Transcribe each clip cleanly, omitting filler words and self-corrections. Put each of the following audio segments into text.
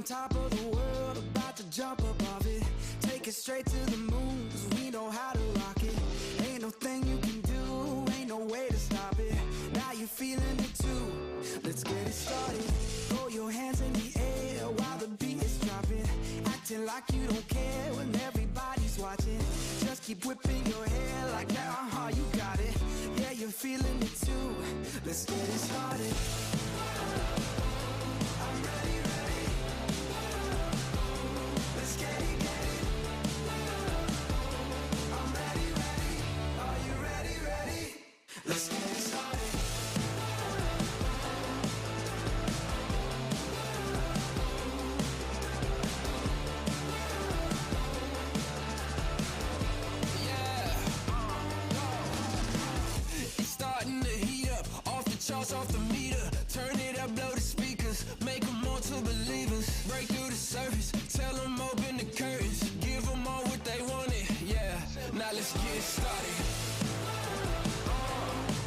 on top of the world, about to jump above it. Take it straight to the moon, 'cause we know how to rock it. Ain't no thing you can do, ain't no way to stop it. Now you're feeling it too. Let's get it started. Throw your hands in the air while the beat is dropping. Acting like you don't care when everybody's watching. Just keep whipping your hair like that, you got it. Yeah, you're feeling it too. Let's get it started. I'm ready, ready. Let's get it, get it. I'm ready, ready. Are you ready, ready? Let's get it started. Charts off the meter, turn it up, blow the speakers, make them all to believers, break through the surface, tell them open the curtains, give them all what they wanted, yeah, now let's get started.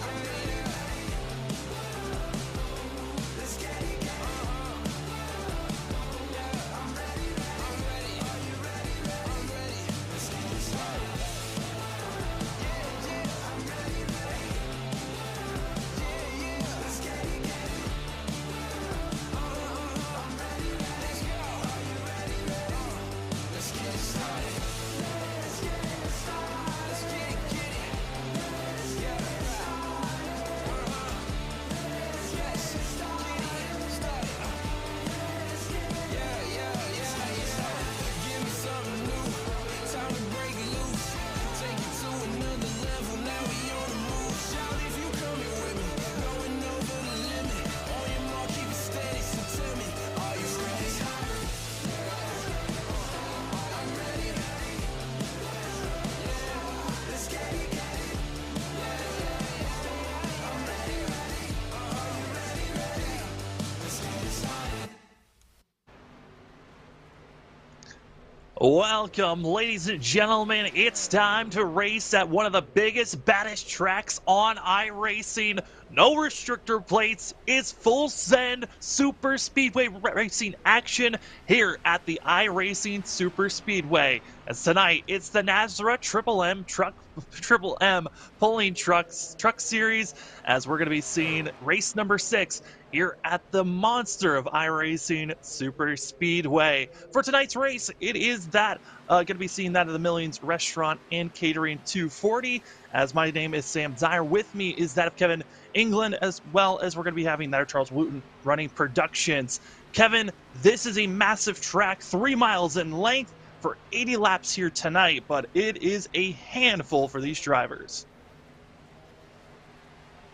I'm ready, ready. Let's get it, get it. Yeah, I'm ready, ready. I'm ready. Are you ready, ready? I'm ready. Let's get it started. Yeah, yeah, I'm ready, ready. Let's get it, get it. I'm ready, ready. Let's go. Are you ready, ready? Let's get it started. Let's get it started. Let's get it, get it. Let's get it started. Let's get it started. Let's get it. Yeah, yeah, yeah, yeah. Give me something new. Time to break it loose. Take it to another level. Now we on the move. Shout if you coming with me. Going over the limit. On your mark, keep it steady. So tell me, are you ready? I'm ready, ready. Yeah, let's get it, get it. Yeah, yeah, yeah. I'm ready, ready. Are you ready, ready? Let's get it started. Welcome, ladies and gentlemen. It's time to race at one of the biggest, baddest tracks on iRacing. No restrictor plates. It's full send super speedway racing action here at the iRacing Super Speedway. As tonight, it's the NASRA Triple M pulling truck series, as we're going to be seeing race number 6 here at the monster of iRacing Super Speedway. For tonight's race, it is that going to be seeing that at the Millions Restaurant and Catering 240. As my name is Sam Zyer, with me is that of Kevin England, as well as we're going to be having that of Charles Wooten running productions. Kevin, this is a massive track, 3 miles in length for 80 laps here tonight, but it is a handful for these drivers.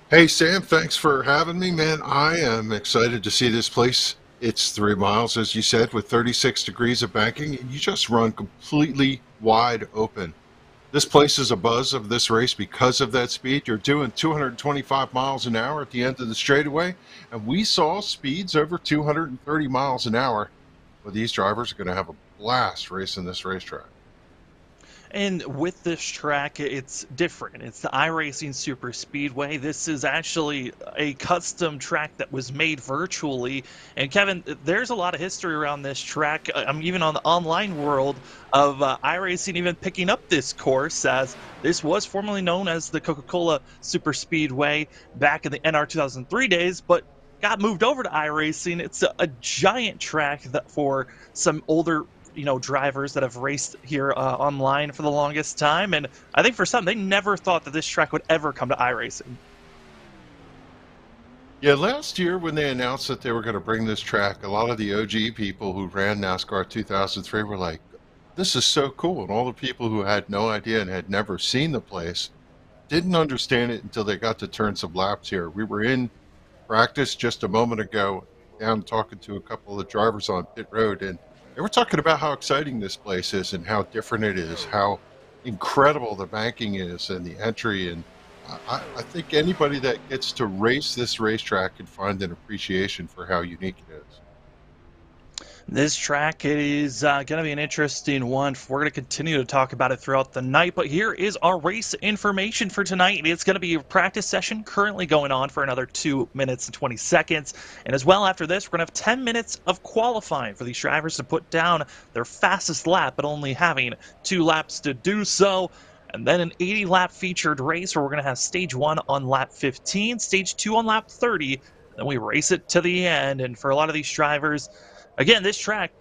Hey, Sam, thanks for having me, man. I am excited to see this place. It's 3 miles, as you said, with 36 degrees of banking, and you just run completely wide open. This place is a buzz of this race because of that speed. You're doing 225 miles an hour at the end of the straightaway, and we saw speeds over 230 miles an hour. Well, these drivers are going to have a blast racing this racetrack. And with this track, it's different. It's the iRacing Super Speedway. This is actually a custom track that was made virtually. And Kevin, there's a lot of history around this track. Even on the online world of iRacing even picking up this course, as this was formerly known as the Coca-Cola Super Speedway back in the NR 2003 days, but got moved over to iRacing. It's a giant track that for some older drivers that have raced here online for the longest time, and I think for some, they never thought that this track would ever come to iRacing. Yeah, last year when they announced that they were going to bring this track, a lot of the OG people who ran NASCAR 2003 were like, this is so cool. And all the people who had no idea and had never seen the place didn't understand it until they got to turn some laps here. We were in practice just a moment ago, down talking to a couple of the drivers on pit road, and they were talking about how exciting this place is and how different it is, how incredible the banking is and the entry. And I think anybody that gets to race this racetrack can find an appreciation for how unique it is. This track is going to be an interesting one. We're going to continue to talk about it throughout the night, but here is our race information for tonight. It's going to be a practice session currently going on for another 2 minutes and 20 seconds. And as well after this, we're going to have 10 minutes of qualifying for these drivers to put down their fastest lap, but only having 2 laps to do so. And then an 80-lap featured race where we're going to have stage 1 on lap 15, stage 2 on lap 30, and then we race it to the end. And for a lot of these drivers, again, this track,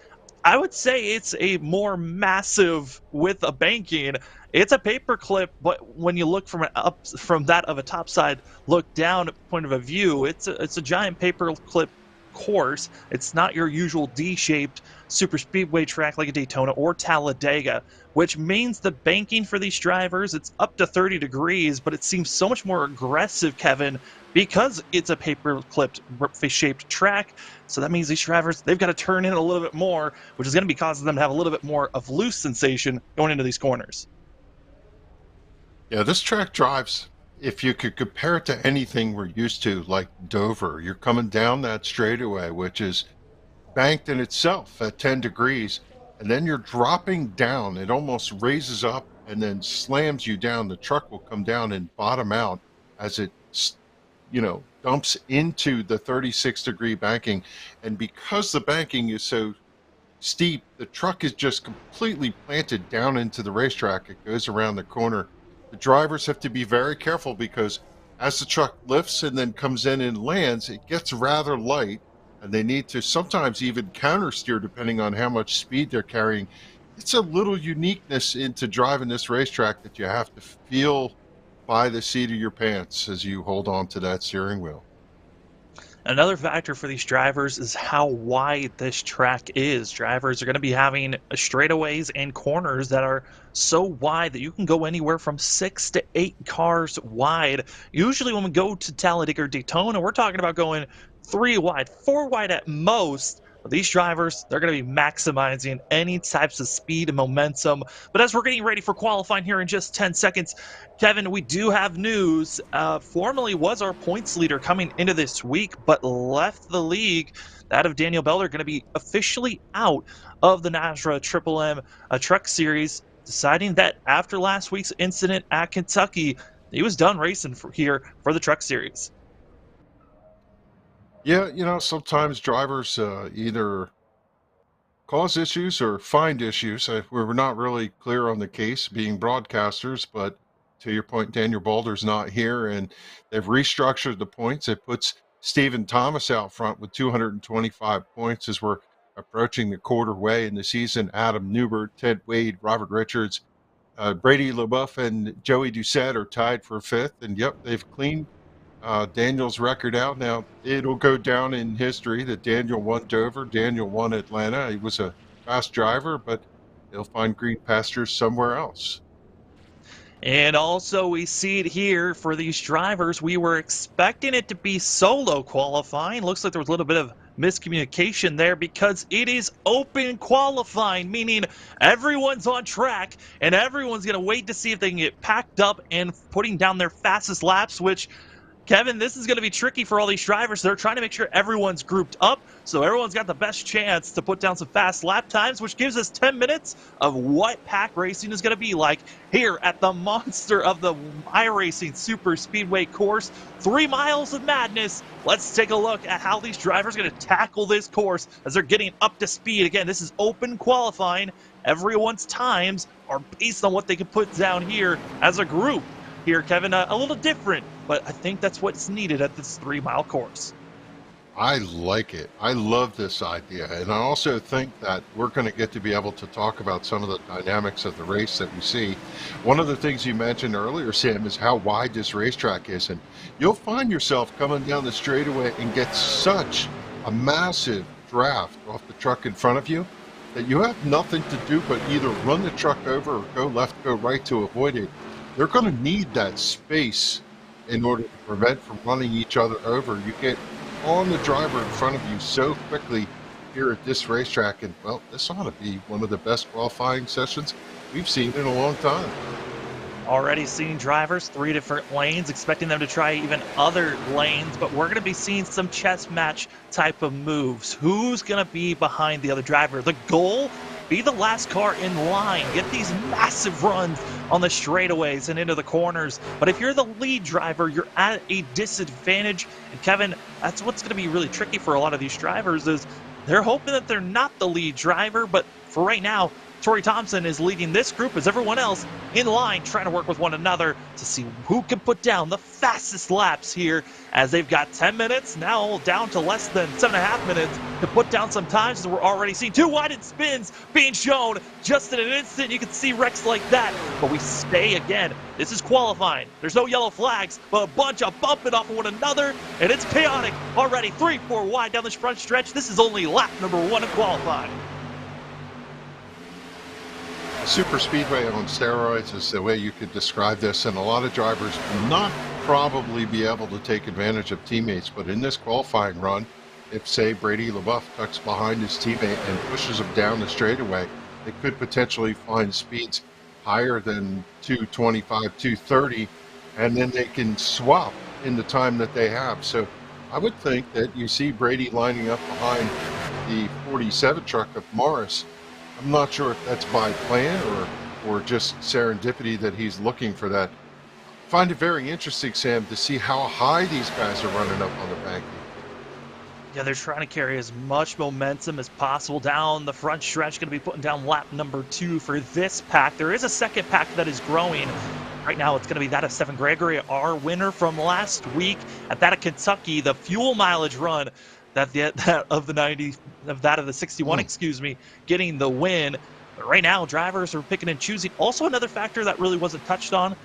I would say it's a more massive with a banking. It's a paperclip, but when you look from that of a topside look down point of a view, it's a giant paperclip course. It's not your usual D-shaped super speedway track like a Daytona or Talladega, which means the banking for these drivers, it's up to 30 degrees, but it seems so much more aggressive, Kevin, because it's a paperclip-shaped track. So that means these drivers, they've got to turn in a little bit more, which is going to be causing them to have a little bit more of loose sensation going into these corners. Yeah, this track drives, if you could compare it to anything we're used to, like Dover, you're coming down that straightaway, which is banked in itself at 10 degrees, and then you're dropping down. It almost raises up and then slams you down. The truck will come down and bottom out as it, dumps into the 36-degree banking. And because the banking is so steep, the truck is just completely planted down into the racetrack. It goes around the corner. The drivers have to be very careful because as the truck lifts and then comes in and lands, it gets rather light, and they need to sometimes even counter steer depending on how much speed they're carrying. It's a little uniqueness into driving this racetrack that you have to feel by the seat of your pants as you hold on to that steering wheel. Another factor for these drivers is how wide this track is. Drivers are going to be having straightaways and corners that are so wide that you can go anywhere from 6 to 8 cars wide. Usually when we go to Talladega or Daytona, we're talking about going 3 wide, 4 wide at most. But these drivers, they're going to be maximizing any types of speed and momentum. But as we're getting ready for qualifying here in just 10 seconds, Kevin, we do have news. Formerly was our points leader coming into this week, but left the league. That of Daniel Belder going to be officially out of the NASRA Triple M Truck Series, deciding that after last week's incident at Kentucky, he was done racing here for the Truck Series. Yeah, sometimes drivers either cause issues or find issues. We're not really clear on the case being broadcasters, but to your point, Daniel Balder's not here, and they've restructured the points. It puts Stephen Thomas out front with 225 points as we're approaching the quarter way in the season. Adam Newbert, Ted Wade, Robert Richards, Brady LaBeouf, and Joey Doucette are tied for 5th. And yep, they've cleaned Daniel's record out. Now, it'll go down in history that Daniel won Dover, Daniel won Atlanta. He was a fast driver, but he'll find green pastures somewhere else. And also we see it here for these drivers. We were expecting it to be solo qualifying. Looks like there was a little bit of miscommunication there because it is open qualifying, meaning everyone's on track and everyone's going to wait to see if they can get packed up and putting down their fastest laps, which, Kevin, this is going to be tricky for all these drivers. They're trying to make sure everyone's grouped up so everyone's got the best chance to put down some fast lap times, which gives us 10 minutes of what pack racing is going to be like here at the monster of the iRacing Super Speedway course. 3 miles of madness. Let's take a look at how these drivers are going to tackle this course as they're getting up to speed. Again, this is open qualifying. Everyone's times are based on what they can put down here as a group. Here, Kevin, a little different, but I think that's what's needed at this 3-mile course. I like it. I love this idea. And I also think that we're going to get to be able to talk about some of the dynamics of the race that we see. One of the things you mentioned earlier, Sam, is how wide this racetrack is. And you'll find yourself coming down the straightaway and get such a massive draft off the truck in front of you that you have nothing to do but either run the truck over or go left, go right to avoid it. They're going to need that space in order to prevent from running each other over. You get on the driver in front of you so quickly here at this racetrack, and well, this ought to be one of the best qualifying sessions we've seen in a long time. Already seeing drivers, 3 different lanes, expecting them to try even other lanes, but we're going to be seeing some chess match type of moves. Who's going to be behind the other driver? The goal, be the last car in line, get these massive runs on the straightaways and into the corners. But if you're the lead driver, you're at a disadvantage. And Kevin, that's what's going to be really tricky for a lot of these drivers, is they're hoping that they're not the lead driver, but for right now, Torrey Thompson is leading this group as everyone else in line trying to work with one another to see who can put down the fastest laps here, as they've got 10 minutes, now down to less than 7.5 minutes to put down some times. We're already seeing 2 widened spins being shown just in an instant. You can see wrecks like that, but we stay again. This is qualifying. There's no yellow flags, but a bunch of bumping off of one another, and it's chaotic already. 3-4 wide down this front stretch. This is only lap number 1 in qualifying. Super speedway on steroids is the way you could describe this, and a lot of drivers will not probably be able to take advantage of teammates, but in this qualifying run, if say Brady LaBeouf tucks behind his teammate and pushes him down the straightaway, they could potentially find speeds higher than 225, 230, and then they can swap in the time that they have. So I would think that you see Brady lining up behind the 47 truck of Morris. I'm not sure if that's by plan or just serendipity that he's looking for that. Find it very interesting, Sam, to see how high these guys are running up on the banking. Yeah, they're trying to carry as much momentum as possible down the front stretch. Going to be putting down lap number 2 for this pack. There is a second pack that is growing. Right now, it's going to be that of Stephen Gregory, our winner from last week at that of Kentucky, the fuel mileage run. That of the 61, excuse me, getting the win. But right now, drivers are picking and choosing. Also, another factor that really wasn't touched on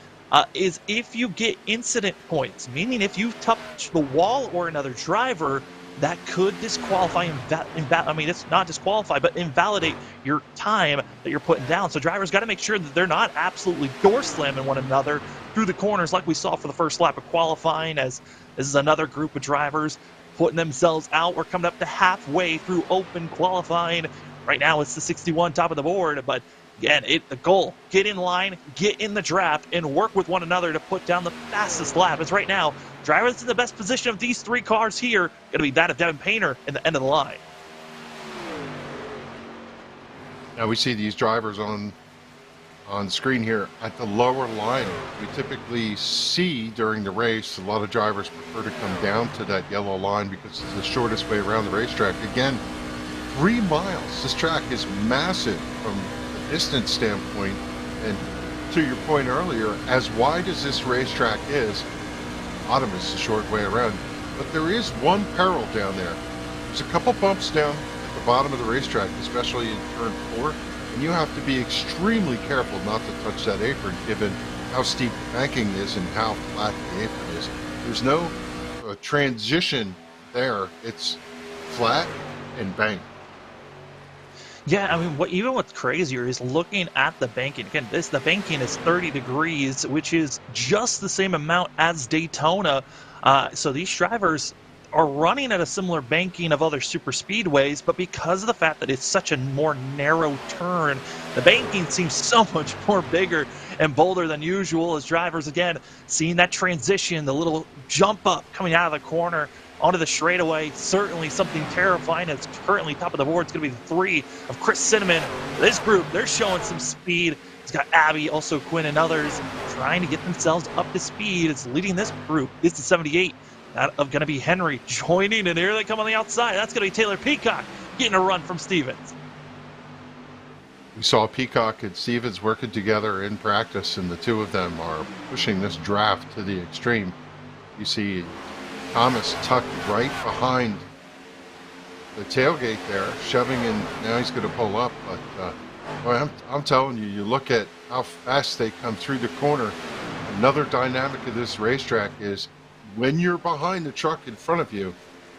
is if you get incident points, meaning if you touch the wall or another driver, that could disqualify, I mean, it's not disqualify, but invalidate your time that you're putting down. So drivers got to make sure that they're not absolutely door slamming one another through the corners like we saw for the first lap of qualifying, as this is another group of drivers putting themselves out. We're coming up to halfway through open qualifying. Right now, it's the 61 top of the board, but again, the goal, get in line, get in the draft, and work with one another to put down the fastest lap. As right now, drivers in the best position of these 3 cars here, going to be that of Devin Painter in the end of the line. Now we see these drivers on screen here at the lower line. We typically see during the race a lot of drivers prefer to come down to that yellow line because it's the shortest way around the racetrack. Again, 3 miles. This track is massive from a distance standpoint, and to your point earlier, as wide as this racetrack is, bottom is the short way around. But there is one peril down there. There's a couple bumps down at the bottom of the racetrack, especially in turn 4. And you have to be extremely careful not to touch that apron, given how steep the banking is and how flat the apron is. There's no transition there. It's flat and bank. Yeah, I mean, even what's crazier is looking at the banking. Again, the banking is 30 degrees, which is just the same amount as Daytona. So these drivers are running at a similar banking of other super speedways, but because of the fact that it's such a more narrow turn, the banking seems so much more bigger and bolder than usual, as drivers, again, seeing that transition, the little jump up coming out of the corner onto the straightaway, certainly something terrifying. It's currently top of the board. It's going to be the 3 of Chris Cinnamon. This group, they're showing some speed. It's got Abby, also Quinn, and others trying to get themselves up to speed. It's leading this group. It's the 78. That of going to be Henry joining, and here they come on the outside. That's going to be Taylor Peacock getting a run from Stevens. We saw Peacock and Stevens working together in practice, and the 2 of them are pushing this draft to the extreme. You see Thomas tucked right behind the tailgate there, shoving in. Now he's going to pull up, but boy, I'm telling you, you look at how fast they come through the corner. Another dynamic of this racetrack is when you're behind the truck in front of you,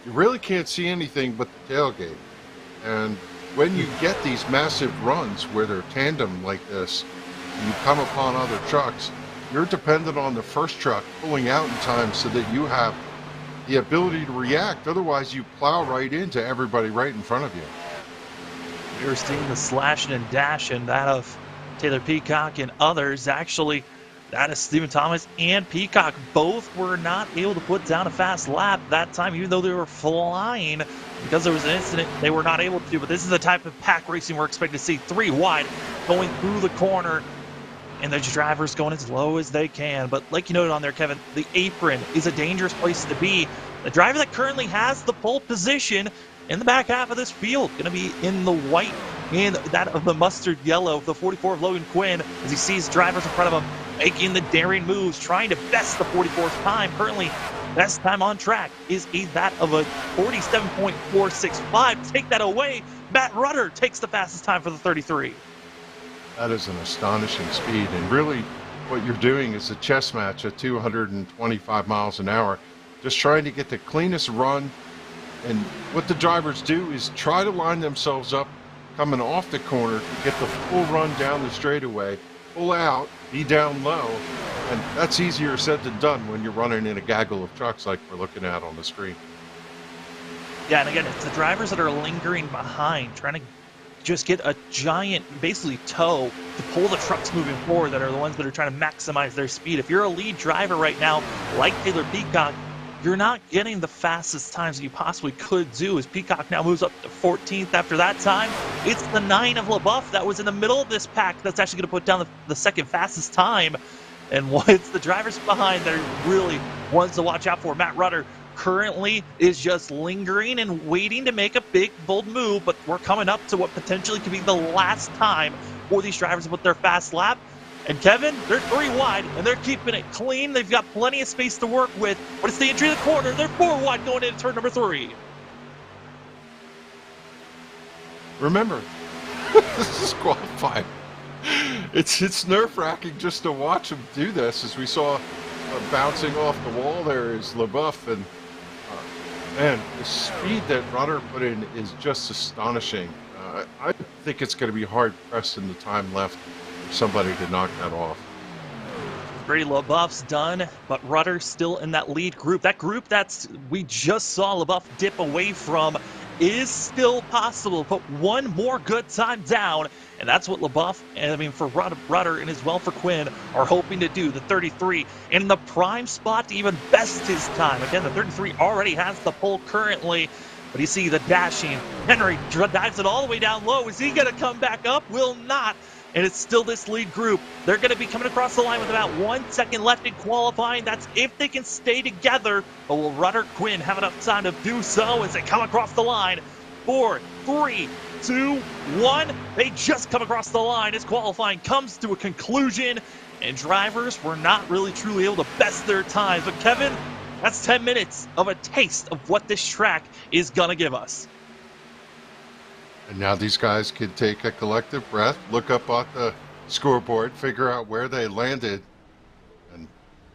you really can't see anything but the tailgate. And when you get these massive runs where they're tandem like this, and you come upon other trucks, you're dependent on the first truck pulling out in time so that you have the ability to react. Otherwise, you plow right into everybody right in front of you. You're seeing the slashing and dashing, that of Taylor Peacock and others. Actually, That is Stephen Thomas and Peacock. Both were not able to put down a fast lap that time, even though they were flying. Because there was an incident, they were not able to. But this is the type of pack racing we're expecting to see. 3 wide, going through the corner. And the drivers going as low as they can. But like you noted on there, Kevin, the apron is a dangerous place to be. The driver that currently has the pole position in the back half of this field, going to be in the white and that of the mustard yellow, the 44 of Logan Quinn, as he sees drivers in front of him making the daring moves, trying to best the 44th time. Currently, best time on track is that of a 47.465. Take that away. Matt Rudder takes the fastest time for the 33. That is an astonishing speed, and really what you're doing is a chess match at 225 miles an hour, just trying to get the cleanest run. And what the drivers do is try to line themselves up coming off the corner to get the full run down the straightaway, pull out, be down low, and that's easier said than done when you're running in a gaggle of trucks like we're looking at on the screen. Yeah, and again, it's the drivers that are lingering behind, trying to just get a giant, basically, toe to pull the trucks moving forward that are the ones that are trying to maximize their speed. If you're a lead driver right now, like Taylor Peacock, you're not getting the fastest times that you possibly could do, as Peacock now moves up to 14th after that time. It's the 9 of LaBeouf that was in the middle of this pack that's actually going to put down the second fastest time. And it's the drivers behind that are really ones to watch out for. Matt Rudder currently is just lingering and waiting to make a big, bold move, but we're coming up to what potentially could be the last time for these drivers to put their fast lap. And Kevin, they're 3 wide, and they're keeping it clean. They've got plenty of space to work with, but it's the entry of the corner. They're 4 wide going into turn number 3. Remember, this is qualifying. It's nerve-wracking just to watch them do this, as we saw bouncing off the wall there is LaBeouf, and man, the speed that Rudder put in is just astonishing. I think it's going to be hard-pressed in the time left for somebody to knock that off. Brady LaBeouf's done, but Rudder's still in that lead group. That group we just saw LaBeouf dip away from is still possible. Put one more good time down, and that's what LaBeouf, for Rudder and as well for Quinn, are hoping to do. The 33 in the prime spot to even best his time. Again, the 33 already has the pole currently, but you see the dashing. Henry dives it all the way down low. Is he going to come back up? Will not. And it's still this lead group. They're going to be coming across the line with about 1 second left in qualifying. That's if they can stay together. But will Rudder Quinn have enough time to do so as they come across the line? 4, 3, 2, 1. They just come across the line as qualifying comes to a conclusion. And drivers were not really truly able to best their times. But Kevin, that's 10 minutes of a taste of what this track is going to give us. And now these guys can take a collective breath, look up at the scoreboard, figure out where they landed, and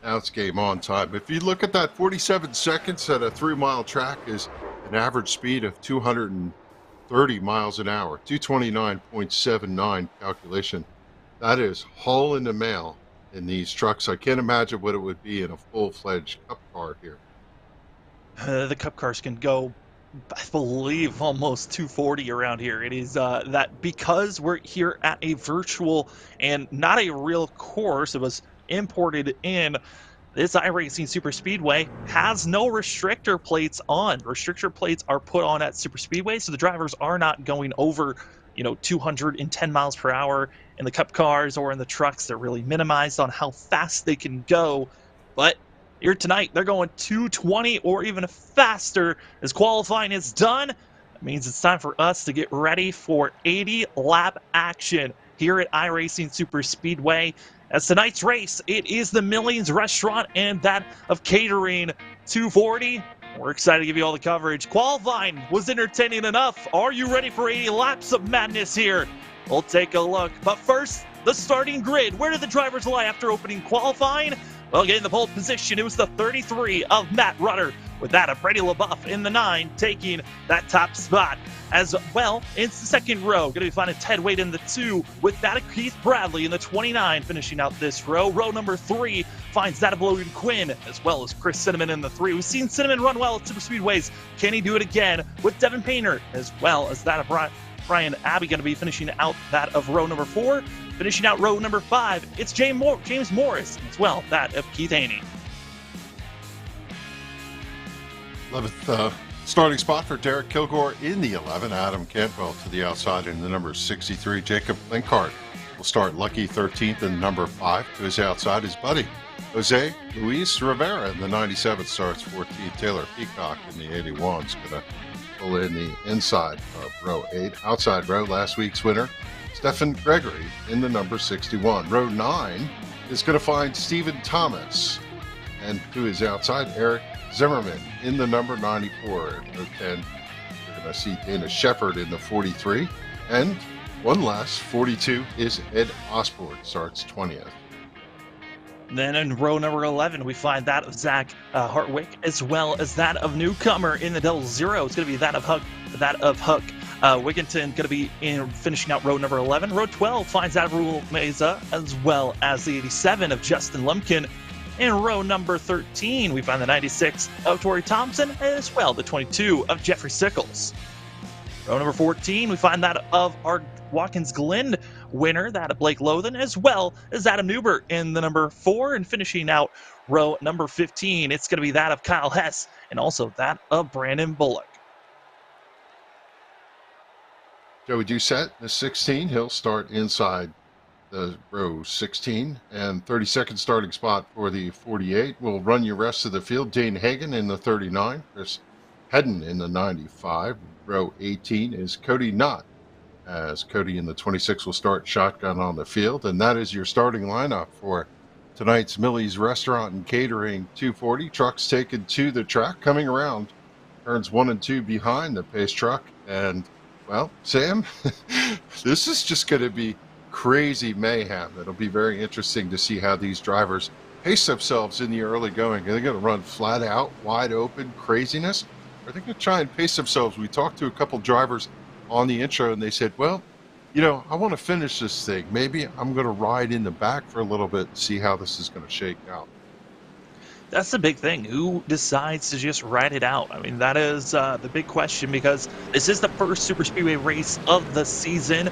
now it's game on time. If you look at that, 47 seconds at a 3-mile track is an average speed of 230 miles an hour, 229.79 calculation. That is haul in the mail in these trucks. I can't imagine what it would be in a full-fledged Cup car here. The Cup cars can go, I believe, almost 240 around here. It is that because we're here at a virtual and not a real course, it was imported in. This iRacing Super Speedway has no restrictor plates on. Restrictor plates are put on at Super Speedway, so the drivers are not going over, 210 miles per hour in the Cup cars or in the trucks. They're really minimized on how fast they can go. But here tonight, they're going 220 or even faster as qualifying is done. That means it's time for us to get ready for 80-lap action here at iRacing Super Speedway. As tonight's race, it is the Millions Restaurant and that of Catering 240. We're excited to give you all the coverage. Qualifying was entertaining enough. Are you ready for 80 laps of madness here? We'll take a look. But first, the starting grid. Where did the drivers lie after opening qualifying? Well, getting the pole position, it was the 33 of Matt Rudder, with that of Brady LaBeouf in the 9, taking that top spot. As well, it's the second row. Going to be finding Ted Wade in the 2, with that of Keith Bradley in the 29, finishing out this row. Row number 3 finds that of Logan Quinn, as well as Chris Cinnamon in the 3. We've seen Cinnamon run well at Super Speedways. Can he do it again? With Devin Painter, as well as that of Brian Abbey, going to be finishing out that of row number 4. Finishing out row number 5, it's James Morris, as well, that of Keith Haney. 11th starting spot for Derek Kilgore in the 11. Adam Cantwell to the outside in the number 63. Jacob Linkart will start lucky 13th in number 5. To his outside, his buddy Jose Luis Rivera in the 97th starts 14th. Taylor Peacock in the 81 is going to pull in the inside of row 8. Outside row, last week's winner, Stephen Gregory in the number 61. Row 9 is going to find Stephen Thomas. And to his outside, Eric Zimmerman in the number 94. In row 10, you're going to see Dana Shepard in the 43. And one less, 42, is Ed Osborne, starts 20th. Then in row number 11, we find that of Zach Hartwick, as well as that of newcomer in the double zero. It's going to be that of Huck Wigginton, going to be in finishing out row number 11. Row 12 finds that of Rule Meza, as well as the 87 of Justin Lumpkin. In row number 13, we find the 96 of Tori Thompson, as well the 22 of Jeffrey Sickles. Row number 14, we find that of our Watkins Glen winner, that of Blake Lothan, as well as Adam Newbert in the number 4. And finishing out row number 15, it's going to be that of Kyle Hess and also that of Brandon Bullock. Joey Doucette, the 16. He'll start inside the row 16. And 32nd starting spot for the 48. Will run your rest of the field. Dane Hagan in the 39. Chris Hedden in the 95. Row 18 is Cody Knott, as Cody in the 26 will start shotgun on the field. And that is your starting lineup for tonight's Millie's Restaurant and Catering 240. Trucks taken to the track, coming around turns 1 and 2 behind the pace truck. And, well, Sam, this is just going to be crazy mayhem. It'll be very interesting to see how these drivers pace themselves in the early going. Are they going to run flat out, wide open craziness? Are they going to try and pace themselves? We talked to a couple drivers on the intro, and they said, well, you know, I want to finish this thing. Maybe I'm going to ride in the back for a little bit and see how this is going to shake out. That's the big thing. Who decides to just ride it out? I mean, that is the big question, because this is the first super speedway race of the season.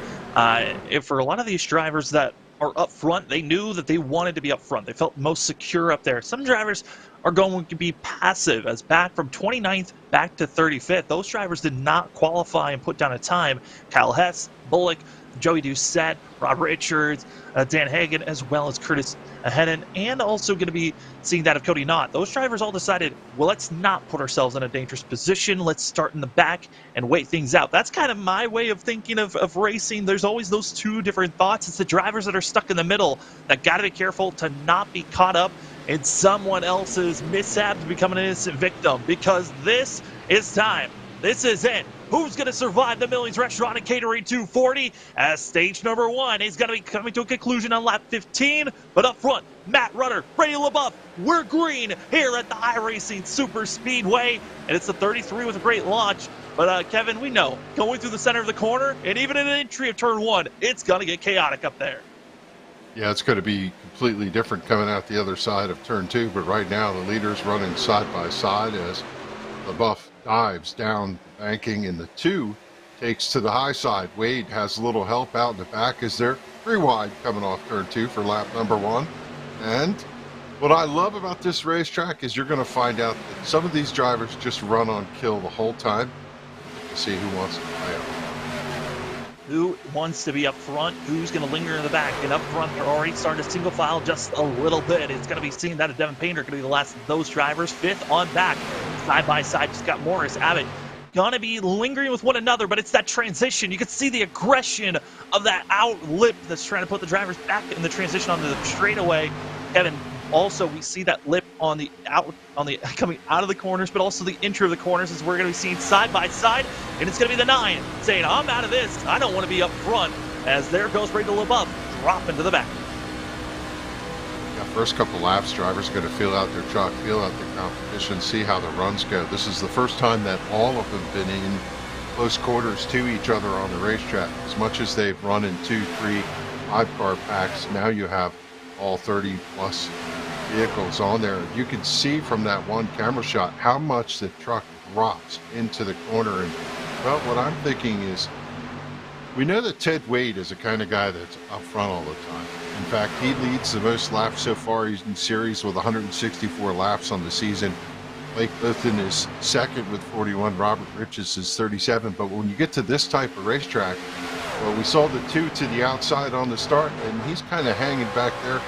For a lot of these drivers that are up front, they knew that they wanted to be up front. They felt most secure up there. Some drivers are going to be passive, as back from 29th back to 35th. Those drivers did not qualify and put down a time. Kyle Hess, Bullock, Joey Doucette, Rob Richards, Dan Hagan, as well as Curtis Hedden, and also going to be seeing that of Cody Knott. Those drivers all decided, well, let's not put ourselves in a dangerous position. Let's start in the back and wait things out. That's kind of my way of thinking of racing. There's always those two different thoughts. It's the drivers that are stuck in the middle that got to be careful to not be caught up in someone else's mishap to become an innocent victim, because this is time. This is it. Who's going to survive the Millie's Restaurant and Catering 240? As stage number 1 is going to be coming to a conclusion on lap 15. But up front, Matt Rudder, Brady LaBeouf, we're green here at the iRacing Super Speedway. And it's the 33 with a great launch. But Kevin, we know, going through the center of the corner, and even in an entry of turn 1, it's going to get chaotic up there. Yeah, it's going to be completely different coming out the other side of turn 2. But right now, the leaders running side by side as LaBeouf dives down the banking, and the 2 takes to the high side. Wade has a little help out in the back as they're 3 wide coming off turn 2 for lap number 1. And what I love about this racetrack is you're going to find out that some of these drivers just run on kill the whole time. Let's see who wants to play out. Who wants to be up front? Who's going to linger in the back? And up front, they're already starting to single file just a little bit. It's going to be seen that of Devin Painter going to be the last of those drivers. 5th on back, side by side. Just got Morris, Abbott, going to be lingering with one another, but it's that transition. You can see the aggression of that out lip that's trying to put the drivers back in the transition on the straightaway. Kevin, also we see that lip on the coming out of the corners, but also the entry of the corners, as we're going to be seeing side by side. And it's going to be the 9 saying, I'm out of this. I don't want to be up front. As there goes Brady LaBeouf, drop into the back. Yeah, first couple laps, drivers are going to feel out their truck, feel out their competition, see how the runs go. This is the first time that all of them been in close quarters to each other on the racetrack. As much as they've run in 2, 3, 5-car packs, now you have all 30 plus vehicles on there. You can see from that one camera shot how much the truck drops into the corner. And well, what I'm thinking is We know that Ted Wade is the kind of guy that's up front all the time. In fact, he leads the most laps so far in series with 164 laps on the season. Blake Clifton is second with 41. Robert Riches is 37. But when you get to this type of racetrack, well, we saw the two to the outside on the start, and he's kind of hanging back there.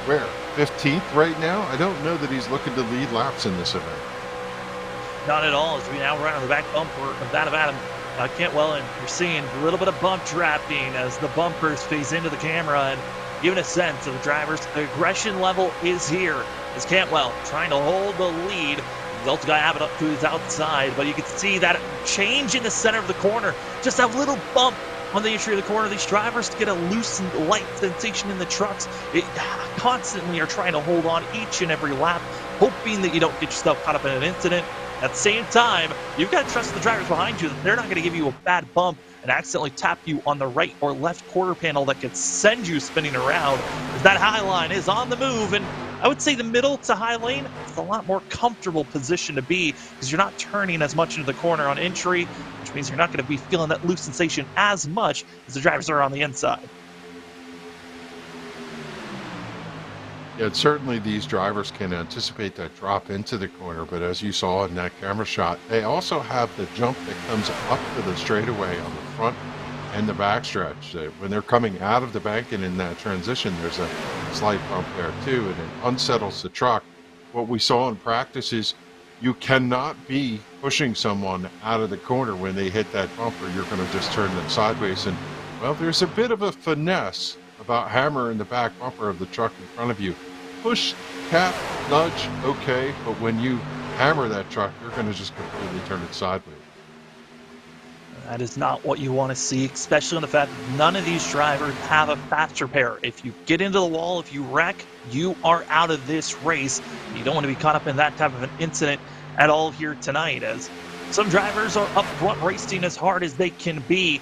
Where? 15th right now? I don't know that he's looking to lead laps in this event. Not at all, as we now run on the back bumper of that of Adam Cantwell, and you're seeing a little bit of bump drafting as the bumpers face into the camera and giving a sense of the drivers. The aggression level is here as Cantwell trying to hold the lead. He's also got Abbott up to his outside, but you can see that change in the center of the corner. Just a little bump on the entry of the corner. These drivers get a loose and light sensation in the trucks. It constantly are trying to hold on each and every lap, hoping that you don't get yourself caught up in an incident. At the same time, you've got to trust the drivers behind you that they're not going to give you a bad bump and accidentally tap you on the right or left quarter panel that could send you spinning around. As that high line is on the move, and I would say the middle to high lane is a lot more comfortable position to be because you're not turning as much into the corner on entry, which means you're not going to be feeling that loose sensation as much as the drivers are on the inside. Yeah, certainly these drivers can anticipate that drop into the corner, but as you saw in that camera shot, they also have the jump that comes up to the straightaway on the front and the backstretch. When they're coming out of the bank and in that transition, there's a slight bump there too, and it unsettles the truck. What we saw in practice is you cannot be pushing someone out of the corner when they hit that bump, or you're going to just turn them sideways. And, well, there's a bit of a finesse about hammering the back bumper of the truck in front of you. Push, tap, nudge, okay, but when you hammer that truck, you're going to just completely turn it sideways. That is not what you want to see, especially on the fact that none of these drivers have a fast repair. If you get into the wall, if you wreck, you are out of this race. You don't want to be caught up in that type of an incident at all here tonight, as some drivers are up front racing as hard as they can be.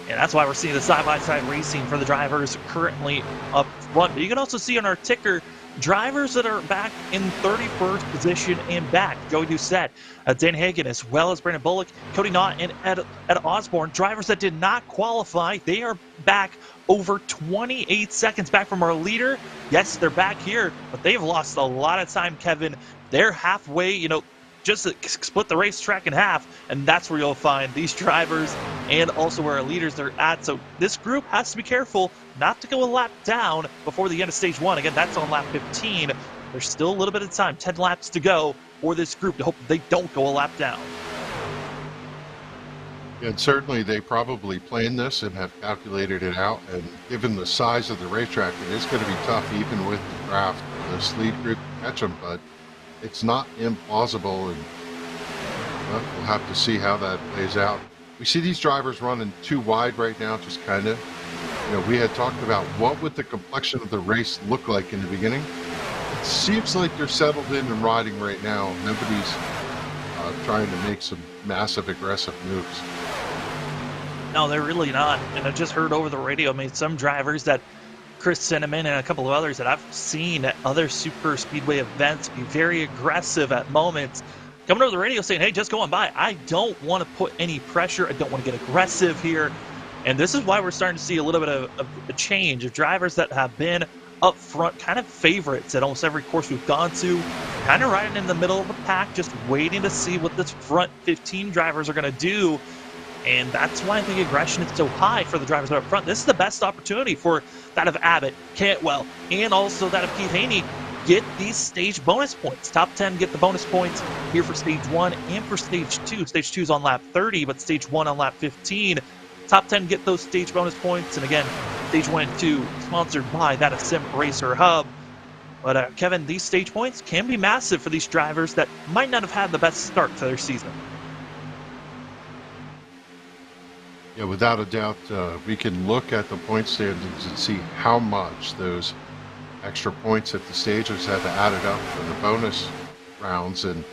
And that's why we're seeing the side-by-side racing for the drivers currently up front. But you can also see on our ticker drivers that are back in 31st position and back. Joey Doucette, Dan Hagan, as well as Brandon Bullock, Cody Knott, and Ed Osborne. Drivers that did not qualify, they are back over 28 seconds back from our leader. Yes, they're back here, but they've lost a lot of time, Kevin. They're halfway, just split the racetrack in half, and that's where you'll find these drivers and also where our leaders are at. So this group has to be careful not to go a lap down before the end of stage one. Again, that's on lap 15. There's still a little bit of time, 10 laps to go for this group to hope they don't go a lap down. And certainly they probably planned this and have calculated it out, and given the size of the racetrack, it is going to be tough even with the draft for this lead group to catch them, but it's not implausible, and we'll have to see how that plays out. We see these drivers running too wide right now, just kind of. We had talked about what would the complexion of the race look like in the beginning. It seems like they're settled in and riding right now. Nobody's trying to make some massive aggressive moves. No, they're really not. And I just heard over the radio, some drivers that Chris Cinnamon and a couple of others that I've seen at other super speedway events be very aggressive at moments, coming over the radio saying, hey, just go on by. I don't want to put any pressure. I don't want to get aggressive here. And this is why we're starting to see a little bit of a change of drivers that have been up front, kind of favorites at almost every course we've gone to, kind of riding in the middle of the pack, just waiting to see what this front 15 drivers are going to do. And that's why the aggression is so high for the drivers up front. This is the best opportunity for that of Abbott, Cantwell, and also that of Keith Haney. Get these stage bonus points. Top 10 get the bonus points here for stage 1 and for stage 2. Stage 2 is on lap 30, but stage 1 on lap 15. Top 10 get those stage bonus points. And again, stage 1 and 2 sponsored by that of Sim Racer Hub. But Kevin, these stage points can be massive for these drivers that might not have had the best start to their season. Yeah, without a doubt, we can look at the point standings and see how much those extra points that the stagers have added up for the bonus rounds. And,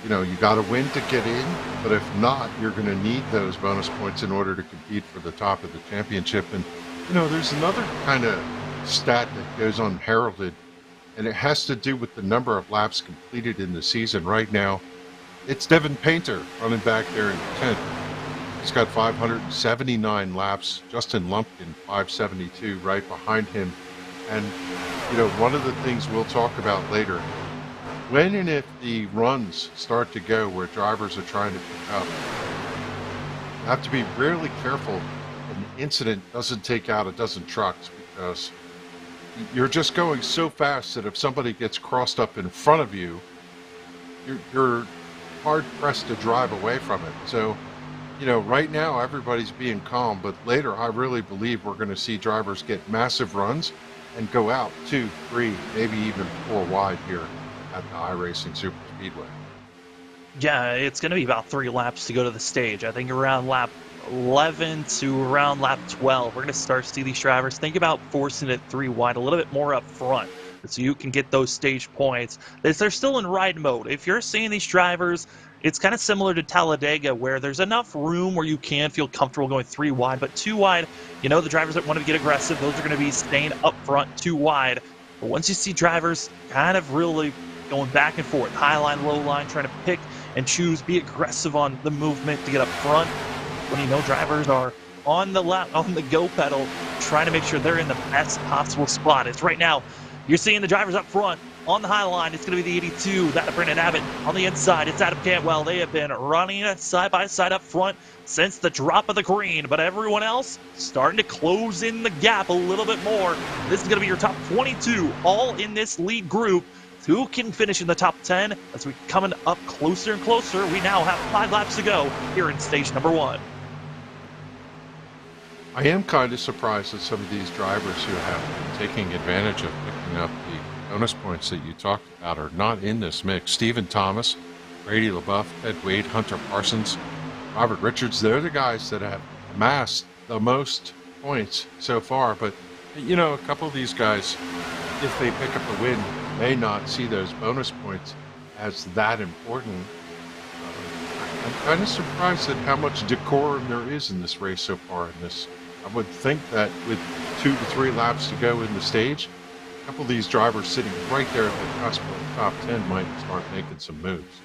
you got to win to get in, but if not, you're going to need those bonus points in order to compete for the top of the championship. And, there's another kind of stat that goes unheralded, and it has to do with the number of laps completed in the season. Right now, it's Devin Painter running back there in 10th. He's got 579 laps. Justin Lumpkin, 572, right behind him. And, you know, one of the things we'll talk about later, when and if the runs start to go where drivers are trying to pick up, you have to be really careful an incident doesn't take out a dozen trucks, because you're just going so fast that if somebody gets crossed up in front of you, you're hard pressed to drive away from it. So, you know, right now everybody's being calm, but later I really believe we're going to see drivers get massive runs and go out 2, 3, maybe even 4 wide here at the iRacing Super Speedway. Yeah, it's going to be about 3 laps to go to the stage. I think around lap 11 to around lap 12, we're going to start to see these drivers think about forcing it 3 wide, a little bit more up front, so you can get those stage points. They're still in ride mode. If you're seeing these drivers, it's kind of similar to Talladega, where there's enough room where you can feel comfortable going 3 wide, but 2 wide, you know, the drivers that want to get aggressive, those are going to be staying up front 2 wide. But once you see drivers kind of really going back and forth, high line, low line, trying to pick and choose, be aggressive on the movement to get up front, when you know drivers are on the lap, on the go pedal, trying to make sure they're in the best possible spot. It's right now, you're seeing the drivers up front on the high line. It's going to be the 82, that of Brandon Abbott. On the inside, it's Adam Cantwell. They have been running side by side up front since the drop of the green, but everyone else starting to close in the gap a little bit more. This is going to be your top 22, all in this lead group. Who can finish in the top 10 as we're coming up closer and closer? We now have 5 laps to go here in stage number 1. I am kind of surprised that some of these drivers who have been taking advantage of picking up the bonus points that you talked about are not in this mix. Stephen Thomas, Brady LaBeouf, Ed Wade, Hunter Parsons, Robert Richards, they're the guys that have amassed the most points so far. But, you know, a couple of these guys, if they pick up a win, may not see those bonus points as that important. I'm kind of surprised at how much decorum there is in this race so far in this. I would think that with 2 to 3 laps to go in the stage, a couple of these drivers sitting right there at the cusp of the top 10 might start making some moves.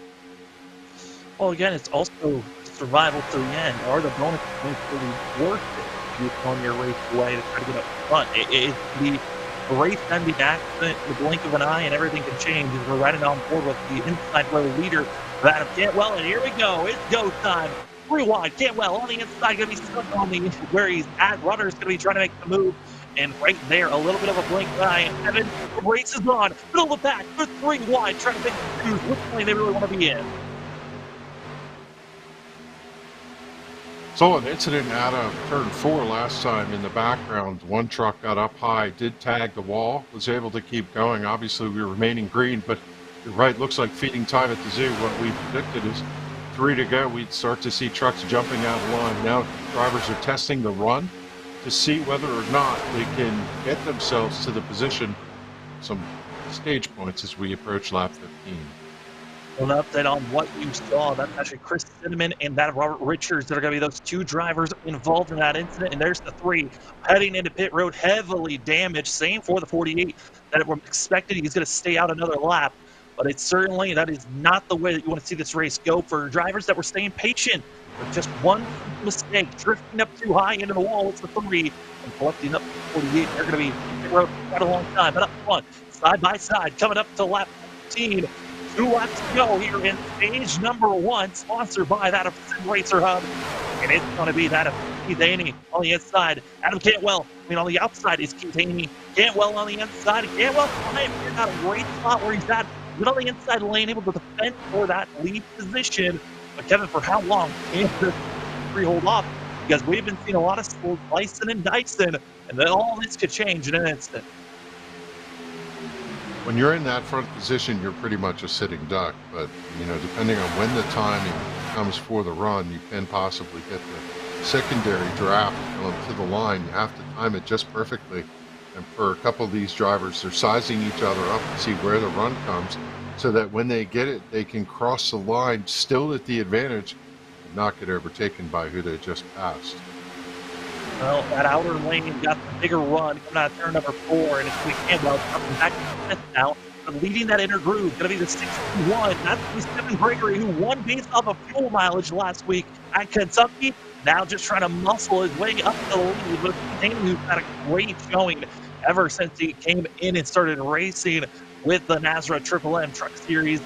Well, again, it's also survival to the end. Are the bonus points really worth it if you're on your race away to try to get up front? The race can be an accident, the blink of an eye, and everything can change. We're riding on board with the inside row leader, Adam Cantwell, and here we go. It's go time. 3 wide. Cantwell on the inside, going to be stuck on the where he's at. Rudder's going to be trying to make the move, and right there, a little bit of a blink of an eye. And Evan, the race is on. Middle of the pack, they're 3 wide, trying to make the choose which lane they really want to be in. Saw an incident out of turn 4 last time in the background. One truck got up high, did tag the wall, was able to keep going. Obviously, we were remaining green, but you're right, looks like feeding time at the zoo. What we predicted is 3 to go. We'd start to see trucks jumping out of line. Now drivers are testing the run to see whether or not they can get themselves to the position, some stage points as we approach lap 15. An update on what you saw. That's actually Chris Cinnamon and that of Robert Richards that are going to be those 2 drivers involved in that incident. And there's the 3 heading into pit road, heavily damaged. Same for the 48 that were expected. He's going to stay out another lap. But it's certainly, that is not the way that you want to see this race go for drivers that were staying patient. With just one mistake, drifting up too high into the wall. It's the 3 and collecting up to 48. They're going to be in pit road for quite a long time. But up front, side by side, coming up to lap 15. 2 laps to go here in stage number 1, sponsored by that of Sim Racer Hub. And it's going to be that of Keith Haney on the inside. Adam Cantwell, on the outside is Keith Haney. Cantwell on the inside. Cantwell flying in that great spot where he's at. He's on the inside lane, able to defend for that lead position. But Kevin, for how long can this 3 hold off? Because we've been seeing a lot of slicing and dicing, and then all this could change in an instant. When you're in that front position, you're pretty much a sitting duck. But, you know, depending on when the timing comes for the run, you can possibly get the secondary draft going to the line. You have to time it just perfectly. And for a couple of these drivers, they're sizing each other up to see where the run comes so that when they get it, they can cross the line still at the advantage and not get overtaken by who they just passed. Well, that outer lane got the bigger run coming out of turn number 4, and it's going to be Cantwell coming back to 5th now. But leading that inner groove, going to be the 61. That's Stephen Gregory, who won based off of fuel mileage last week at Kentucky. now just trying to muscle his way up the lead, but Keith who's had a great showing ever since he came in and started racing with the NASRA Triple M Truck Series.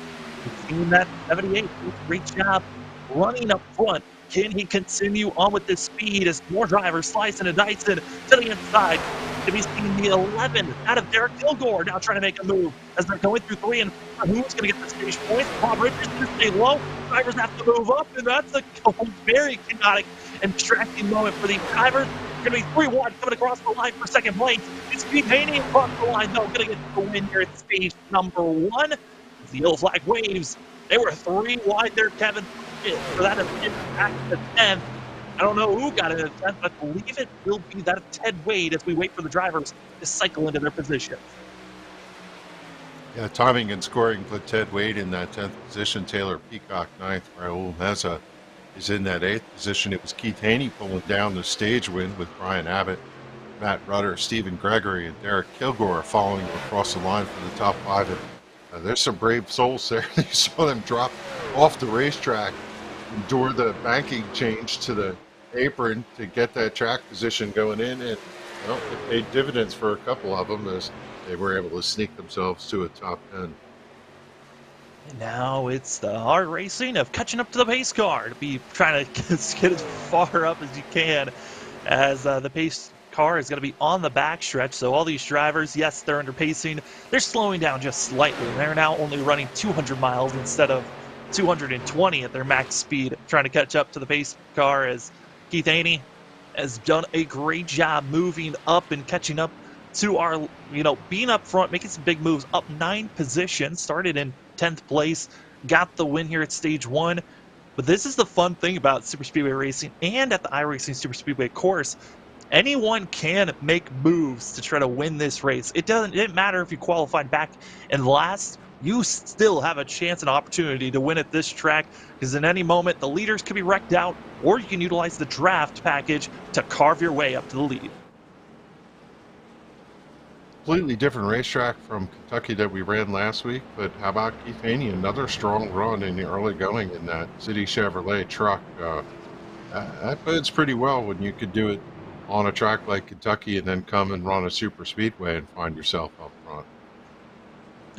We've seen that 78 did a great job running up front. Can he continue on with this speed as more drivers slicing and dicing to the inside? To be seeing the 11 out of Derek Kilgore now trying to make a move as they're going through 3 and 4. Who's going to get the stage points? Bob Richards going to stay low. Drivers have to move up, and that's a very chaotic and distracting moment for these drivers. Going to be 3 wide coming across the line for second place. It's Pete Haney across the line, though, going to get the win here at stage number 1. As the yellow flag waves, they were 3 wide there, Kevin. For that back to the 10th. I don't know who got it at 10th, but I believe it will be that of Ted Wade as we wait for the drivers to cycle into their positions. Yeah, timing and scoring put Ted Wade in that 10th position. Taylor Peacock 9th. Raul Meza is in that 8th position. It was Keith Haney pulling down the stage win with Brian Abbott, Matt Rudder, Stephen Gregory, and Derek Kilgore following across the line for the top 5. And there's some brave souls there. You saw them drop off the racetrack, endure the banking change to the apron to get that track position going in, and well, it paid dividends for a couple of them as they were able to sneak themselves to a top 10. And now it's the hard racing of catching up to the pace car to be trying to get as far up as you can as the pace car is going to be on the backstretch. So all these drivers, yes, they're under pacing. They're slowing down just slightly. They're now only running 200 miles instead of 220 at their max speed, trying to catch up to the pace car as Keith Haney has done a great job moving up and catching up to our, being up front, making some big moves, up 9 positions, started in 10th place, got the win here at stage 1. But this is the fun thing about Super Speedway racing and at the iRacing Super Speedway course. Anyone can make moves to try to win this race. It didn't matter if you qualified back in last. You still have a chance and opportunity to win at this track because in any moment the leaders could be wrecked out, or you can utilize the draft package to carve your way up to the lead. Completely different racetrack from Kentucky that we ran last week, but how about Keith Haney? Another strong run in the early going in that City Chevrolet truck. That bodes pretty well when you could do it on a track like Kentucky and then come and run a super speedway and find yourself up front.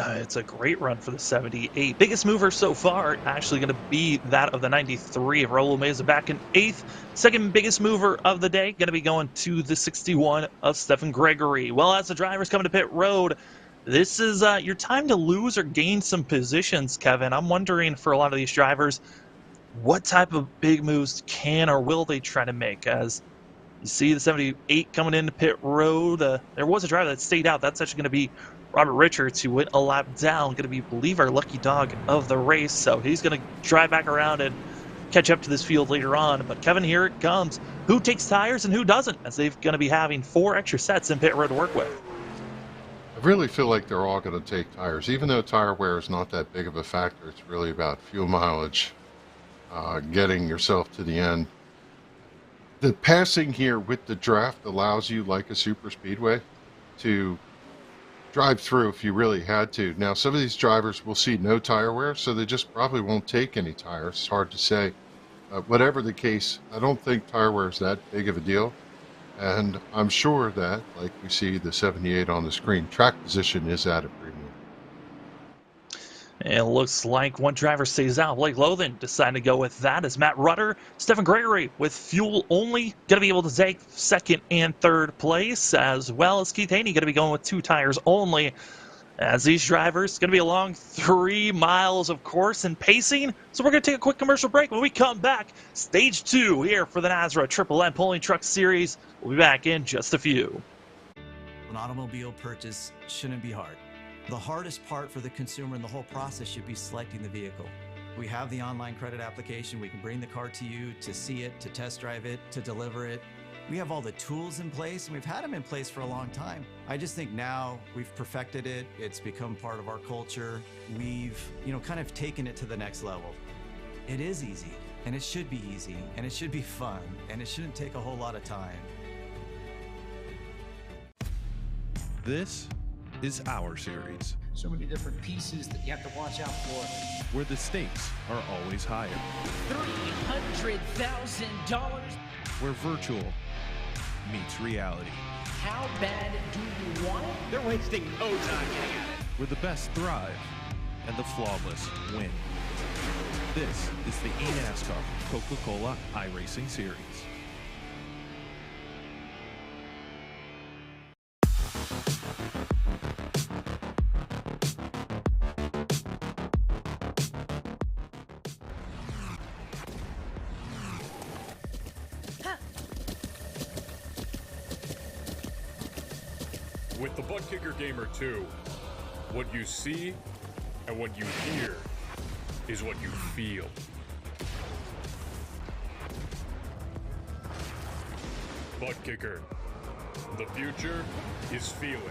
It's a great run for the 78. Biggest mover so far actually going to be that of the 93 of Raul Meza back in 8th. Second biggest mover of the day going to be going to the 61 of Stephen Gregory. Well, as the drivers coming to pit road, this is your time to lose or gain some positions, Kevin. I'm wondering for a lot of these drivers, what type of big moves can or will they try to make? As you see the 78 coming into pit road. There was a driver that stayed out. That's actually going to be Robert Richards, who went a lap down, going to be, I believe, our lucky dog of the race. So he's going to drive back around and catch up to this field later on. But Kevin, here it comes. Who takes tires and who doesn't? As they're going to be having 4 extra sets in pit road to work with. I really feel like they're all going to take tires. Even though tire wear is not that big of a factor, it's really about fuel mileage, getting yourself to the end. The passing here with the draft allows you, like a super speedway, to drive through if you really had to. Now, some of these drivers will see no tire wear, so they just probably won't take any tires. It's hard to say. Whatever the case, I don't think tire wear is that big of a deal. And I'm sure that, like we see the 78 on the screen, track position is at a premium. And it looks like one driver stays out. Blake Lothan decided to go with that as Matt Rudder. Stephen Gregory with fuel only, going to be able to take 2nd and 3rd place, as well as Keith Haney going to be going with 2 tires only. As these drivers going to be along 3 miles of course and pacing. So we're going to take a quick commercial break. When we come back, stage 2 here for the NASRA Triple M Pulling Truck Series. We'll be back in just a few. An automobile purchase shouldn't be hard. The hardest part for the consumer in the whole process should be selecting the vehicle. We have the online credit application. We can bring the car to you to see it, to test drive it, to deliver it. We have all the tools in place, and we've had them in place for a long time. I just think now we've perfected it. It's become part of our culture. We've, kind of taken it to the next level. It is easy, and it should be easy, and it should be fun, and it shouldn't take a whole lot of time. This is our series. so many different pieces that you have to watch out for. Where the stakes are always higher. $300,000. Where virtual meets reality. How bad do you want it? They're wasting no time getting at it. Where the best thrive and the flawless win. This is the NASCAR Coca-Cola iRacing Series. With the Butt Kicker Gamer 2, what you see and what you hear is what you feel. Butt Kicker. The future is feeling.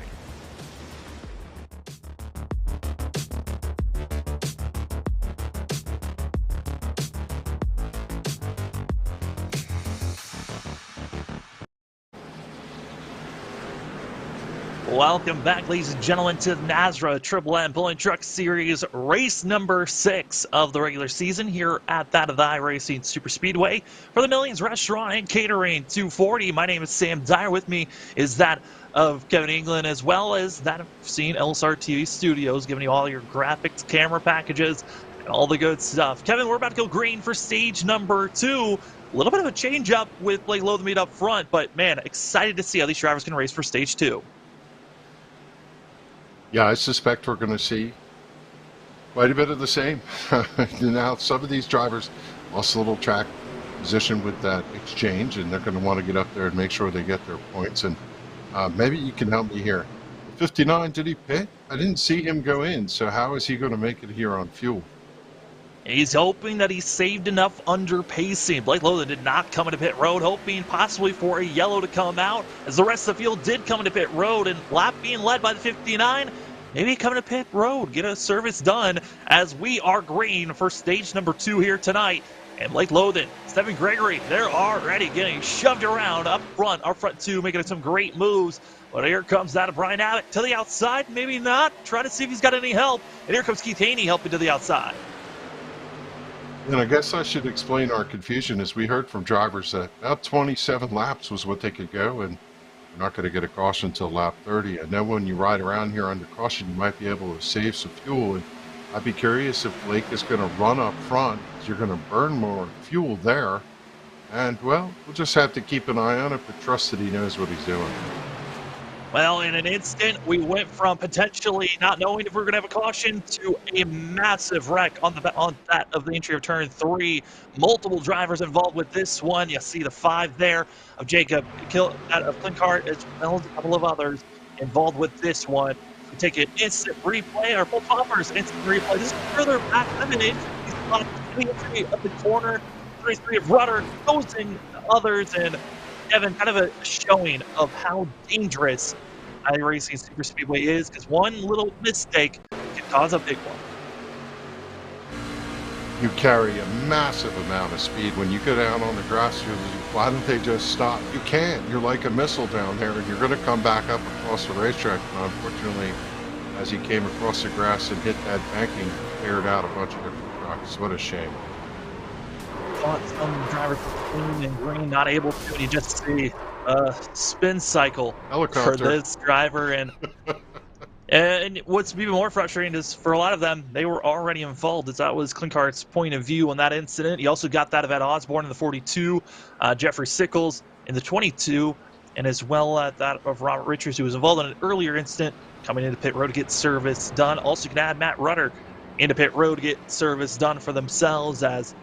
Welcome back, ladies and gentlemen, to the NASRA Triple M Pulling Truck Series, race number 6 of the regular season here at that of the iRacing Super Speedway for the Millions Restaurant and Catering 240. My name is Sam Dyer. With me is that of Kevin England, as well as that of seeing LSRTV Studios, giving you all your graphics, camera packages, and all the good stuff. Kevin, we're about to go green for stage number 2. A little bit of a change up with Blake Lothmead up front, but man, excited to see how these drivers can race for stage 2. Yeah, I suspect we're going to see quite a bit of the same. Now, some of these drivers lost a little track position with that exchange, and they're going to want to get up there and make sure they get their points. And maybe you can help me here. 59, did he pit? I didn't see him go in, so how is he going to make it here on fuel? He's hoping that he saved enough under pacing. Blake Lothmead did not come into pit road, hoping possibly for a yellow to come out, as the rest of the field did come into pit road, and lap being led by the 59. Maybe come to pit road, get a service done, as we are green for stage number 2 here tonight. And Blake Lothmead, Stephen Gregory, they're already getting shoved around up front. Our front 2 making some great moves. But here comes that of Brian Abbott to the outside. Maybe not. Try to see if he's got any help. And here comes Keith Haney helping to the outside. And I guess I should explain our confusion, as we heard from drivers that about 27 laps was what they could go, and we're not going to get a caution until lap 30. I know when you ride around here under caution, you might be able to save some fuel, and I'd be curious if Blake is going to run up front, because you're going to burn more fuel there. And, well, we'll just have to keep an eye on it, but trust that he knows what he's doing. Well, in an instant, we went from potentially not knowing if we were going to have a caution to a massive wreck on that of the entry of turn 3. Multiple drivers involved with this one. You see the 5 there of Jacob, that of Clinkart, as well as a couple of others involved with this one. We take an instant replay, or both bumpers, instant replay. This is further back limited. He's on the entry of the corner. 3 of Rudder, opposing others, and Kevin, kind of a showing of how dangerous iRacing Super Speedway is, because one little mistake can cause a big one. You carry a massive amount of speed. When you go down on the grass, why don't they just stop? You can't. You're like a missile down there, and you're going to come back up across the racetrack. And unfortunately, as he came across the grass and hit that banking, cleared out a bunch of different trucks. What a shame. Thought some drivers clean and green not able to, and you just see a spin cycle Helicopter for this driver. And what's even more frustrating is for a lot of them, they were already involved, as that was Clinkart's point of view on that incident. You also got that of Ed Osborne in the 42, Jeffrey Sickles in the 22, and as well that of Robert Richards, who was involved in an earlier incident, coming into pit road to get service done. Also, you can add Matt Rudder into pit road to get service done for themselves, as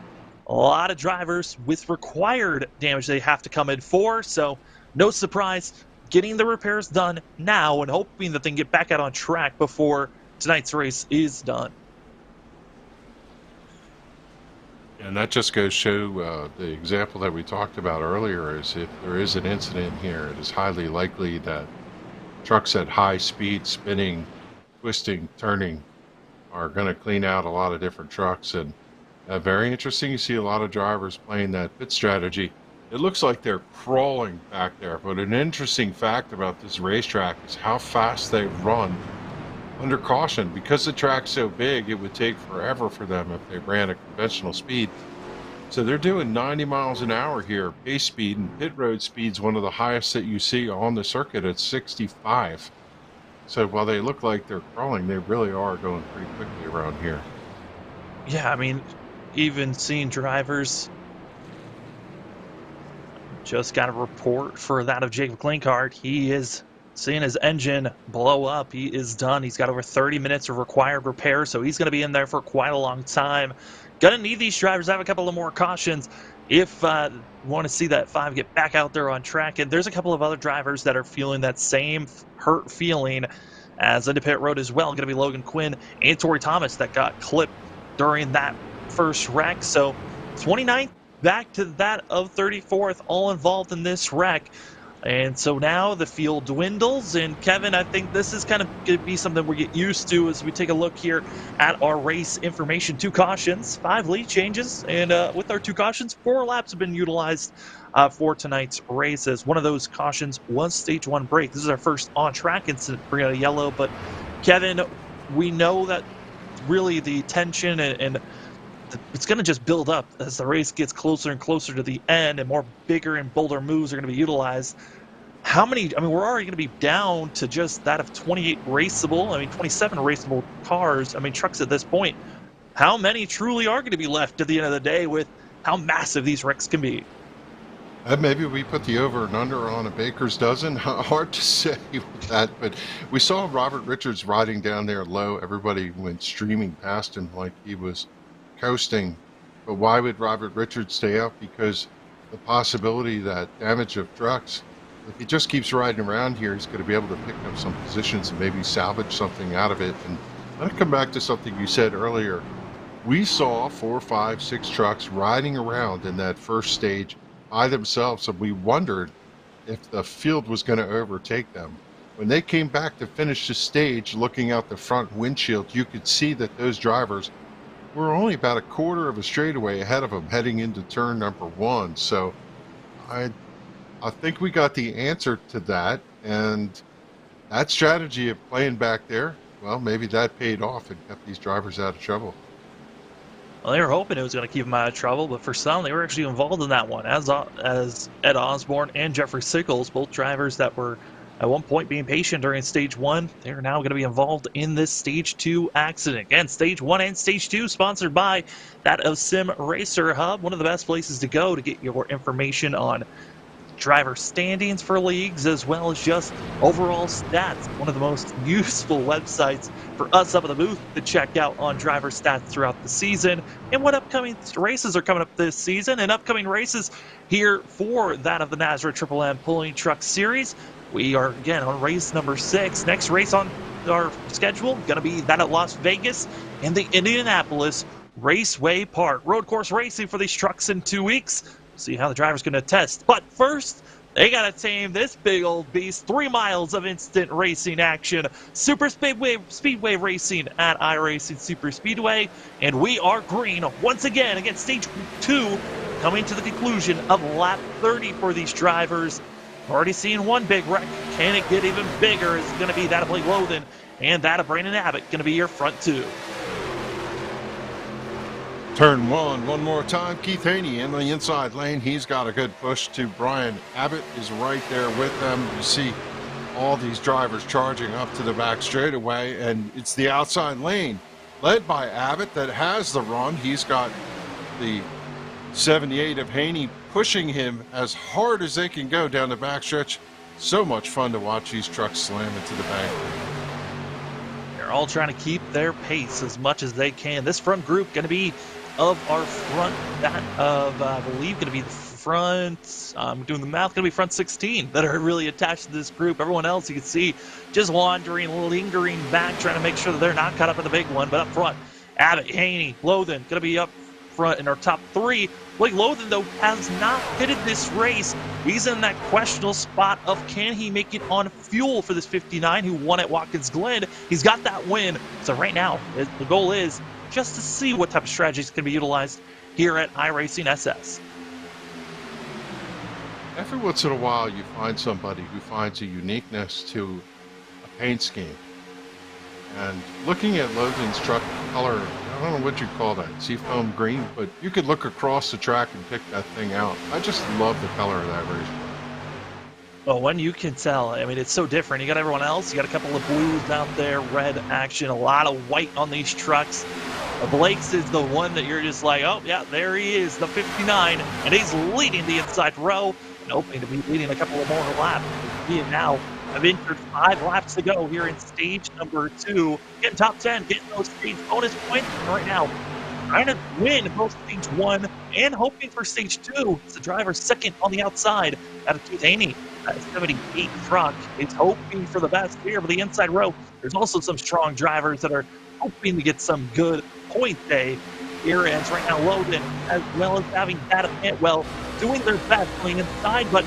a lot of drivers with required damage they have to come in for. So no surprise, getting the repairs done now and hoping that they can get back out on track before tonight's race is done. And that just goes to show the example that we talked about earlier, is if there is an incident here, it is highly likely that trucks at high speed, spinning, twisting, turning, are going to clean out a lot of different trucks. And very interesting. You see a lot of drivers playing that pit strategy. It looks like they're crawling back there, but an interesting fact about this racetrack is how fast they run under caution. Because the track's so big, it would take forever for them if they ran a conventional speed. So they're doing 90 miles an hour here, pace speed, and pit road speed's one of the highest that you see on the circuit at 65. So while they look like they're crawling, they really are going pretty quickly around here. Yeah, I mean, even seeing drivers. Just got a report for that of Jacob Klinkhardt. He is seeing his engine blow up. He is done. He's got over 30 minutes of required repair, so he's going to be in there for quite a long time. Going to need these drivers to have a couple of more cautions if you want to see that 5 get back out there on track. And there's a couple of other drivers that are feeling that same hurt feeling as into pit road as well. Going to be Logan Quinn and Tori Thomas that got clipped during that first wreck. So 29th back to that of 34th, all involved in this wreck. And so now the field dwindles, and Kevin, I think this is kind of going to be something we get used to as we take a look here at our race information. 2 cautions, 5 lead changes, and with our 2 cautions, 4 laps have been utilized for tonight's races. One of those cautions was stage 1 break. This is our first on-track incident for yellow, but Kevin, we know that really the tension and it's going to just build up as the race gets closer and closer to the end, and more bigger and bolder moves are going to be utilized. How many? I mean, we're already going to be down to just that of 28 raceable. I mean, 27 raceable cars. I mean, trucks at this point. How many truly are going to be left at the end of the day with how massive these wrecks can be? Maybe we put the over and under on a baker's dozen. Hard to say with that, but we saw Robert Richards riding down there low. Everybody went streaming past him like he was coasting. But why would Robert Richards stay up? Because the possibility that damage of trucks, if he just keeps riding around here, he's going to be able to pick up some positions and maybe salvage something out of it. And I'm going to come back to something you said earlier. We saw 4, 5, 6 trucks riding around in that first stage by themselves, and we wondered if the field was going to overtake them. When they came back to finish the stage, looking out the front windshield, you could see that those drivers were only about a quarter of a straightaway ahead of them heading into turn number 1. So I think we got the answer to that, and that strategy of playing back there, well, maybe that paid off and kept these drivers out of trouble. Well, they were hoping it was going to keep them out of trouble, but for some, they were actually involved in that one, as Ed Osborne and Jeffrey Sickles, both drivers that were at one point being patient during stage 1. They're now going to be involved in this stage 2 accident. Again, stage 1 and stage 2 sponsored by that of Sim Racer Hub, one of the best places to go to get your information on driver standings for leagues, as well as just overall stats. One of the most useful websites for us up at the booth to check out on driver stats throughout the season and what upcoming races are coming up this season and upcoming races here for that of the NASRA Triple M Pulling Truck Series. We are again on race number 6. Next race on our schedule going to be that at Las Vegas and the Indianapolis Raceway Park. Road course racing for these trucks in 2 weeks. See how the driver's going to test. But first, they got to tame this big old beast. 3 miles of instant racing action. Super Speedway racing at iRacing Super Speedway. And we are green once again against stage 2, coming to the conclusion of lap 30 for these drivers. Already seeing one big wreck. Can it get even bigger? It's going to be that of Blake Lothan and that of Brandon Abbott. Going to be your front 2. Turn 1, one more time. Keith Haney in the inside lane. He's got a good push to Brian. Abbott is right there with them. You see all these drivers charging up to the back straightaway, and it's the outside lane led by Abbott that has the run. He's got the 78 of Haney pushing him as hard as they can go down the backstretch. So much fun to watch these trucks slam into the bank. They're all trying to keep their pace as much as they can. This front group going to be of our front, that of, I believe, going to be the front, I'm doing the math, going to be front 16 that are really attached to this group. Everyone else you can see just wandering, lingering back, trying to make sure that they're not caught up in the big one. But up front, Abbott, Haney, Lothan going to be up front in our top 3. Blake Lothan, though, has not pitted this race. He's in that questionable spot of can he make it on fuel for this 59 who won at Watkins Glen. He's got that win. So right now, the goal is just to see what type of strategies can be utilized here at iRacing SS. Every once in a while, you find somebody who finds a uniqueness to a paint scheme. And looking at Logan's truck color, I don't know what you call that, seafoam green, but you could look across the track and pick that thing out. I just love the color of that race car. Well, when you can tell, I mean, it's so different. You got everyone else, you got a couple of blues out there, red action, a lot of white on these trucks. Blake's is the one that you're just like, oh, yeah, there he is, the 59, and he's leading the inside row and hoping to be leading a couple of more laps. He now have entered 5 laps to go here in stage number 2. Getting top 10, getting those stage bonus points, and right now trying to win both stage 1 and hoping for stage 2. It's the driver second on the outside out of Keith Haney. That 78 truck is hoping for the best here for the inside row. There's also some strong drivers that are hoping to get some good point day here. And right now, Logan, as well as having Adam Cantwell, doing their best on the inside, but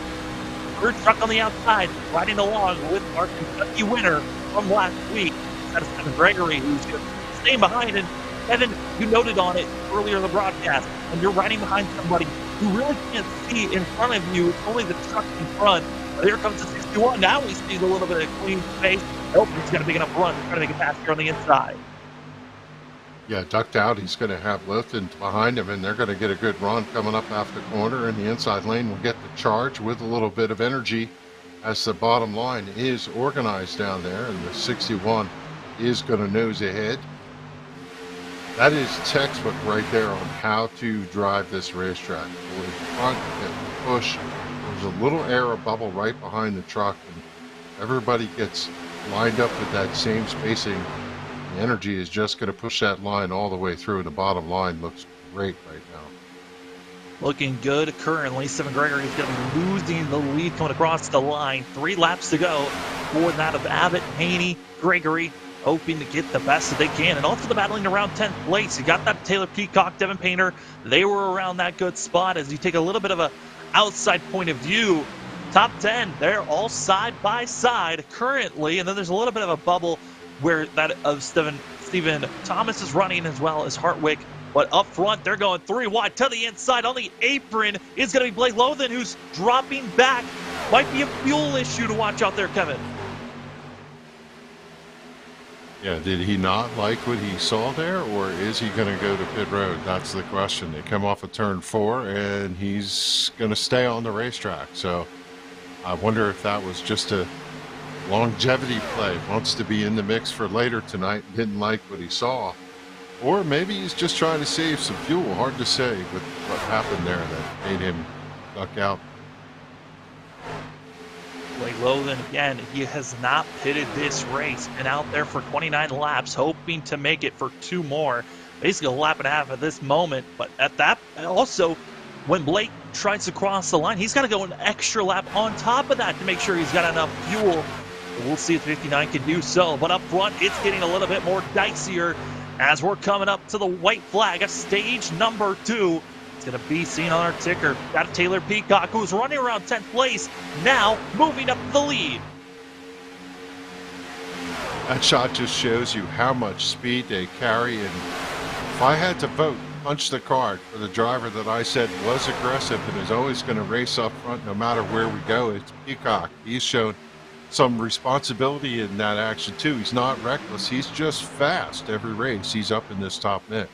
third truck on the outside, riding along with our Kentucky winner from last week. That is Kevin Gregory, who's just staying behind. And Kevin, you noted on it earlier in the broadcast, when you're riding behind somebody who really can't see in front of you, it's only the truck in front. But here comes the 61. Now he sees a little bit of clean space. Nope, he's got a big enough run to try to make it faster on the inside. Yeah, ducked out. He's going to have Lifton behind him, and they're going to get a good run coming up after the corner. And the inside lane will get the charge with a little bit of energy as the bottom line is organized down there. And the 61 is going to nose ahead. That is textbook right there on how to drive this racetrack. Go in front, get the push. There's a little air bubble right behind the truck, and everybody gets lined up with that same spacing. The energy is just going to push that line all the way through. The bottom line looks great right now. Looking good currently. Stephen Gregory is going to be losing the lead coming across the line. 3 laps to go for that of Abbott, Haney, Gregory, hoping to get the best that they can. And also the battling around 10th place. You got that Taylor Peacock, Devin Painter. They were around that good spot. As you take a little bit of a outside point of view, top 10, they're all side by side currently. And then there's a little bit of a bubble where that of Stephen Thomas is running, as well as Hartwick. But up front, they're going 3 wide to the inside. On the apron is going to be Blake Lothan, who's dropping back. Might be a fuel issue to watch out there, Kevin. Yeah, did he not like what he saw there, or is he going to go to pit road? That's the question. They come off of turn 4, and he's going to stay on the racetrack. So I wonder if that was just a longevity play, wants to be in the mix for later tonight, didn't like what he saw. Or maybe he's just trying to save some fuel. Hard to say with what happened there that made him duck out. Blake Lothan, again, he has not pitted this race. Been out there for 29 laps, hoping to make it for 2 more. Basically a lap and a half at this moment. But at that, also, when Blake tries to cross the line, he's got to go an extra lap on top of that to make sure he's got enough fuel. We'll see if 59 can do so. But up front, it's getting a little bit more dicier as we're coming up to the white flag of stage number 2. It's going to be seen on our ticker. Got Taylor Peacock, who's running around 10th place, now moving up the lead. That shot just shows you how much speed they carry. And if I had to vote, punch the card for the driver that I said was aggressive and is always going to race up front no matter where we go, it's Peacock. He's shown some responsibility in that action too. He's not reckless. He's just fast. Every race he's up in this top mix.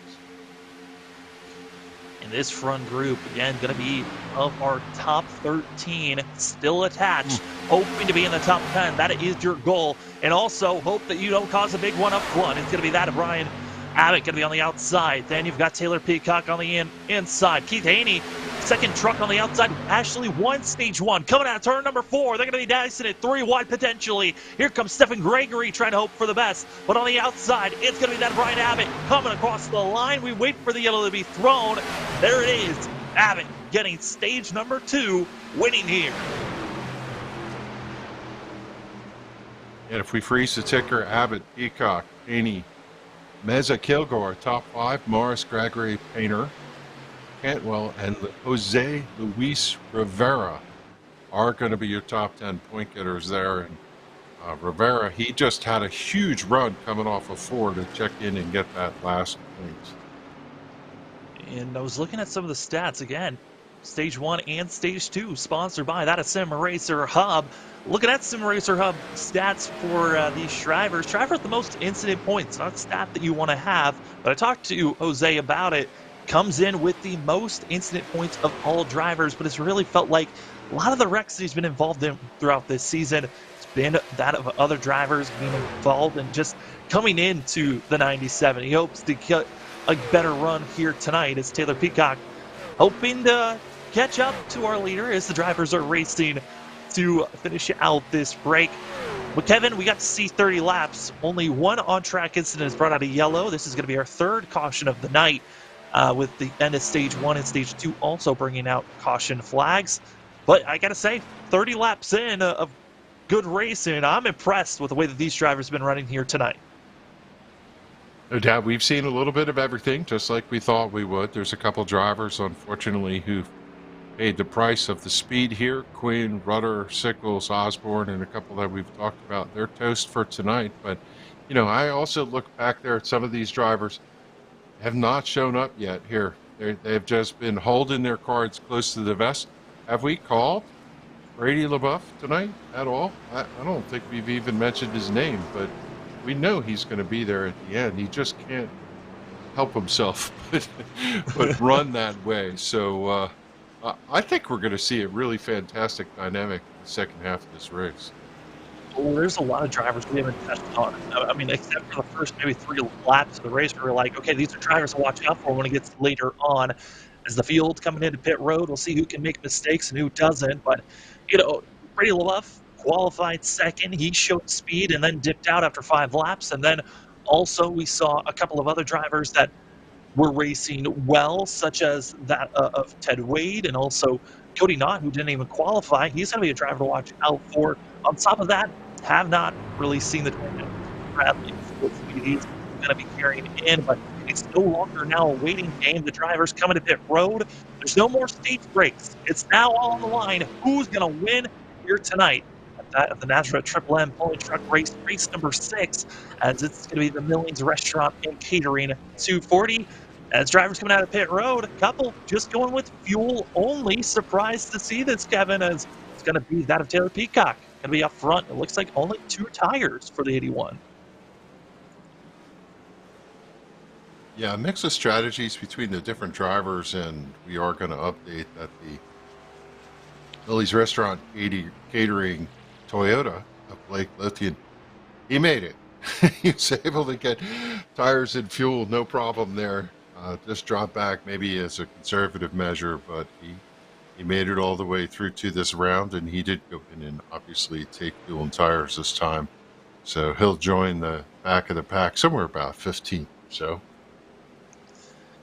And this front group, again, going to be of our top 13, still attached, hoping to be in the top 10. That is your goal. And also hope that you don't cause a big one up front. It's going to be that of Brian Abbott, going to be on the outside. Then you've got Taylor Peacock on the inside. Keith Haney, second truck on the outside. Actually won stage 1. Coming out of turn number 4. They're going to be dicing it 3 wide potentially. Here comes Stephen Gregory trying to hope for the best. But on the outside, it's going to be that of Brian Abbott coming across the line. We wait for the yellow to be thrown. There it is. Abbott getting stage number 2, winning here. And if we freeze the ticker, Abbott, Peacock, Haney, Meza Kilgore, top 5, Morris, Gregory, Painter, Cantwell, and Jose Luis Rivera are going to be your top 10 point getters there. And Rivera, he just had a huge run coming off of 4 to check in and get that last point. And I was looking at some of the stats again. Stage 1 and Stage 2, sponsored by that of Sim Racer Hub. Looking at Sim Racer Hub stats for these drivers. Driver with the most incident points, not a stat that you want to have, but I talked to Jose about it. Comes in with the most incident points of all drivers, but it's really felt like a lot of the wrecks that he's been involved in throughout this season, it's been that of other drivers being involved and just coming into the 97. He hopes to get a better run here tonight as Taylor Peacock hoping to catch up to our leader as the drivers are racing to finish out this break. But Kevin, we got to see 30 laps. Only one on-track incident is brought out of yellow. This is going to be our third caution of the night, with the end of Stage 1 and Stage 2 also bringing out caution flags. But I got to say, 30 laps in of good racing, I'm impressed with the way that these drivers have been running here tonight. No doubt, we've seen a little bit of everything, just like we thought we would. There's a couple drivers, unfortunately, who paid the price of the speed here. Quinn, Rudder, Sickles, Osborne, and a couple that we've talked about. They're toast for tonight. But, you know, I also look back there at some of these drivers have not shown up yet here. They've just been holding their cards close to the vest. Have we called Brady LaBeouf tonight at all? I don't think we've even mentioned his name, but we know he's going to be there at the end. He just can't help himself but run that way. So I think we're going to see a really fantastic dynamic in the second half of this race. Well, there's a lot of drivers we haven't touched on. I mean, except for the first maybe 3 laps of the race, where we're like, okay, these are drivers to watch out for when it gets later on. As the field's coming into pit road, we'll see who can make mistakes and who doesn't. But, you know, Brady LaBeouf qualified second. He showed speed and then dipped out after 5 laps. And then also we saw a couple of other drivers that were racing well, such as that of Ted Wade and also Cody Knott, who didn't even qualify. He's going to be a driver to watch out for. On top of that, have not really seen the Bradley he's going to be carrying in, but it's no longer now a waiting game. The drivers coming to pit road. There's no more stage breaks. It's now all on the line. Who's going to win here tonight? That of the NASRA Triple M pulling truck race number 6, as it's going to be the Millings Restaurant and Catering 240. As drivers coming out of pit road, a couple just going with fuel only. Surprised to see this, Kevin, as it's going to be that of Taylor Peacock. Going to be up front. It looks like only 2 tires for the 81. Yeah, a mix of strategies between the different drivers, and we are going to update that the Millie's Restaurant Catering Toyota of Blake Lothian, he made it. He was able to get tires and fuel, no problem there. Just drop back maybe as a conservative measure, but he made it all the way through to this round, and he did go in and obviously take fuel and tires this time. So he'll join the back of the pack somewhere about 15th or so.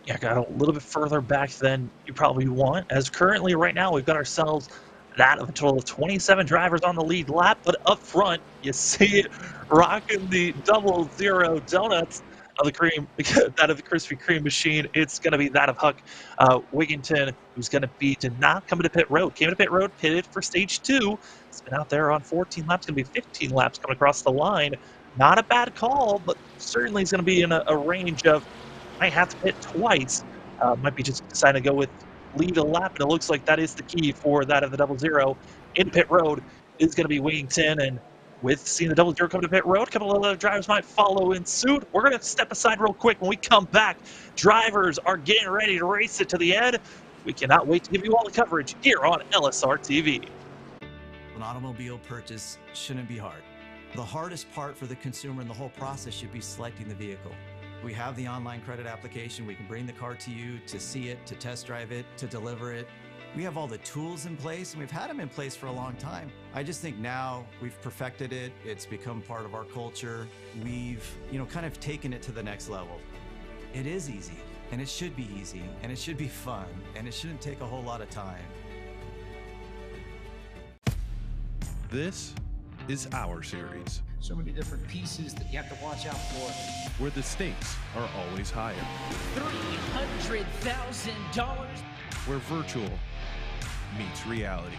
Yeah, got a little bit further back than you probably want, as currently right now we've got ourselves that of a total of 27 drivers on the lead lap, but up front you see it rocking the 00 donuts of the cream, that of the Krispy Kreme machine. It's going to be that of Huck Wigginton, who's going to be did not come to pit road. Came to pit road, pitted for stage 2. It's been out there on 14 laps. Going to be 15 laps coming across the line. Not a bad call, but certainly is going to be in a range of might have to pit twice. Might be just deciding to go with lead a lap, and it looks like that is the key for that of the 00 in pit road is going to be Wigginton. And with seeing the 00 come to pit road, a couple of other drivers might follow in suit. We're going to step aside real quick. When we come back, drivers are getting ready to race it to the end. We cannot wait to give you all the coverage here on LSRTV. An automobile purchase shouldn't be hard. The hardest part for the consumer in the whole process should be selecting the vehicle. We have the online credit application. We can bring the car to you to see it, to test drive it, to deliver it. We have all the tools in place, and we've had them in place for a long time. I just think now we've perfected it. It's become part of our culture. We've, kind of taken it to the next level. It is easy, and it should be easy, and it should be fun, and it shouldn't take a whole lot of time. This is our series, So many different pieces that you have to watch out for. where the stakes are always higher, $300,000. where virtual meets reality,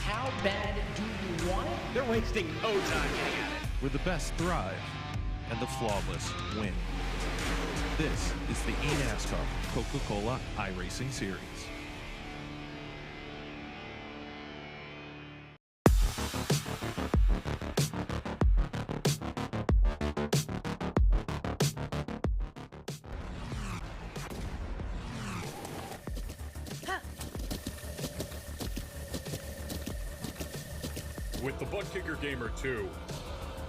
How bad do you want it? They're wasting no time getting at it. where the best thrive and the flawless win. This is the eNASCAR Coca-Cola iRacing Series. With the Butt Kicker Gamer 2,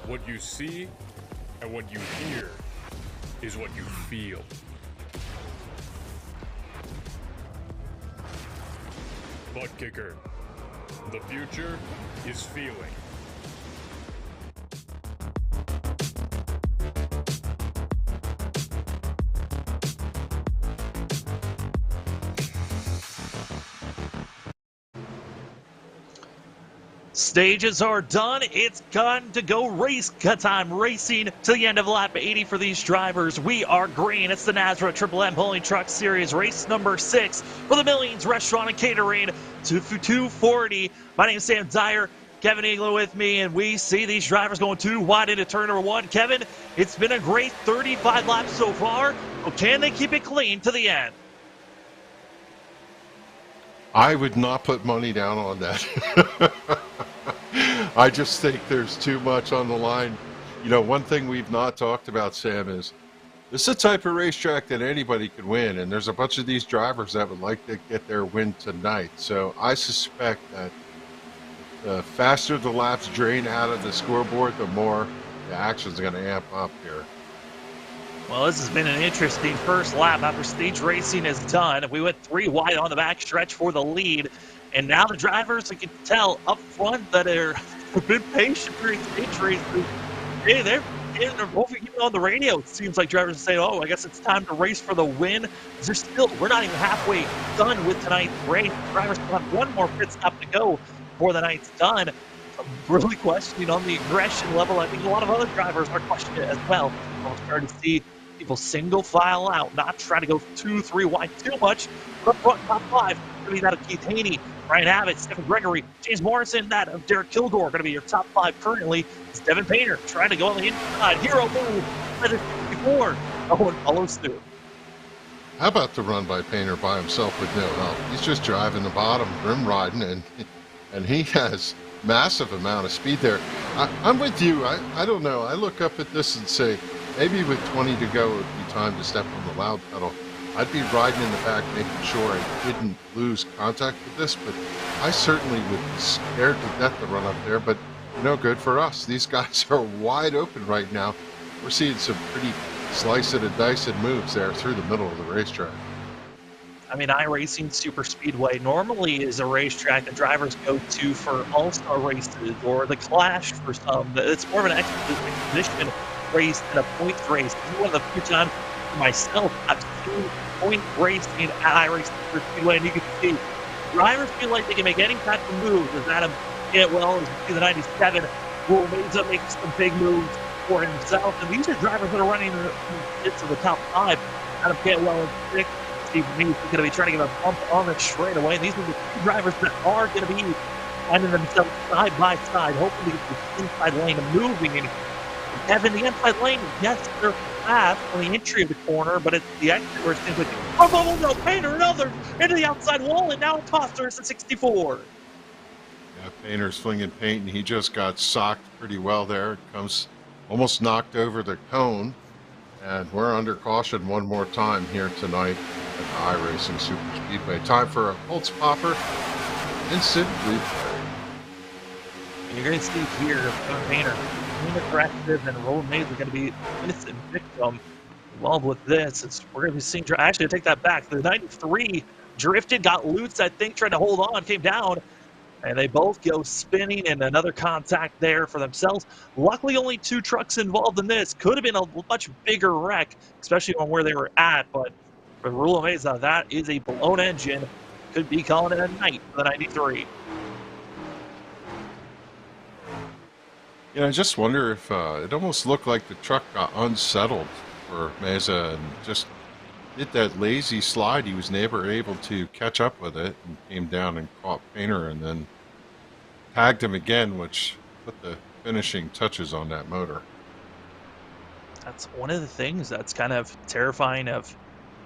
what you see and what you hear is what you feel. Butt Kicker. The future is feeling. Stages are done. It's time to go race time. Racing to the end of lap 80 for these drivers. We are green. It's the NASRA Triple M Pulling Truck Series, race number 6 for the Millions Restaurant and Catering 240. My name is Sam Dyer. Kevin Eagler with me, and we see these drivers going too wide into turn number 1. Kevin, it's been a great 35 laps so far. So can they keep it clean to the end? I would not put money down on that. I just think there's too much on the line. You know, one thing we've not talked about, Sam, is this is a type of racetrack that anybody could win, and there's a bunch of these drivers that would like to get their win tonight. So I suspect that the faster the laps drain out of the scoreboard, the more the action's going to amp up here. Well, this has been an interesting first lap after stage racing is done. We went 3 wide on the back stretch for the lead. And now the drivers, you can tell up front that they've been patient during stage races. Hey, they're even on the radio. It seems like drivers are saying, oh, I guess it's time to race for the win. We're not even halfway done with tonight's race. Drivers still have one more pit stop to go before the night's done. I'm really questioning on the aggression level. I think a lot of other drivers are questioning it as well. We're starting to see people single file out, not try to go 2-3 wide too much. Up front, top 5, going to be that of Keith Haney, Ryan Abbott, Stephen Gregory, James Morrison, that of Derek Kilgore, going to be your top 5 currently. It's Devin Painter trying to go on the inside. Hero move, let it before. No one follows through. How about the run by Painter by himself with no help? He's just driving the bottom, rim riding, and he has massive amount of speed there. I'm with you. I don't know. I look up at this and say, maybe with 20 to go, it would be time to step on the loud pedal. I'd be riding in the back, making sure I didn't lose contact with this, but I certainly would be scared to death to run up there, but no good for us. These guys are wide open right now. We're seeing some pretty slice-it and dice-it moves there through the middle of the racetrack. I mean, iRacing Super Speedway normally is a racetrack that drivers go to for all-star races or the Clash for some. It's more of an exhibition race than a points race. This is one of the few times for myself I've seen point racing at iRacing Super Speedway, and you can see drivers feel like they can make any type of moves. As Adam Cantwell is the 97, Will Meza makes some big moves for himself, and these are drivers that are running into the top 5. Adam Cantwell is 6. Steve Means is going to be trying to get a bump on the straightaway. And these are the 2 drivers that are going to be finding themselves side by side, hoping to get the inside lane moving. And Kevin, the inside lane, yes, they're fast on the entry of the corner, but it's the exit where it seems like, oh, no, Painter, another into the outside wall, and now it costs us a 64. Yeah, Painter's flinging paint, and he just got socked pretty well there. It comes almost knocked over the cone, and we're under caution one more time here tonight at the iRacing Super Speedway. Time for a Holtz Popper instant replay. And you're going to see here Painter being aggressive, and Roland Mays are going to be innocent victim involved with this. We're going to be seeing, actually, I take that back. The 93 drifted, got loose, I think, tried to hold on, came down, and they both go spinning, and another contact there for themselves. Luckily, only 2 trucks involved in this. Could have been a much bigger wreck, especially on where they were at, but for Rulo Meza, that is a blown engine. Could be calling it a night for the 93. Yeah, I just wonder if it almost looked like the truck got unsettled for Meza and just did that lazy slide. He was never able to catch up with it and came down and caught Painter and then tagged him again, which put the finishing touches on that motor. That's one of the things that's kind of terrifying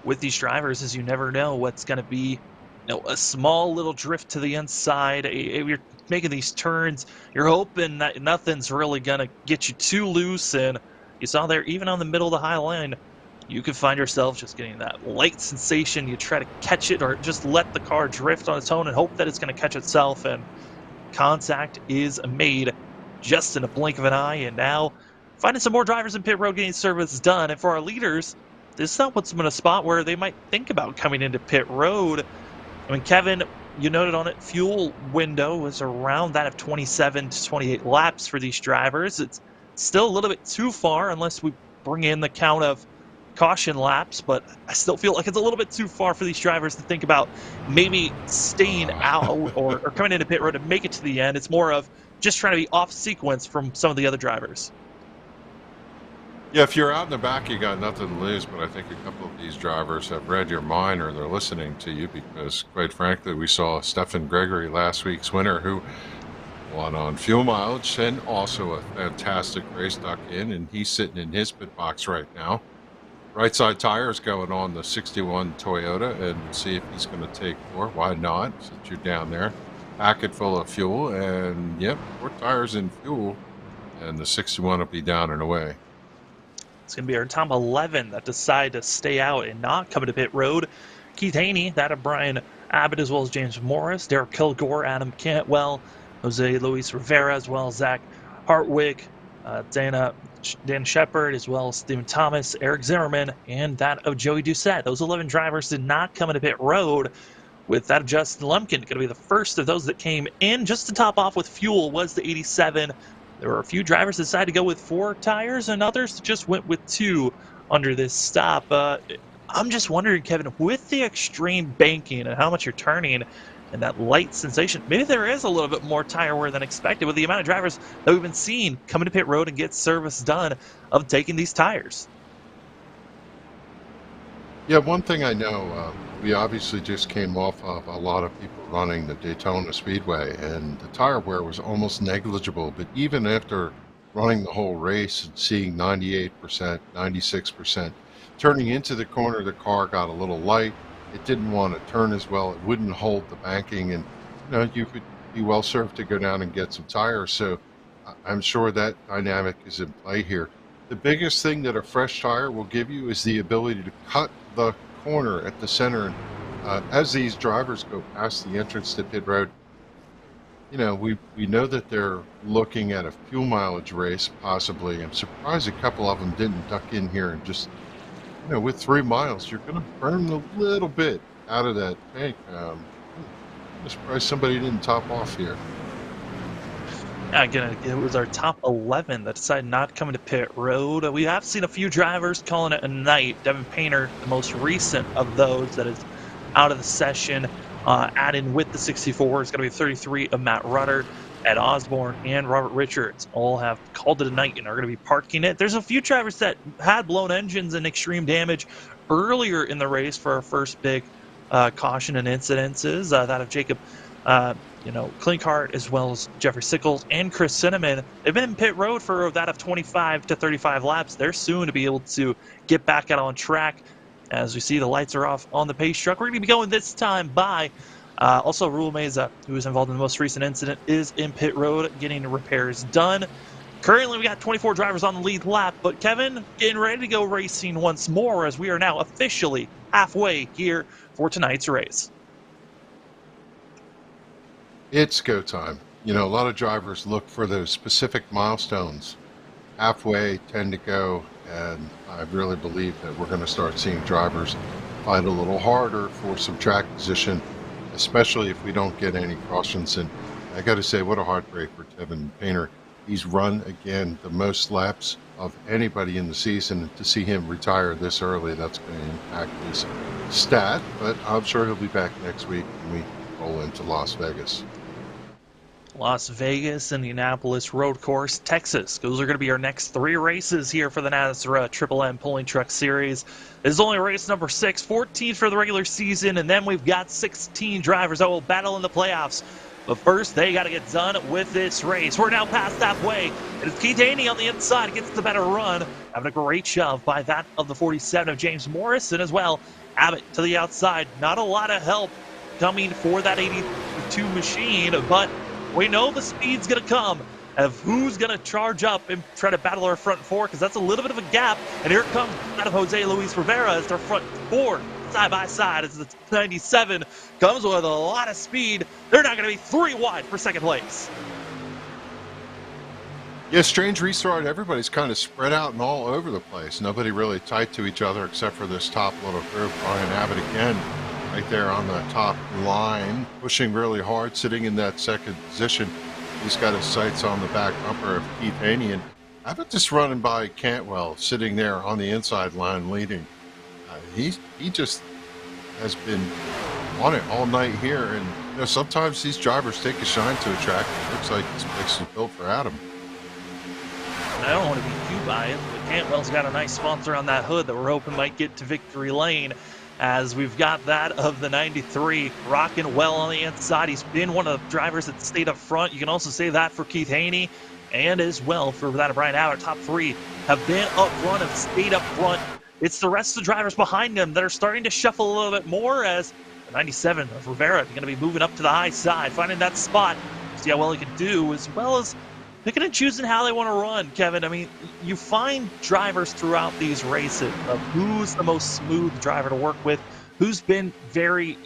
with these drivers is you never know what's going to be, a small little drift to the inside. You're making these turns, you're hoping that nothing's really going to get you too loose, and you saw there, even on the middle of the high line, you could find yourself just getting that light sensation. You try to catch it or just let the car drift on its own and hope that it's going to catch itself, and contact is made just in a blink of an eye, and now finding some more drivers in pit road getting service done. And for our leaders, this now puts them in a spot where they might think about coming into pit road. I mean, Kevin, you noted on it, fuel window was around that of 27 to 28 laps for these drivers. It's still a little bit too far unless we bring in the count of caution laps, but I still feel like it's a little bit too far for these drivers to think about maybe staying out or coming into pit road to make it to the end. It's more of just trying to be off sequence from some of the other drivers. Yeah, if you're out in the back, you got nothing to lose, but I think a couple of these drivers have read your mind or they're listening to you because, quite frankly, we saw Stefan Gregory, last week's winner, who won on fuel mileage and also a fantastic race duck in, and he's sitting in his pit box right now. Right side tires going on the 61 Toyota, and see if he's going to take 4. Why not, since you're down there? Packet full of fuel, and yep, 4 tires in fuel, and the 61 will be down and away. It's going to be our top 11 that decide to stay out and not come to pit road. Keith Haney, that of Brian Abbott, as well as James Morris, Derek Kilgore, Adam Cantwell, Jose Luis Rivera, as well as Zach Hartwick, Dan Shepard, as well as Stephen Thomas, Eric Zimmerman, and that of Joey Doucette. Those 11 drivers did not come into pit road, with that of Justin Lumpkin going to be the first of those that came in. Just to top off with fuel was the 87. There were a few drivers that decided to go with 4 tires, and others just went with 2 under this stop. I'm just wondering, Kevin, with the extreme banking and how much you're turning and that light sensation, maybe there is a little bit more tire wear than expected with the amount of drivers that we've been seeing coming to pit road and get service done of taking these tires. Yeah, one thing I know, we obviously just came off of a lot of people running the Daytona Speedway, and the tire wear was almost negligible. But even after running the whole race and seeing 98%, 96%, turning into the corner, the car got a little light. It didn't want to turn as well. It wouldn't hold the banking, and you could be well served to go down and get some tires. So I'm sure that dynamic is in play here. The biggest thing that a fresh tire will give you is the ability to cut the corner at the center. And as these drivers go past the entrance to pit road, we know that they're looking at a fuel mileage race, possibly. I'm surprised a couple of them didn't duck in here and just, with 3 miles, you're going to burn a little bit out of that tank. I'm surprised somebody didn't top off here. Yeah, again, it was our top 11 that decided not to come into pit road. We have seen a few drivers calling it a night. Devin Painter, the most recent of those that is out of the session. Adding with the 64 is going to be 33 of Matt Rutter, Ed Osborne, and Robert Richards. All have called it a night and are going to be parking it. There's a few drivers that had blown engines and extreme damage earlier in the race for our first big caution and incidences. That of Jacob Klinkhart, as well as Jeffrey Sickles and Chris Cinnamon. They've been in pit road for that of 25 to 35 laps. They're soon to be able to get back out on track. As we see, the lights are off on the pace truck. We're going to be going this time by. Also, Rule Meza, who was involved in the most recent incident, is in pit road getting repairs done. Currently, we got 24 drivers on the lead lap, but Kevin getting ready to go racing once more as we are now officially halfway here for tonight's race. It's go time. A lot of drivers look for those specific milestones. Halfway, 10 to go, and I really believe that we're going to start seeing drivers fight a little harder for some track position, especially if we don't get any cautions. And I got to say, what a heartbreak for Devin Painter. He's run, again, the most laps of anybody in the season. To see him retire this early, that's going to impact his stat, but I'm sure he'll be back next week when we roll into Las Vegas. Las Vegas, Indianapolis, Road Course, Texas. Those are going to be our next 3 races here for the NASRA Triple M Pulling Truck Series. This is only race number 6, 14 for the regular season, and then we've got 16 drivers that will battle in the playoffs. But first, they got to get done with this race. We're now past halfway, and it's Keith Haney on the inside gets the better run. Having a great shove by that of the 47 of James Morrison as well. Abbott to the outside. Not a lot of help coming for that 82 machine, but we know the speed's going to come of who's going to charge up and try to battle our front 4, because that's a little bit of a gap. And here comes that of Jose Luis Rivera as their front 4 side by side as the 97 comes with a lot of speed. They're not going to be 3 wide for second place. Yeah, strange restart. Everybody's kind of spread out and all over the place. Nobody really tight to each other except for this top little group. Brian Abbott again right there on the top line, pushing really hard, sitting in that second position. He's got his sights on the back bumper of Keith Haney. And Abbott just running by Cantwell, sitting there on the inside line leading. He just has been on it all night here. And you know, sometimes these drivers take a shine to a track. It looks like this place is built for Adam. I don't want to be too biased, but Cantwell's got a nice sponsor on that hood that we're hoping might get to victory lane, as we've got that of the 93 rocking well on the inside. He's been one of the drivers that stayed up front. You can also say that for Keith Haney, and as well for that of Brian Abbott. Top 3 have been up front, have stayed up front. It's the rest of the drivers behind them that are starting to shuffle a little bit more, as the 97 of Rivera is going to be moving up to the high side, finding that spot, see how well he can do, as well as picking and choosing how they want to run, Kevin. I mean, you find drivers throughout these races of who's the most smooth driver to work with, who's been very,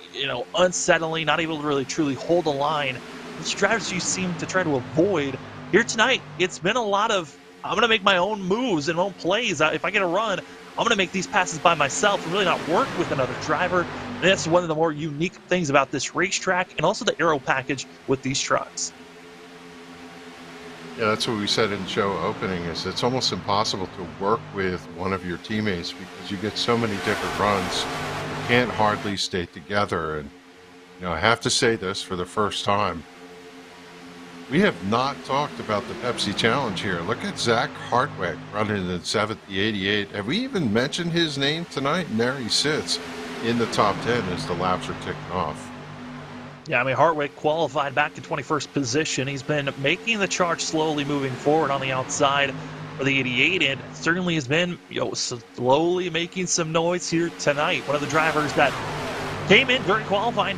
unsettling, not able to really truly hold a line. These drivers you seem to try to avoid. Here tonight, it's been a lot of, I'm going to make my own moves and own plays. If I get a run, I'm going to make these passes by myself and really not work with another driver. And that's one of the more unique things about this racetrack and also the aero package with these trucks. Yeah, that's what we said in show opening, is it's almost impossible to work with one of your teammates because you get so many different runs. You can't hardly stay together. And, I have to say this for the first time. We have not talked about the Pepsi Challenge here. Look at Zach Hartwick running in 7th, the 88. Have we even mentioned his name tonight? And there he sits in the top 10 as the laps are ticking off. Yeah, I mean, Hartwick qualified back to 21st position. He's been making the charge slowly moving forward on the outside for the 88, and certainly has been, slowly making some noise here tonight. One of the drivers that came in during qualifying,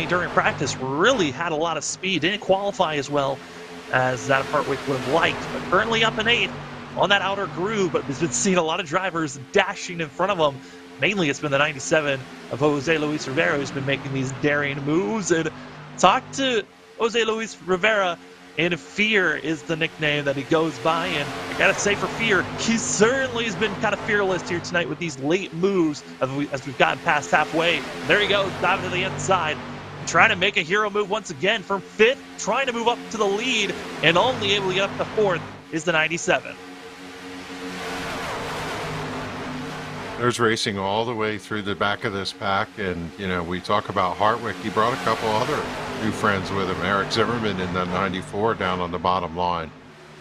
during practice, really had a lot of speed. Didn't qualify as well as that Hartwick would have liked, but currently up in 8th on that outer groove, but has been seeing a lot of drivers dashing in front of him. Mainly it's been the 97 of Jose Luis Rivera who's been making these daring moves. And talk to Jose Luis Rivera, and Fear is the nickname that he goes by. And I got to say, for Fear, he certainly has been kind of fearless here tonight with these late moves as we've gotten past halfway. There he goes, diving to the inside, trying to make a hero move once again from 5th, trying to move up to the lead, and only able to get up to 4th is the 97. There's racing all the way through the back of this pack, and we talk about Hartwick. He brought a couple other new friends with him. Eric Zimmerman in the 94 down on the bottom line,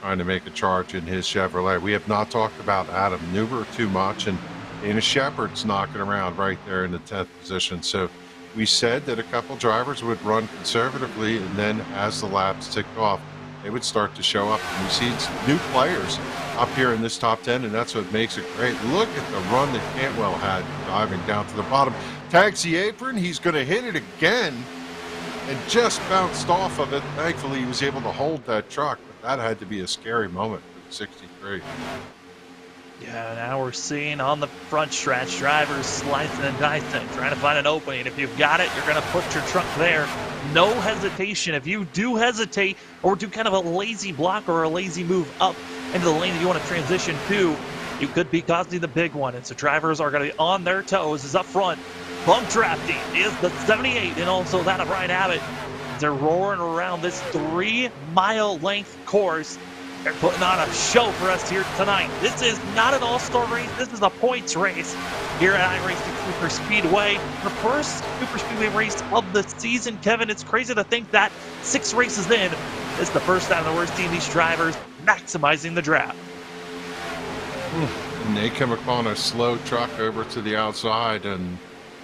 trying to make a charge in his Chevrolet. We have not talked about Adam Newber too much, and Dana Shepard's knocking around right there in the 10th position. So we said that a couple drivers would run conservatively, and then as the laps ticked off, they would start to show up. And we see new players up here in this top 10, and that's what makes it great. Look at the run that Cantwell had diving down to the bottom. Tags the apron. He's going to hit it again and just bounced off of it. Thankfully, he was able to hold that truck, but that had to be a scary moment for the 63. Yeah, now we're seeing on the front stretch drivers slicing and dicing, trying to find an opening. If you've got it, you're going to put your truck there. No hesitation. If you do hesitate or do kind of a lazy block or a lazy move up into the lane that you want to transition to, you could be causing the big one. And so drivers are going to be on their toes. Is up front. Bump drafting is the 78 and also that of Brian Abbott. They're roaring around this 3-mile length course. They're putting on a show for us here tonight. This is not an all-star race. This is a points race here at iRacing Super Speedway. The first Super Speedway race of the season. Kevin, it's crazy to think that 6 races in, this is the first time that we're seeing these drivers maximizing the draft. And they come upon a slow truck over to the outside, and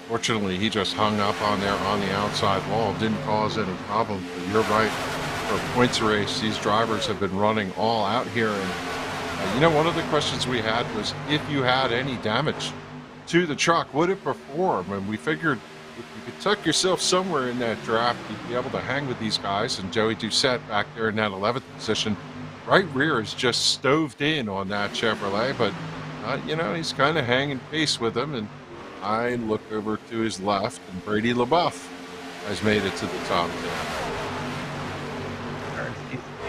fortunately he just hung up on there on the outside wall. Didn't cause any problems, but you're right. For a points race, these drivers have been running all out here. And one of the questions we had was if you had any damage to the truck, would it perform? And we figured if you could tuck yourself somewhere in that draft, you'd be able to hang with these guys. And Joey Doucette back there in that 11th position, right rear is just stoved in on that Chevrolet, but he's kind of hanging pace with them. And I look over to his left, and Brady LaBeouf has made it to the top 10.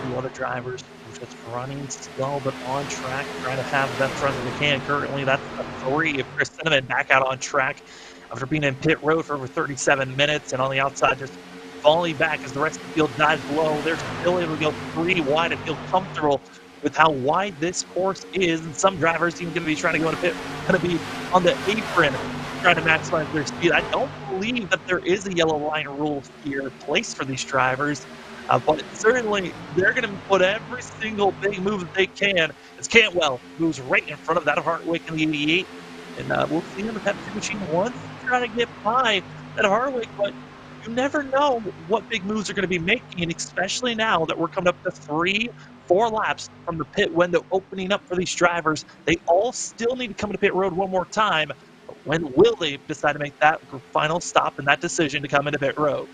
Two other drivers just running slow but on track, trying to have the best run they can. Currently, that's a 3 of Chris Cinnamon back out on track after being in pit road for over 37 minutes, and on the outside just falling back as the rest of the field dives low. They're still able to go 3 wide and feel comfortable with how wide this course is, and some drivers even going to be trying to go into pit, going to be on the apron trying to maximize their speed. I don't believe that there is a yellow line rule here placed for these drivers, but certainly they're going to put every single big move that they can. As Cantwell moves right in front of that of Hartwick in the 88, and we'll see him the Pepsi machine once trying to get by that Hartwick, but you never know what big moves are going to be making, especially now that we're coming up to 3-4 laps from the pit window opening up for these drivers. They all still need to come to pit road one more time. But when will they decide to make that final stop and that decision to come into pit road?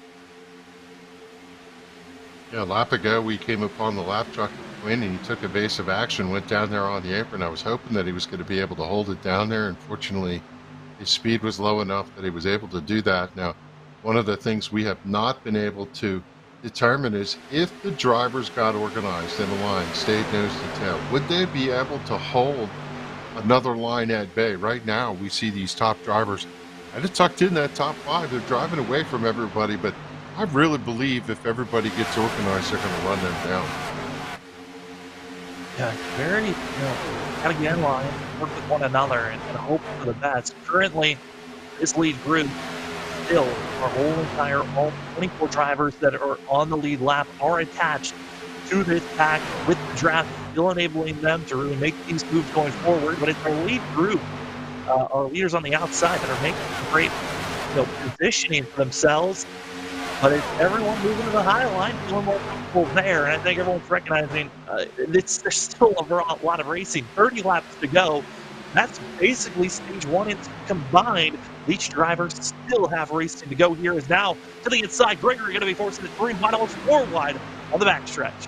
Yeah, a lap ago we came upon the lap truck win, and he took evasive action, went down there on the apron. I was hoping that he was going to be able to hold it down there. Unfortunately, his speed was low enough that he was able to do that. Now, one of the things we have not been able to determine is if the drivers got organized in a line, stayed nose to tail, would they be able to hold another line at bay? Right now, we see these top drivers kind of tucked in that top 5. They're driving away from everybody, but I really believe if everybody gets organized, they're going to run them down. Yeah, very, gotta get in line, work with one another, and hope for the best. Currently, this lead group still, our whole entire, all 24 drivers that are on the lead lap are attached to this pack with the draft, still enabling them to really make these moves going forward. But it's our lead group, our leaders on the outside, that are making great positioning for themselves. But it's everyone moving to the high line, feeling more comfortable there. And I think everyone's recognizing there's still a lot of racing. 30 laps to go. That's basically stage 1 and 2 combined. Each driver still have racing to go here. Is now to the inside. Gregory going to be forcing it 3 wide, almost 4 wide on the backstretch.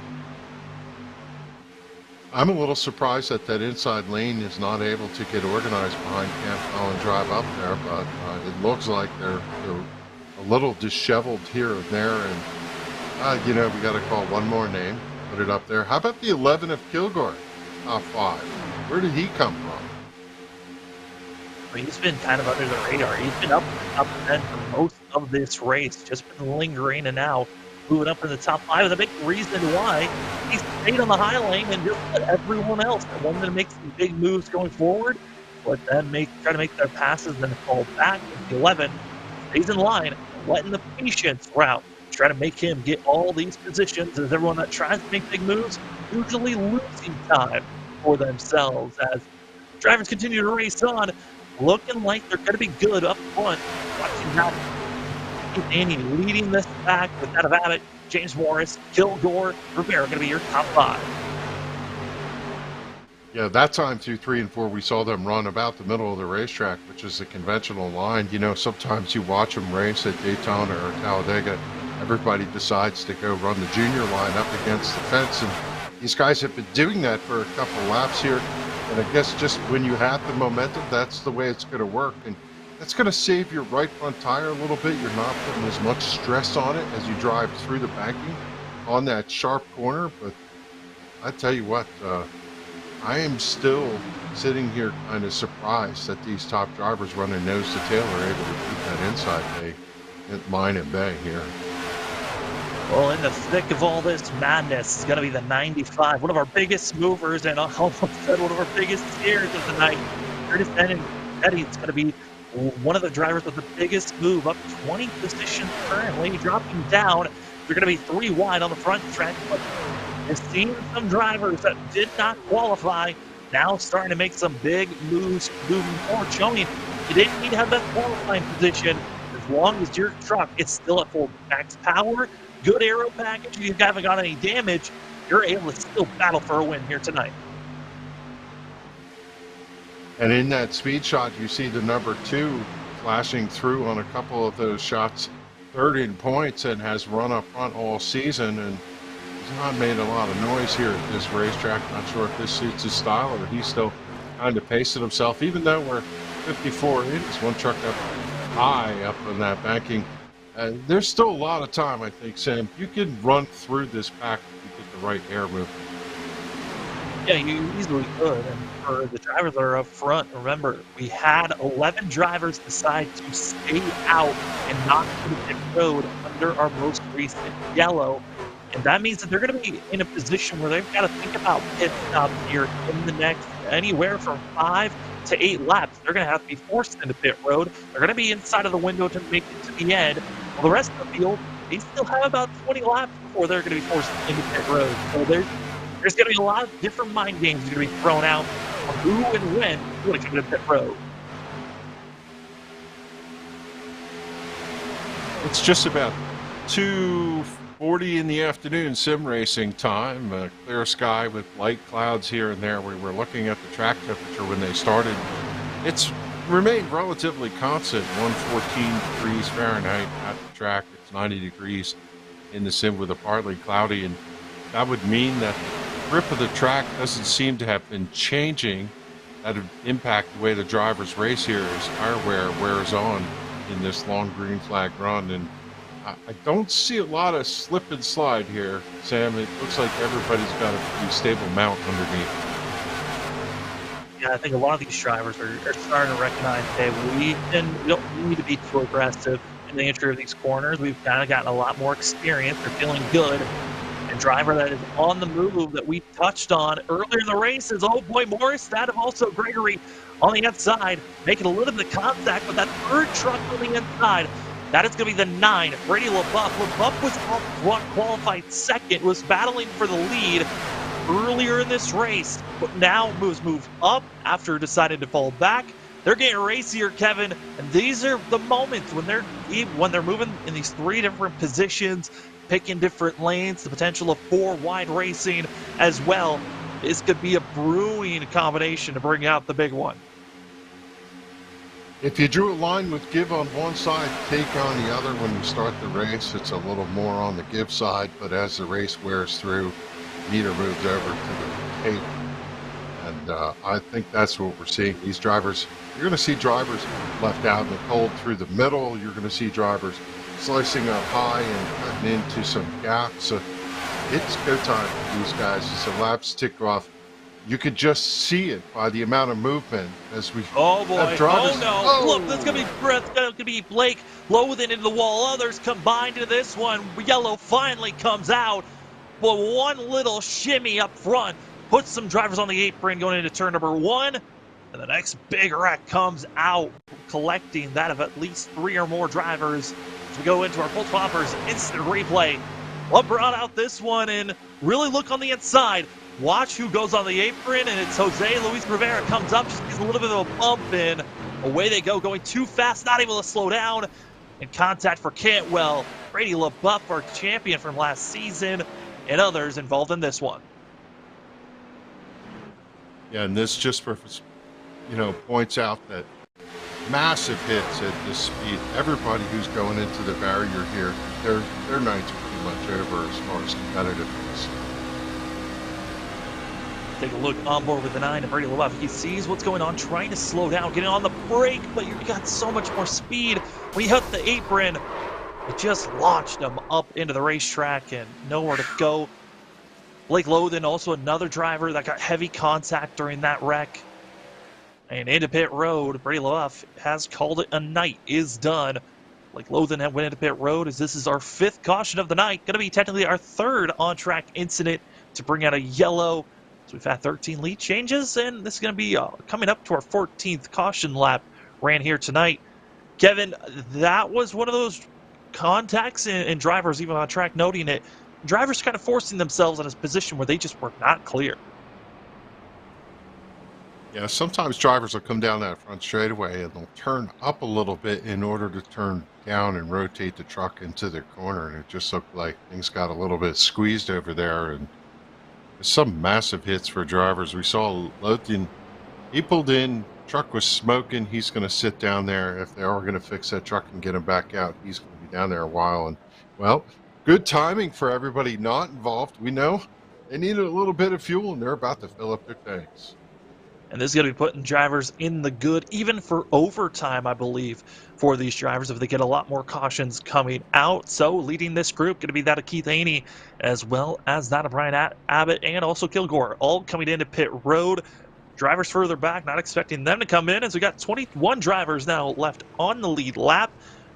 I'm a little surprised that that inside lane is not able to get organized behind Campbell and drive up there, but it looks like they're a little disheveled here and there, and we got to call one more name, put it up there. How about the 11 of Kilgore, top 5? Where did he come from? He's been kind of under the radar. He's been up and then for most of this race, just been lingering, and now moving up in the top 5. And the big reason why he stayed on the high lane and just let everyone else that wanted to make some big moves going forward, but then try to make their passes, then fall back. The 11 stays in line, letting the patience route try to make him get all these positions, as everyone that tries to make big moves usually losing time for themselves as drivers continue to race on, looking like they're going to be good up front. Watching now, Danny leading this back with that of Abbott, James Morris, Kilgore, Rivera going to be your top 5. Yeah, that time through 3 and 4, we saw them run about the middle of the racetrack, which is a conventional line. Sometimes you watch them race at Daytona or Talladega, everybody decides to go run the junior line up against the fence, and these guys have been doing that for a couple laps here. And I guess just when you have the momentum, that's the way it's going to work. And that's going to save your right front tire a little bit. You're not putting as much stress on it as you drive through the banking on that sharp corner. But I tell you what, I am still sitting here kind of surprised that these top drivers running nose to tail are able to keep that inside line at bay here. Well, in the thick of all this madness is going to be the 95, one of our biggest movers, and I almost said one of our biggest scares of the night. Curtis Eddie, it's going to be one of the drivers with the biggest move, up 20 positions currently, dropping down. They're going to be 3 wide on the front stretch, but we've seen some drivers that did not qualify now starting to make some big moves moving forward, showing you didn't need to have that qualifying position. As long as your truck is still at full max power, good aero package, you haven't got any damage, you're able to still battle for a win here tonight. And in that speed shot, you see the number 2 flashing through on a couple of those shots, 3rd in points, and has run up front all season, and he's not made a lot of noise here at this racetrack. Not sure if this suits his style or he's still kind of pacing himself, even though we're 54 in. One truck up high up on that banking. There's still a lot of time, I think, Sam. You can run through this pack if you get the right air movement. Yeah, you easily could. And for the drivers that are up front, remember, we had 11 drivers decide to stay out and not to the pit road under our most recent yellow. And that means that they're going to be in a position where they've got to think about pit stops here in the next anywhere from 5 to 8 laps. They're going to have to be forced into pit road. They're going to be inside of the window to make it to the end. Well, the rest of the field, they still have about 20 laps before they're going to be forced into pit road. So there's going to be a lot of different mind games going to be thrown out on who and when is going to come to pit road. It's just about 2:40 in the afternoon sim racing time. Clear sky with light clouds here and there. We were looking at the track temperature when they started. It's remained relatively constant, 114 degrees Fahrenheit at the track. It's 90 degrees in the sim with a partly cloudy, and that would mean that the grip of the track doesn't seem to have been changing. That would impact the way the drivers race here as tire wear wears on in this long green flag run. And I don't see a lot of slip and slide here, Sam. It looks like everybody's got a pretty stable mount underneath. Yeah, I think a lot of these drivers are starting to recognize, hey, we don't need to be too aggressive in the entry of these corners. We've kind of gotten a lot more experience. They're feeling good. And driver that is on the move that we touched on earlier in the race is, oh boy, Morris, that of also Gregory on the inside, making a little bit of contact with that third truck on the inside. That is going to be the 9, Brady LaBeouf. LaBeouf was up front, qualified second, was battling for the lead earlier in this race, but now was moved up after deciding to fall back. They're getting racier, Kevin, and these are the moments when they're moving in these 3 different positions, picking different lanes, the potential of 4 wide racing as well. This could be a brewing combination to bring out the big one. If you drew a line with give on one side, take on the other when you start the race, it's a little more on the give side, but as the race wears through, meter moves over to the take. And I think that's what we're seeing. These drivers, you're going to see drivers left out in the cold through the middle. You're going to see drivers slicing up high and cutting into some gaps. So it's go time for these guys as the laps tick off. You could just see it by the amount of movement as we oh boy have drivers. Oh no. Oh. Look, this is going to be Blake Loathen into the wall. Others combined into this one. Yellow finally comes out, but one little shimmy up front puts some drivers on the apron going into turn number 1, and the next big wreck comes out, collecting that of at least 3 or more drivers. As we go into our Colt Poppers instant replay, what brought out this one, and really look on the inside. Watch who goes on the apron, and it's Jose Luis Rivera comes up, just gives a little bit of a bump, and away they go, going too fast, not able to slow down. And contact for Cantwell, Brady LaBeouf, our champion from last season, and others involved in this one. Yeah, and this just points out that massive hits at this speed. Everybody who's going into the barrier here, their night's pretty much over as far as competitiveness. Take a look on board with the 9 and Brady LaBeouf. He sees what's going on, trying to slow down, getting on the brake, but you got so much more speed. When he hit the apron, it just launched him up into the racetrack and nowhere to go. Blake Loathen, also another driver that got heavy contact during that wreck. And into pit road, Brady LaBeouf has called it a night, is done. Blake Loathen went into pit road as this is our 5th caution of the night. Going to be technically our 3rd on-track incident to bring out a yellow. So we've had 13 lead changes, and this is going to be coming up to our 14th caution lap ran here tonight. Kevin, that was one of those contacts, and drivers even on track noting it. Drivers kind of forcing themselves in a position where they just were not clear. Yeah, sometimes drivers will come down that front straightaway and they'll turn up a little bit in order to turn down and rotate the truck into their corner, and it just looked like things got a little bit squeezed over there, and some massive hits for drivers. We saw Loathen, he pulled in, truck was smoking. He's going to sit down there. If they are going to fix that truck and get him back out, he's going to be down there a while. And, well, good timing for everybody not involved. We know they needed a little bit of fuel, and they're about to fill up their tanks. And this is going to be putting drivers in the good, even for overtime, I believe, for these drivers if they get a lot more cautions coming out. So leading this group going to be that of Keith Haney, as well as that of Brian Abbott and also Kilgore, all coming into pit road. Drivers further back, not expecting them to come in, as we got 21 drivers now left on the lead lap.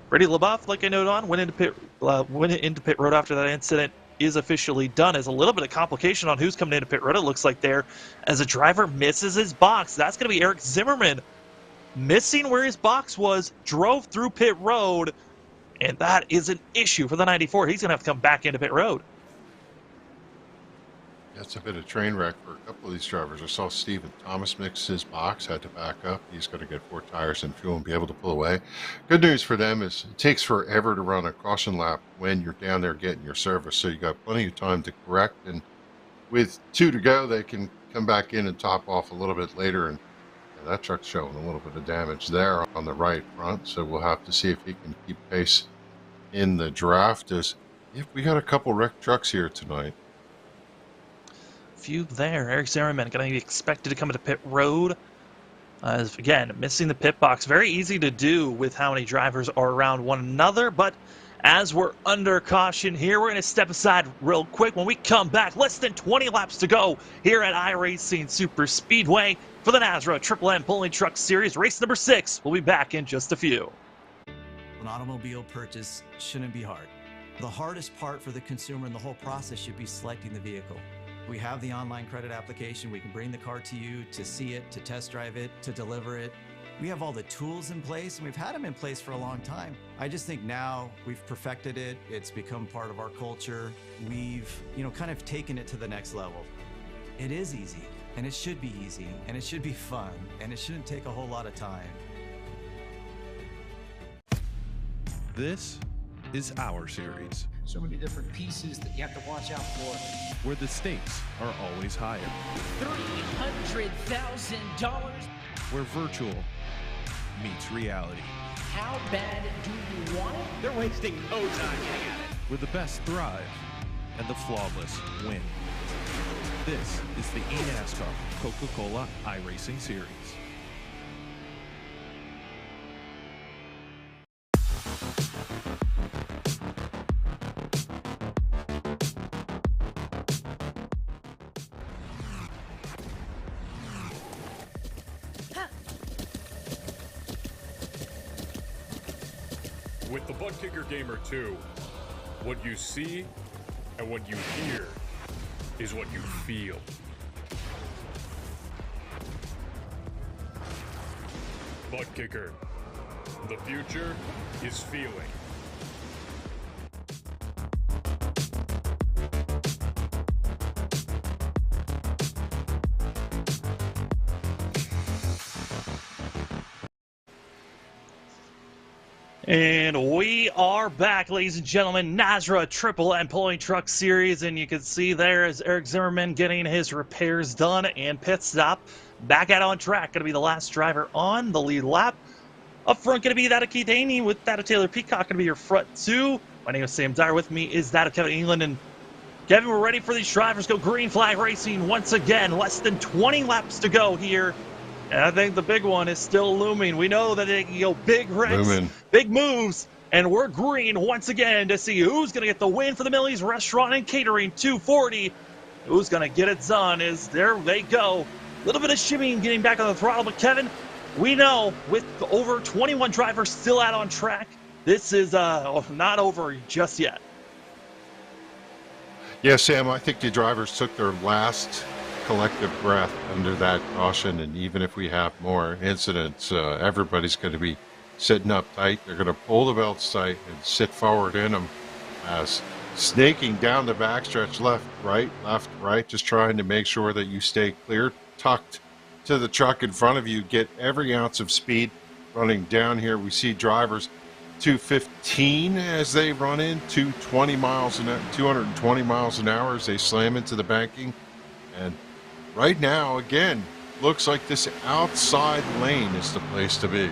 Brady LaBeouf, like I noted on, went into pit road after that incident is officially done. As a little bit of complication on who's coming into pit road, it looks like there, as a driver misses his box. That's going to be Eric Zimmerman missing where his box was, drove through pit road, and that is an issue for the 94. He's going to have to come back into pit road. That's a bit of train wreck for a couple of these drivers. I saw Stephen Thomas mix his box, had to back up. He's going to get 4 tires and fuel and be able to pull away. Good news for them is it takes forever to run a caution lap when you're down there getting your service, so you got plenty of time to correct. And with 2 to go, they can come back in and top off a little bit later. And that truck's showing a little bit of damage there on the right front, so we'll have to see if he can keep pace in the draft. As if we got a couple wrecked trucks here tonight. Few there. Eric Zimmerman going to be expected to come into pit road. As again, missing the pit box. Very easy to do with how many drivers are around one another. But as we're under caution here, we're going to step aside real quick. When we come back, less than 20 laps to go here at iRacing Super Speedway for the NASRA Triple M Pulling Truck Series, race number 6. We'll be back in just a few. An automobile purchase shouldn't be hard. The hardest part for the consumer in the whole process should be selecting the vehicle. We have the online credit application. We can bring the car to you to see it, to test drive it, to deliver it. We have all the tools in place, and we've had them in place for a long time. I just think now we've perfected it. It's become part of our culture. We've, kind of taken it to the next level. It is easy, and it should be easy, and it should be fun, and it shouldn't take a whole lot of time. This is our series, So many different pieces that you have to watch out for. where the stakes are always higher, $300,000. where virtual meets reality, How bad do you want it? They're wasting no time getting at it. where the best thrive and the flawless win. This is the eNASCAR Coca-Cola iRacing Series. With the Butt Kicker Gamer 2, what you see and what you hear is what you feel. Butt Kicker. The future is feeling. And we are back, ladies and gentlemen. NASRA Triple M Pulling Truck Series, and you can see there is Eric Zimmerman getting his repairs done and pit stop. Back out on track, going to be the last driver on the lead lap. Up front, going to be that of Keith Haney, with that of Taylor Peacock, going to be your front 2. My name is Sam Dyer. With me is that of Kevin England. And Kevin, we're ready for these drivers. Go green flag racing once again. Less than 20 laps to go here. And I think the big one is still looming. We know that they can go big wrecks, big moves, and we're green once again to see who's going to get the win for the Millie's Restaurant and Catering 240. Who's going to get it done is there they go. A little bit of shimmying getting back on the throttle, but Kevin, we know with over 21 drivers still out on track, this is not over just yet. Yeah, Sam, I think the drivers took their last collective breath under that caution, and even if we have more incidents, everybody's going to be sitting up tight. They're going to pull the belts tight and sit forward in them, as snaking down the backstretch, left, right, just trying to make sure that you stay clear, tucked to the truck in front of you, get every ounce of speed running down here. We see drivers 215 as they run in, 220 miles an hour, 220 miles an hour as they slam into the banking. And right now, again, looks like this outside lane is the place to be.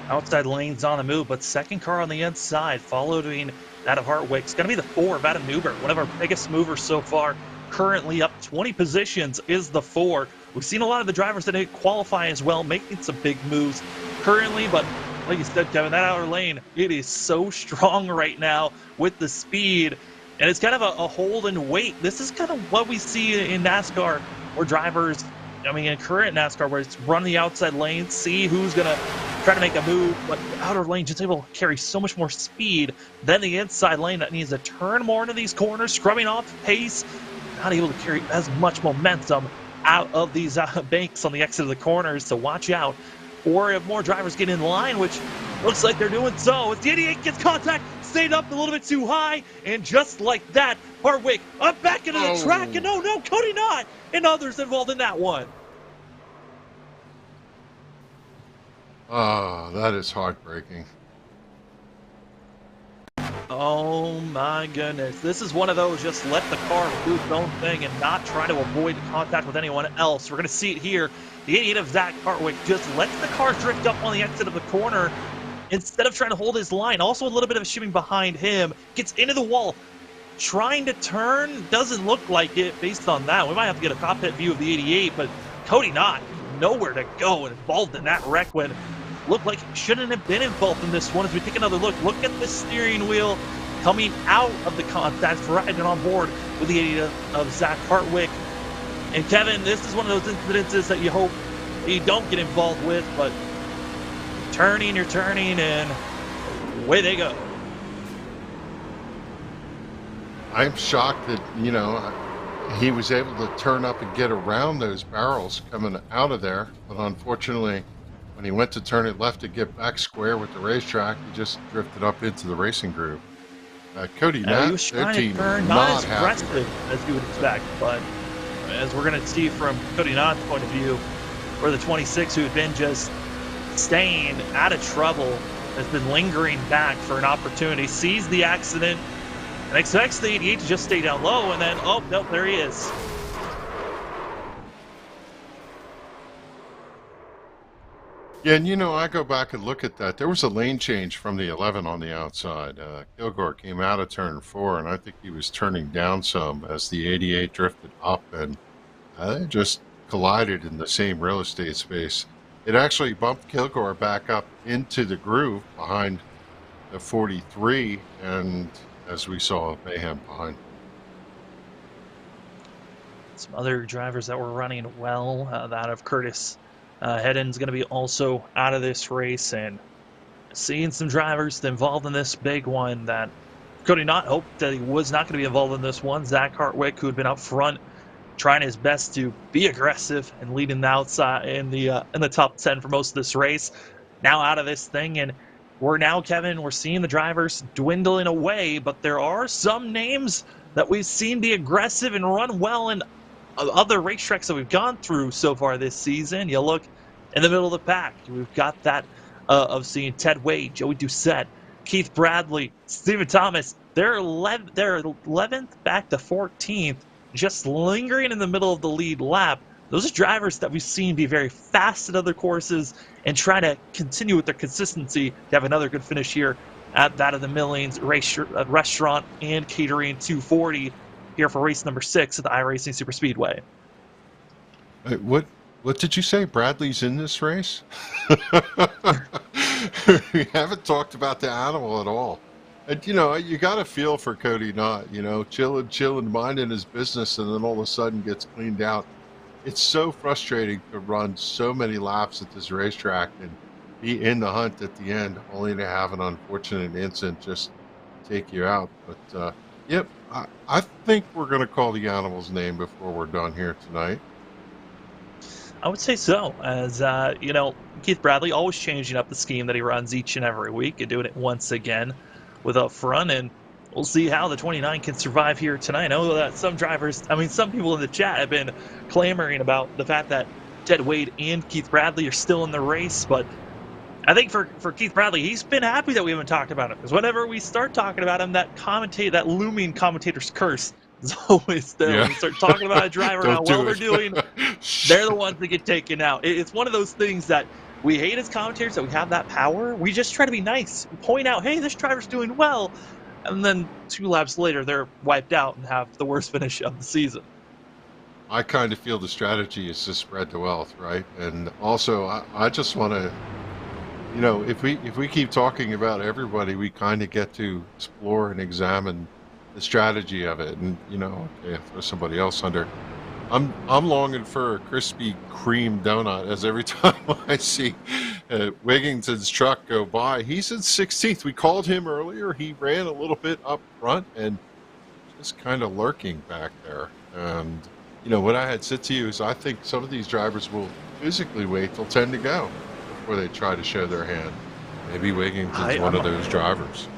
Outside lane's on the move, but second car on the inside, following that of Hartwick. It's going to be the 4 of Adam Newbert, one of our biggest movers so far currently up 20 positions is the 4. We've seen a lot of the drivers that didn't qualify as well making some big moves currently, but like you said, Kevin, that outer lane, it is so strong right now with the speed, and it's kind of a hold and wait. This is kind of what we see in NASCAR, where drivers, I mean, in current NASCAR, where it's run the outside lane, see who's going to try to make a move, but the outer lane just able to carry so much more speed than the inside lane that needs to turn more into these corners, scrubbing off pace, not able to carry as much momentum out of these banks on the exit of the corners, so watch out. Or if more drivers get in line, which looks like they're doing so, as the 88 gets contact, stayed up a little bit too high, and just like that, Hartwick up back into the track, and no, Cody not, and others involved in that one. Oh, that is heartbreaking. Oh my goodness. This is one of those just let the car do its own thing and not try to avoid contact with anyone else. We're going to see it here. The 88 of Zach Hartwick just lets the car drift up on the exit of the corner instead of trying to hold his line. Also a little bit of shimming behind him. Gets into the wall. Trying to turn. Doesn't look like it based on that. We might have to get a cockpit view of the 88, but Cody not nowhere to go and involved in that wreck when looked like he shouldn't have been involved in this one. As we take another look at the steering wheel coming out of the contact, riding on board with the 88 of Zach Hartwick. And Kevin, this is one of those incidences that you hope you don't get involved with, but you're turning, and away they go. I'm shocked that, you know, he was able to turn up and get around those barrels coming out of there, but unfortunately, when he went to turn it left to get back square with the racetrack, he just drifted up into the racing groove. Cody, he was trying to turn, not as aggressive as you would expect, but as we're going to see from Cody Knott's point of view, for the 26 who had been just staying out of trouble, has been lingering back for an opportunity, sees the accident, and expects the 88 to just stay down low, and then, oh, nope, there he is. Yeah, and you know, I go back and look at that. There was a lane change from the 11 on the outside. Kilgore came out of turn 4, and I think he was turning down some as the 88 drifted up, and they just collided in the same real estate space. It actually bumped Kilgore back up into the groove behind the 43, and as we saw, mayhem behind. Some other drivers that were running well, that of Curtis Hedden's going to be also out of this race, and seeing some drivers involved in this big one that Cody Knott hoped that he was not going to be involved in this one. Zach Hartwick, who had been up front, trying his best to be aggressive and leading the outside in the top 10 for most of this race, now out of this thing, and Kevin, we're seeing the drivers dwindling away, but there are some names that we've seen be aggressive and run well in other racetracks that we've gone through so far this season. You look in the middle of the pack, we've got that of seeing Ted Wade, Joey Doucette, Keith Bradley, Stephen Thomas. They're 11th back to 14th, just lingering in the middle of the lead lap. Those are drivers that we've seen be very fast at other courses and try to continue with their consistency to have another good finish here at that of the Millings Restaurant and Catering 240 here for race number 6 at the iRacing Super Speedway. What did you say? Bradley's in this race? We haven't talked about the animal at all. And, you know, you got to feel for Cody Knott, you know, chilling, minding his business, and then all of a sudden gets cleaned out. It's so frustrating to run so many laps at this racetrack and be in the hunt at the end, only to have an unfortunate incident just take you out. But, yep, I think we're going to call the animal's name before we're done here tonight. I would say so, as, you know, Keith Bradley always changing up the scheme that he runs each and every week and doing it once again with up front, and we'll see how the 29 can survive here tonight. I know that some people in the chat have been clamoring about the fact that Ted Wade and Keith Bradley are still in the race, but I think for Keith Bradley, he's been happy that we haven't talked about him, because whenever we start talking about him, that looming commentator's curse is always there. Yeah. When we start talking about a driver and how well they're doing, they're the ones that get taken out. It's one of those things that we hate as commentators, that we have that power. We just try to be nice, point out, hey, this driver's doing well, and then 2 laps later, they're wiped out and have the worst finish of the season. I kind of feel the strategy is to spread the wealth, right? And also, I just want to, you know, if we keep talking about everybody, we kind of get to explore and examine the strategy of it. And you know, okay, throw somebody else under. I'm longing for a Krispy Kreme donut, as every time I see Wigginson's truck go by. He's in 16th. We called him earlier. He ran a little bit up front and just kind of lurking back there. And you know what I had said to you is I think some of these drivers will physically wait till 10 to go before they try to show their hand. Maybe Wigginson's one of those drivers.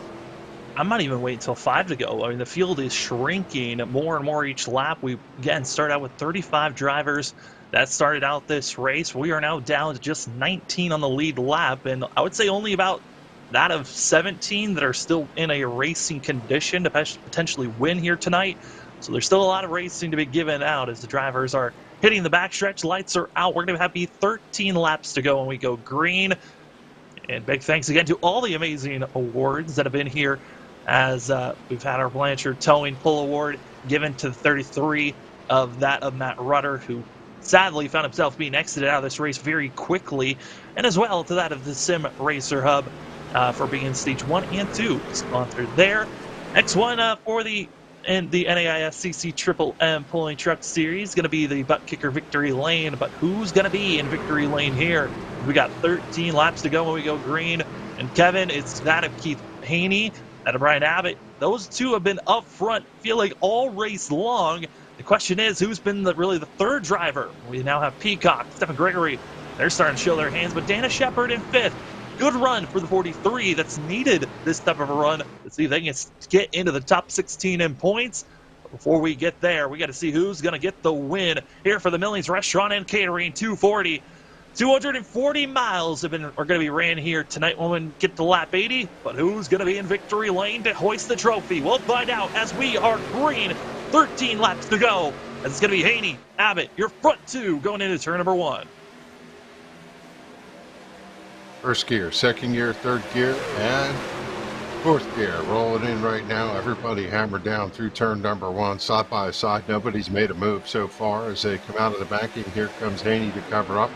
I might even wait until 5 to go. I mean, the field is shrinking more and more each lap. We, again, start out with 35 drivers that started out this race. We are now down to just 19 on the lead lap, and I would say only about that of 17 that are still in a racing condition to potentially win here tonight. So there's still a lot of racing to be given out as the drivers are hitting the backstretch. Lights are out. We're going to have 13 laps to go when we go green. And big thanks again to all the amazing awards that have been here, as we've had our Blanchard Towing Pull Award given to the 33 of that of Matt Rutter, who sadly found himself being exited out of this race very quickly, and as well to that of the Sim Racer Hub for being in stage 1 and 2 sponsored there. Next one for the NAISCC Triple M Pulling Truck Series going to be the Butt Kicker Victory Lane, but who's going to be in Victory Lane here? We got 13 laps to go when we go green, and Kevin, it's that of Keith Haney, that of Brian Abbott. Those two have been up front, feel like all race long. The question is, who's been really the third driver? We now have Peacock, Stephen Gregory. They're starting to show their hands, but Dana Shepard in 5th. Good run for the 43 that's needed this type of a run. Let's see if they can get into the top 16 in points. But before we get there, we got to see who's going to get the win here for the Millings Restaurant and Catering 240. 240 miles are going to be ran here tonight when we get to lap 80. But who's going to be in victory lane to hoist the trophy? We'll find out as we are green. 13 laps to go. As it's going to be Haney, Abbott, your front two going into turn number 1. First gear, second gear, third gear, and fourth gear. Rolling in right now. Everybody hammered down through turn number 1, side by side. Nobody's made a move so far as they come out of the banking. Here comes Haney to cover up.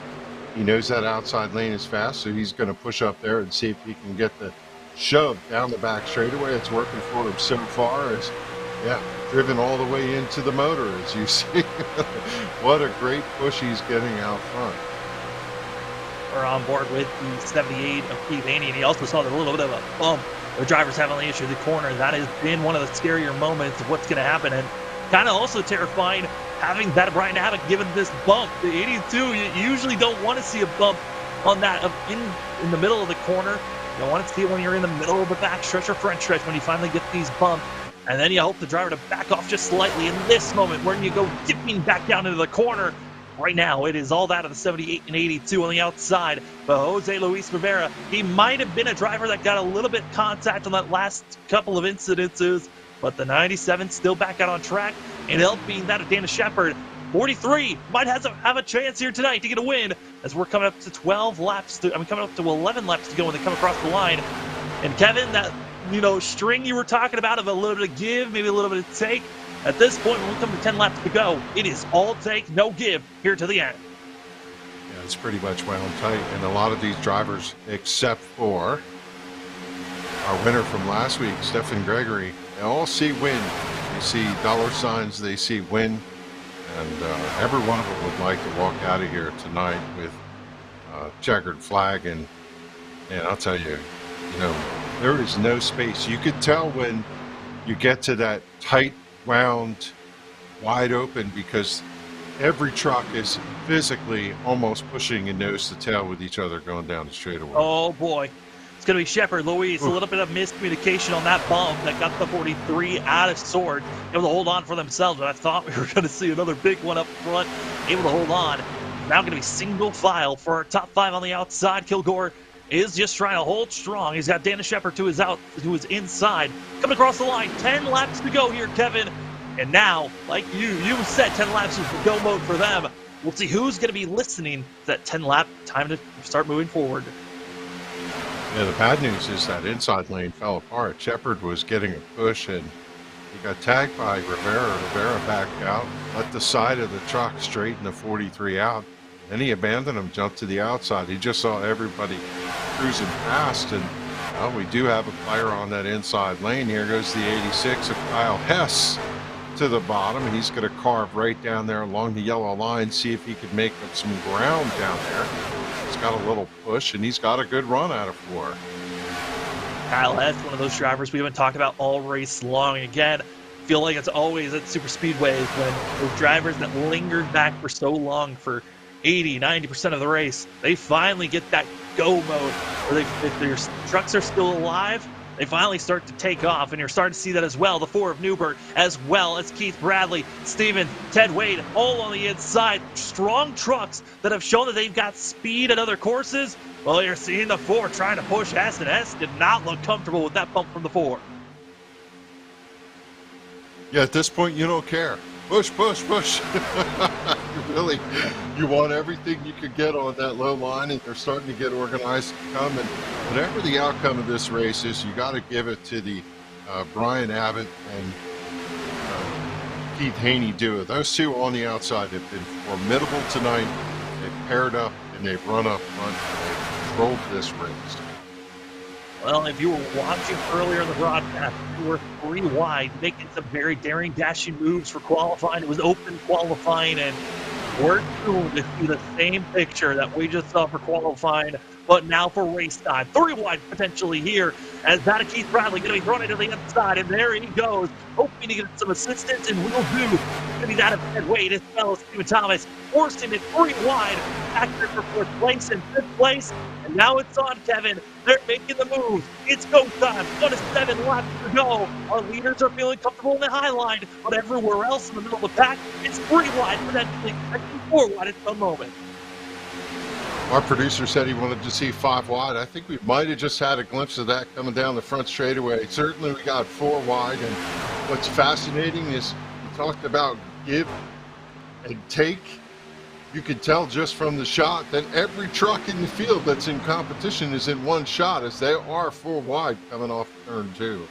He knows that outside lane is fast, so he's going to push up there and see if he can get the shove down the back straightaway. It's working for him so far. As driven all the way into the motor, as you see. What a great push he's getting out front. We're on board with the 78 of Keith Haney, and he also saw a little bit of a bump. The drivers have only issued the corner. That has been one of the scarier moments of what's going to happen, and kind of also terrifying having that Brian Abbott given this bump. The 82, you usually don't want to see a bump on that in the middle of the corner. You don't want to see it when you're in the middle of the back stretch or front stretch when you finally get these bumps. And then you hope the driver to back off just slightly in this moment when you go dipping back down into the corner. Right now, it is all that of the 78 and 82 on the outside. But Jose Luis Rivera, he might have been a driver that got a little bit contact on that last couple of incidences, but the 97 still back out on track, and helping that of Dana Shepard. 43 might have a chance here tonight to get a win, as we're coming up to 11 laps to go when they come across the line. And Kevin, that string you were talking about of a little bit of give, maybe a little bit of take. At this point, when we come to 10 laps to go, it is all take, no give here to the end. Yeah, it's pretty much wound tight, and a lot of these drivers, except for our winner from last week, Stephen Gregory, they all see win. They see dollar signs, they see win, and every one of them would like to walk out of here tonight with a checkered flag. And I'll tell you, there is no space. You could tell when you get to that tight, wound, wide open, because every truck is physically almost pushing in nose to tail with each other going down the straightaway. Oh boy, it's going to be Shepard, Luis. A little bit of miscommunication on that bump that got the 43 out of sort, able to hold on for themselves, but I thought we were going to see another big one up front, able to hold on. Now going to be single file for our top 5 on the outside. Kilgore is just trying to hold strong. He's got Dana Shepard to his inside. Coming across the line, 10 laps to go here, Kevin. And now, like you said, 10 laps is the go mode for them. We'll see who's going to be listening to that 10 lap time to start moving forward. Yeah, the bad news is that inside lane fell apart. Shepard was getting a push, and He got tagged by Rivera. Rivera backed out, let the side of the truck straighten the 43 out. Then he abandoned him, jumped to the outside. He just saw everybody cruising past, and well, we do have a player on that inside lane. Here goes the 86 of Kyle Hess to the bottom. He's going to carve right down there along the yellow line, see if he can make up some ground down there. He's got a little push, and he's got a good run out of 4. Kyle Hess, one of those drivers we haven't talked about all race long. Again, feel like it's always at super speedways when those drivers that lingered back for so long, for 80-90% of the race, they finally get that go mode where if their trucks are still alive, they finally start to take off, and you're starting to see that as well. The 4 of Newbert, as well as Keith Bradley, Steven, Ted Wade, all on the inside. Strong trucks that have shown that they've got speed at other courses. Well, you're seeing the 4 trying to push Hess, and Hess did not look comfortable with that bump from the 4. Yeah, at this point, you don't care. Push, push, push. You want everything you could get on that low line, and they're starting to get organized to come. And whatever the outcome of this race is, you got to give it to the Brian Abbott and Keith Haney duo. Those two on the outside have been formidable tonight. They've paired up, and they've run up front, and they've controlled this race. Well, if you were watching earlier in the broadcast, you were 3 wide, making some very daring, dashing moves for qualifying. It was open qualifying, and we're doomed to see the same picture that we just saw for qualifying, but now for race time. 3 wide potentially here, as that of Keith Bradley going to be thrown into the inside, and there he goes, hoping to get some assistance, and will do. Going to be that of Ted Wade as well as Steven Thomas, forcing it 3 wide, back there for 4th place and 5th place, and now it's on Kevin. They're making the move. It's go time. 1 to 7 laps to go. Our leaders are feeling comfortable in the high line, but everywhere else in the middle of the pack, it's 3 wide, potentially 4 wide at some moment. Our producer said he wanted to see 5 wide. I think we might have just had a glimpse of that coming down the front straightaway. Certainly we got 4 wide, and what's fascinating is we talked about give and take. You can tell just from the shot that every truck in the field that's in competition is in one shot, as they are 4 wide coming off turn 2.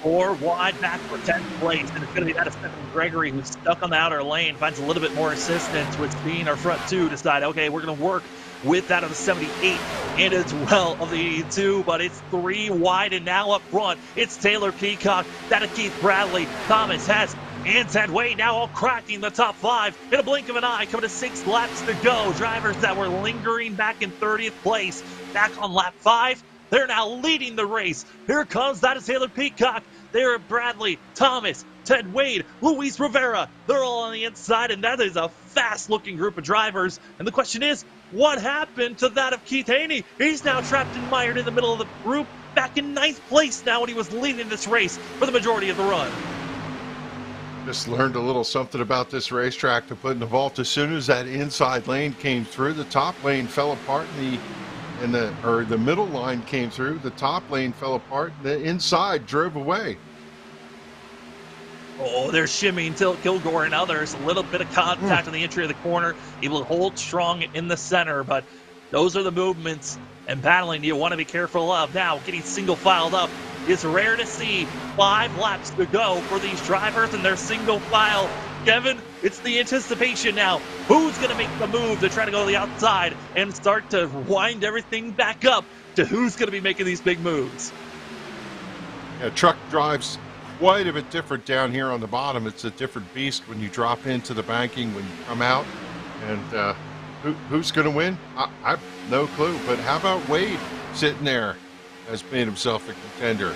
4 wide back for 10th place, and it's going to be that of Stephen Gregory, who's stuck on the outer lane, finds a little bit more assistance with seeing our front 2 decide, okay, we're going to work with that of the 78 and as well of the 82, but it's 3 wide, and now up front, it's Taylor Peacock, that of Keith Bradley, Thomas Hess, and Ted Wade now all cracking the top 5 in a blink of an eye, coming to 6 laps to go. Drivers that were lingering back in 30th place, back on lap 5, they're now leading the race. Here comes that is Taylor Peacock. There are Bradley, Thomas, Ted Wade, Luis Rivera. They're all on the inside, and that is a fast-looking group of drivers. And the question is, what happened to that of Keith Haney? He's now trapped and mired in the middle of the group, back in 9th place now when he was leading this race for the majority of the run. Just learned a little something about this racetrack to put in the vault. As soon as that inside lane came through, the top lane fell apart, and the middle line came through. The top lane fell apart, and the inside drove away. Oh, they're shimmying Kilgore and others. A little bit of contact on the entry of the corner. Able to hold strong in the center, but those are the movements and battling you want to be careful of. Now, getting single filed up. It's rare to see 5 laps to go for these drivers, and they're single file. Kevin, it's the anticipation now. Who's going to make the move to try to go to the outside and start to wind everything back up to who's going to be making these big moves? Yeah, truck drives quite a bit different down here on the bottom. It's a different beast when you drop into the banking, when you come out. And who's going to win? I have no clue. But how about Wade sitting there? Has made himself a contender.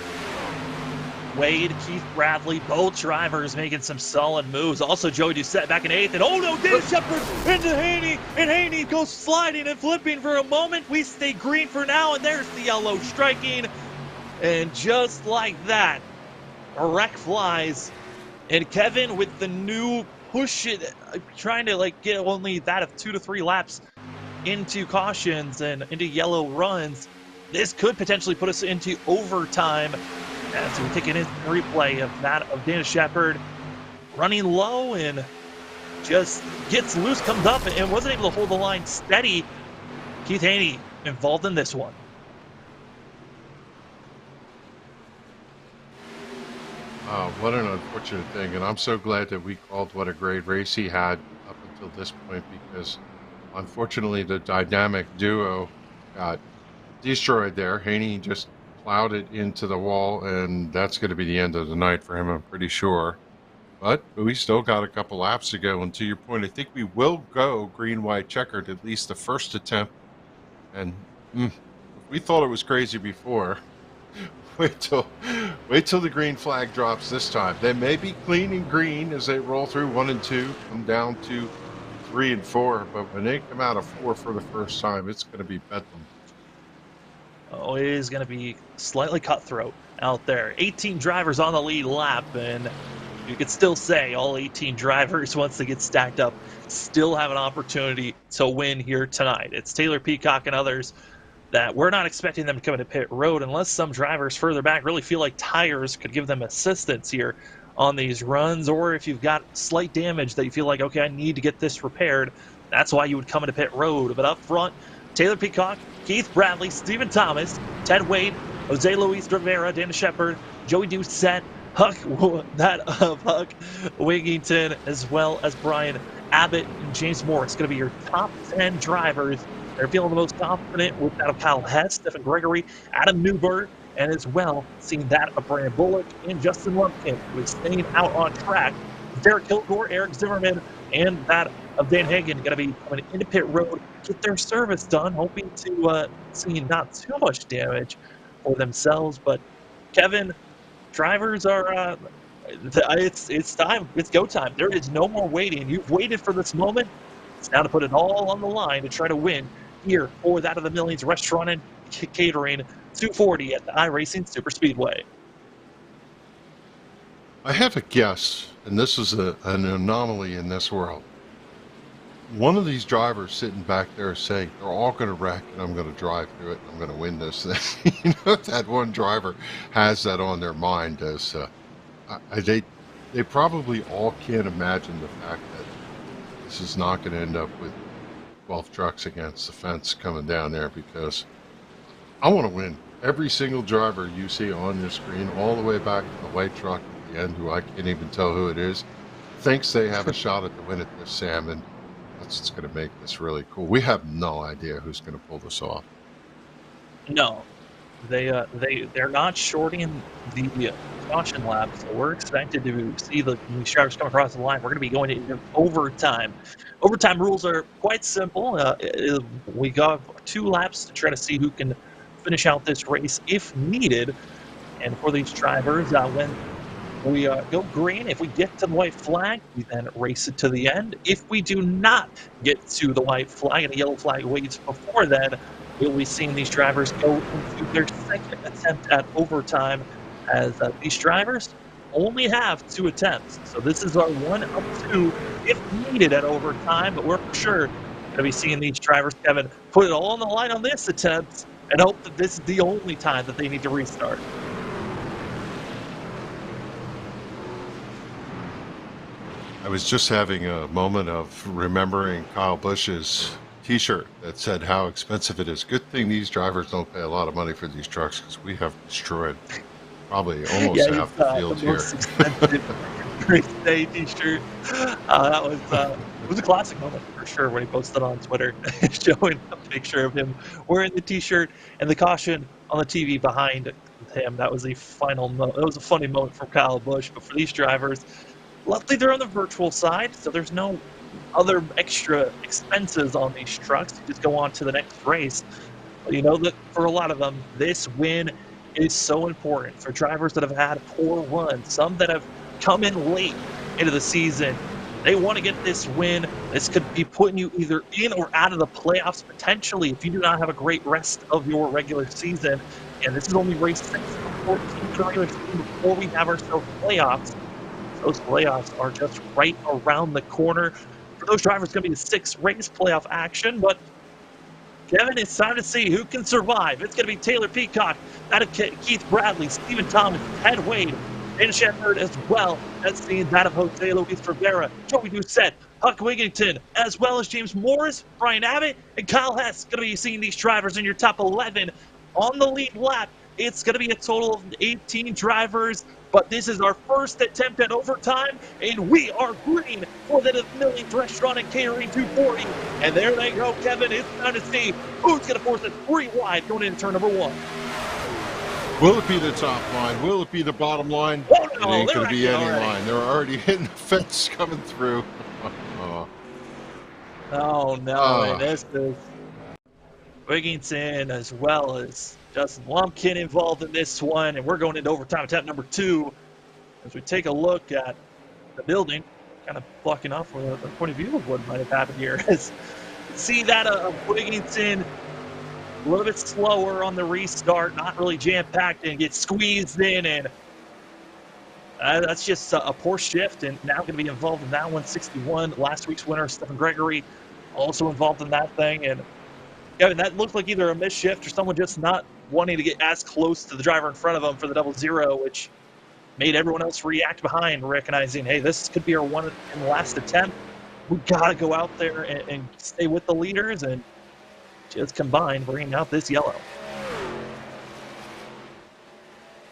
Wade, Keith Bradley, both drivers making some solid moves. Also, Joey Doucette back in 8th. And oh no, Dave Shepard into Haney. And Haney goes sliding and flipping for a moment. We stay green for now, and there's the yellow striking. And just like that, a wreck flies. And Kevin with the new push it, trying to get only that of 2 to 3 laps into cautions and into yellow runs. This could potentially put us into overtime as we take an instant replay of that of Dana Shepard running low and just gets loose, comes up, and wasn't able to hold the line steady. Keith Haney involved in this one. What an unfortunate thing, and I'm so glad that we called what a great race he had up until this point, because unfortunately the dynamic duo got destroyed there. Haney just plowed it into the wall, and that's going to be the end of the night for him, I'm pretty sure. But we still got a couple laps to go, and to your point, I think we will go green, white, checkered, at least the first attempt. And if we thought it was crazy before, wait till the green flag drops this time. They may be clean and green as they roll through 1 and 2, come down to 3 and 4, but when they come out of 4 for the first time, it's going to be bedlam. Oh, it is going to be slightly cutthroat out there. 18 drivers on the lead lap, and you could still say all 18 drivers, once they get stacked up, still have an opportunity to win here tonight. It's Taylor Peacock and others that we're not expecting them to come into pit road unless some drivers further back really feel like tires could give them assistance here on these runs, or if you've got slight damage that you feel like, okay, I need to get this repaired, that's why you would come into pit road. But up front, Taylor Peacock, Keith Bradley, Stephen Thomas, Ted Wade, Jose Luis Rivera, Dana Shepard, Joey Doucette, Huck Wigington, as well as Brian Abbott and James Morris. Going to be your top 10 drivers. They're feeling the most confident with that of Kyle Hess, Stephen Gregory, Adam Newberg, and as well seeing that of Brandon Bullock and Justin Lumpkin, who is staying out on track. Derek Kilgore, Eric Zimmerman, and that of Dan Hagen going to be coming into pit road, get their service done, hoping to see not too much damage for themselves. But Kevin, drivers are it's time, it's go time. There is no more waiting. You've waited for this moment. It's now to put it all on the line to try to win here for that of the Millions Restaurant and Catering 240 at the iRacing Super Speedway. I have a guess, and this is an anomaly in this world. One of these drivers sitting back there saying, they're all going to wreck, and I'm going to drive through it, and I'm going to win this thing. You know, that one driver has that on their mind. As they probably all can't imagine the fact that this is not going to end up with 12 trucks against the fence coming down there, because I want to win. Every single driver you see on your screen, all the way back to the white truck at the end, who I can't even tell who it is, thinks they have a shot at the win at this, Sam, and that's what's going to make this really cool. We have no idea who's going to pull this off. No, they're not shorting the caution lap, so we're expected to see these drivers come across the line. We're going to be going into overtime. Overtime rules are quite simple. We got 2 laps to try to see who can finish out this race if needed. And for these drivers, when we go green, if we get to the white flag, we then race it to the end. If we do not get to the white flag and the yellow flag waits before then, we'll be seeing these drivers go into their second attempt at overtime, as these drivers only have 2 attempts. So this is our 1 of 2 if needed at overtime, but we're for sure going to be seeing these drivers, Kevin, put it all on the line on this attempt and hope that this is the only time that they need to restart. I was just having a moment of remembering Kyle Busch's t-shirt that said how expensive it is. Good thing these drivers don't pay a lot of money for these trucks, because we have destroyed probably almost half the field the here. most expensive race day t-shirt. That was it was a classic moment for sure when he posted on Twitter showing a picture of him wearing the t-shirt and the caution on the TV behind him. That was the final moment. That was a funny moment from Kyle Busch. But for these drivers, luckily they're on the virtual side, so there's no other extra expenses on these trucks. You just go on to the next race. But you know that for a lot of them, this win is so important. For drivers that have had poor runs, some that have come in late into the season, they want to get this win. This could be putting you either in or out of the playoffs potentially if you do not have a great rest of your regular season. And this is only race 6 of 14 in the regular season before we have ourselves playoffs. Those playoffs are just right around the corner. For those drivers, it's going to be the 6th race playoff action. But Kevin, it's time to see who can survive. It's going to be Taylor Peacock, that of Keith Bradley, Stephen Thomas, Ted Wade, Dana Shepard, as well as seeing that of Jose Luis Rivera, Joey Doucette, Huck Wigington, as well as James Morris, Brian Abbott, and Kyle Hess. Going to be seeing these drivers in your top 11 on the lead lap It's going to be a total of 18 drivers, but this is our first attempt at overtime, and we are green for the Millie's Restaurant and Catering 240. And there they go, Kevin. It's time to see who's going to force it 3 wide going into turn number 1. Will it be the top line? Will it be the bottom line? Oh, no, it ain't going to be any already. line. They're already hitting the fence coming through. Oh, no. And this is Wigginton as well as Justin Lumpkin involved in this one. And we're going into overtime attempt number 2 as we take a look at the building, kind of blocking off from the point of view of what might have happened here. See that Wigginton a little bit slower on the restart, not really jam-packed, and gets squeezed in, and that's just a poor shift, and now going to be involved in that 161. Last week's winner, Stephen Gregory, also involved in that thing, and Kevin, that looked like either a missed shift or someone just not wanting to get as close to the driver in front of them for the 0-0, which made everyone else react behind, recognizing, hey, this could be our one and last attempt. We got to go out there and stay with the leaders, and just combined, bringing out this yellow.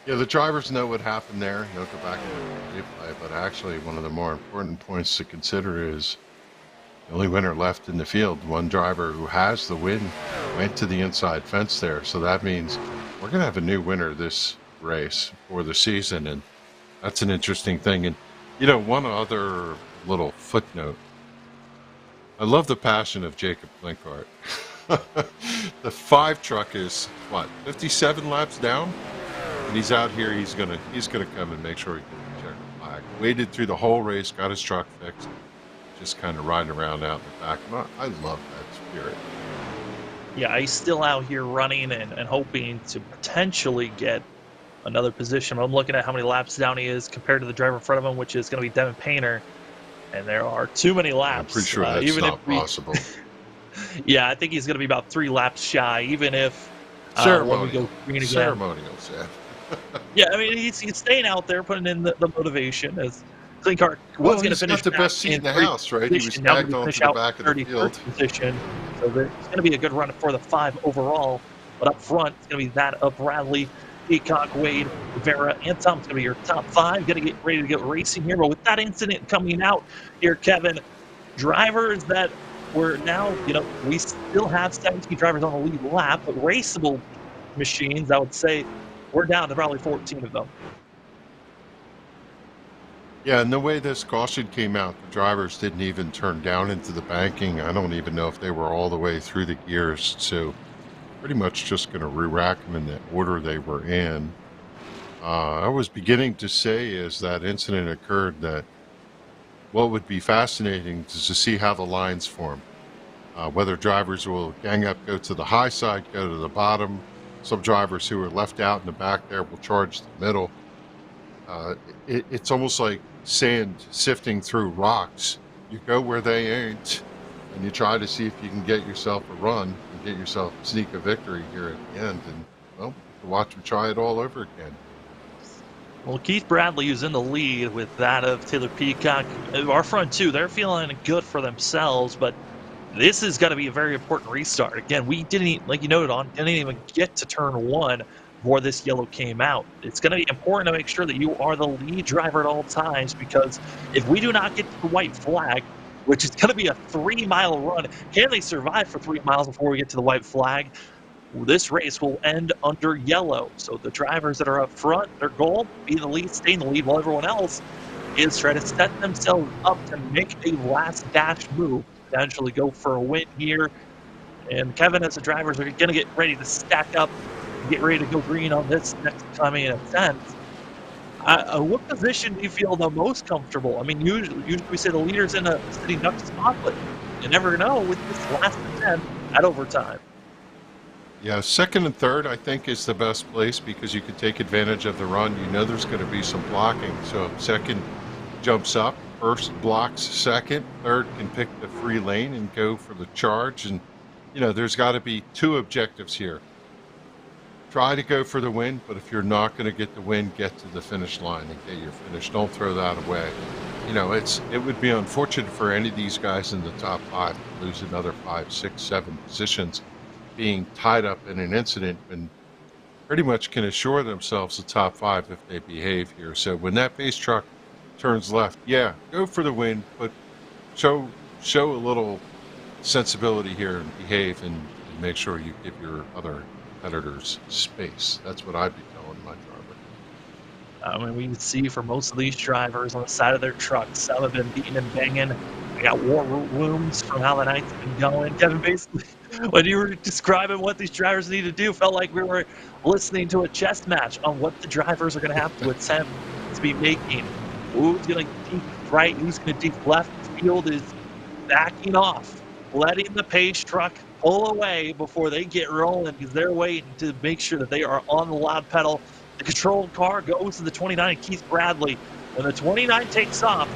Yeah, the drivers know what happened there. They'll go back and replay, but actually one of the more important points to consider is the only winner left in the field. One driver who has the win went to the inside fence there, so that means we're going to have a new winner this race for the season, and that's an interesting thing. And, you know, one other little footnote. I love the passion of Jacob Blinkhart. The 5 truck is what, 57 laps down, and he's out here. He's gonna come and make sure he gets the checkered flag. Waited through the whole race, got his truck fixed, just kind of riding around out in the back. I love that spirit. Yeah, he's still out here running and hoping to potentially get another position. I'm looking at how many laps down he is compared to the driver in front of him, which is going to be Devin Painter, and there are too many laps. I'm pretty sure that's even not possible. Yeah, I think he's going to be about 3 laps shy, even if Ceremonial. when we go green again. Ceremonial, Seth. Yeah, I mean, he's staying out there, putting in the motivation. As Blinkhart was going to finish got the best seat in the house, right? He was now tagged onto the back of the field. Position, so there's going to be a good run for the 5 overall. But up front, it's going to be that of Bradley, Peacock, Wade, Rivera, and Tom's going to be your top 5. Going to get ready to get racing here. But with that incident coming out here, Kevin, drivers that were now, we still have 17 drivers on the lead lap, but raceable machines, I would say, we're down to probably 14 of them. Yeah, and the way this caution came out, the drivers didn't even turn down into the banking. I don't even know if they were all the way through the gears, so pretty much just going to re-rack them in the order they were in. I was beginning to say as that incident occurred that what would be fascinating is to see how the lines form. Whether drivers will gang up, go to the high side, go to the bottom. Some drivers who are left out in the back there will charge the middle. It's almost like sand sifting through rocks. You go where they ain't, and you try to see if you can get yourself a run and get yourself sneak a victory here at the end. And, well, watch them try it all over again. Well, Keith Bradley is in the lead with that of Taylor Peacock. Our front two, they're feeling good for themselves, but this is going to be a very important restart. Again, we didn't, like you noted on, didn't even get to turn 1 before this yellow came out. It's going to be important to make sure that you are the lead driver at all times, because if we do not get to the white flag, which is going to be a 3-mile run, can they survive for 3 miles before we get to the white flag? This race will end under yellow. So the drivers that are up front, their goal, be the lead, stay in the lead, while everyone else is trying to set themselves up to make a last dash move, potentially go for a win here. And Kevin, as the drivers are going to get ready to stack up, get ready to go green on this next coming attempt. What position do you feel the most comfortable? I mean, usually we say the leader's in a sitting duck spot, but you never know with this last attempt at overtime. Yeah, second and third, I think, is the best place because you can take advantage of the run. You know there's going to be some blocking. So second jumps up, first blocks second, third can pick the free lane and go for the charge. And, there's got to be 2 objectives here. Try to go for the win, but if you're not going to get the win, get to the finish line and get your finish. Don't throw that away. It would be unfortunate for any of these guys in the top 5 to lose another 5, 6, 7 positions being tied up in an incident when pretty much can assure themselves the top 5 if they behave here. So when that base truck turns left, yeah, go for the win, but show a little sensibility here and behave and make sure you give your other competitors space. That's what I'd be telling my driver. I mean, we can see for most of these drivers on the side of their trucks, some have been beating and banging. They got war wounds from how the night's been going. Kevin, basically, when you were describing what these drivers need to do, felt like we were listening to a chess match on what the drivers are going to have to attempt to be making. Who's going to deep right, who's going to deep left. The field is backing off, letting the pace truck pull away before they get rolling because they're waiting to make sure that they are on the loud pedal. The controlled car goes to the 29, Keith Bradley. When the 29 takes off,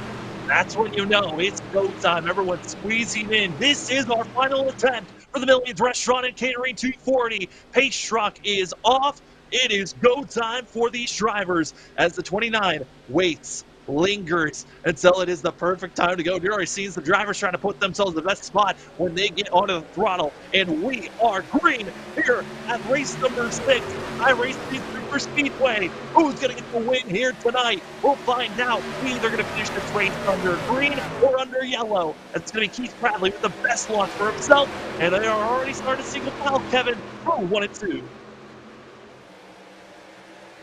that's when you know it's go time. Everyone's squeezing in. This is our final attempt for the Millions Restaurant and Catering 240. Pace truck is off. It is go time for these drivers as the 29 waits, lingers until it is the perfect time to go. You're already seeing the drivers trying to put themselves in the best spot when they get onto the throttle. And we are green here at race number 6, iRacing Super Speedway. Who's going to get the win here tonight? We'll find out. We're either going to finish this race under green or under yellow. It's going to be Keith Bradley with the best launch for himself. And they are already starting to single file, Kevin, for 1 and 2.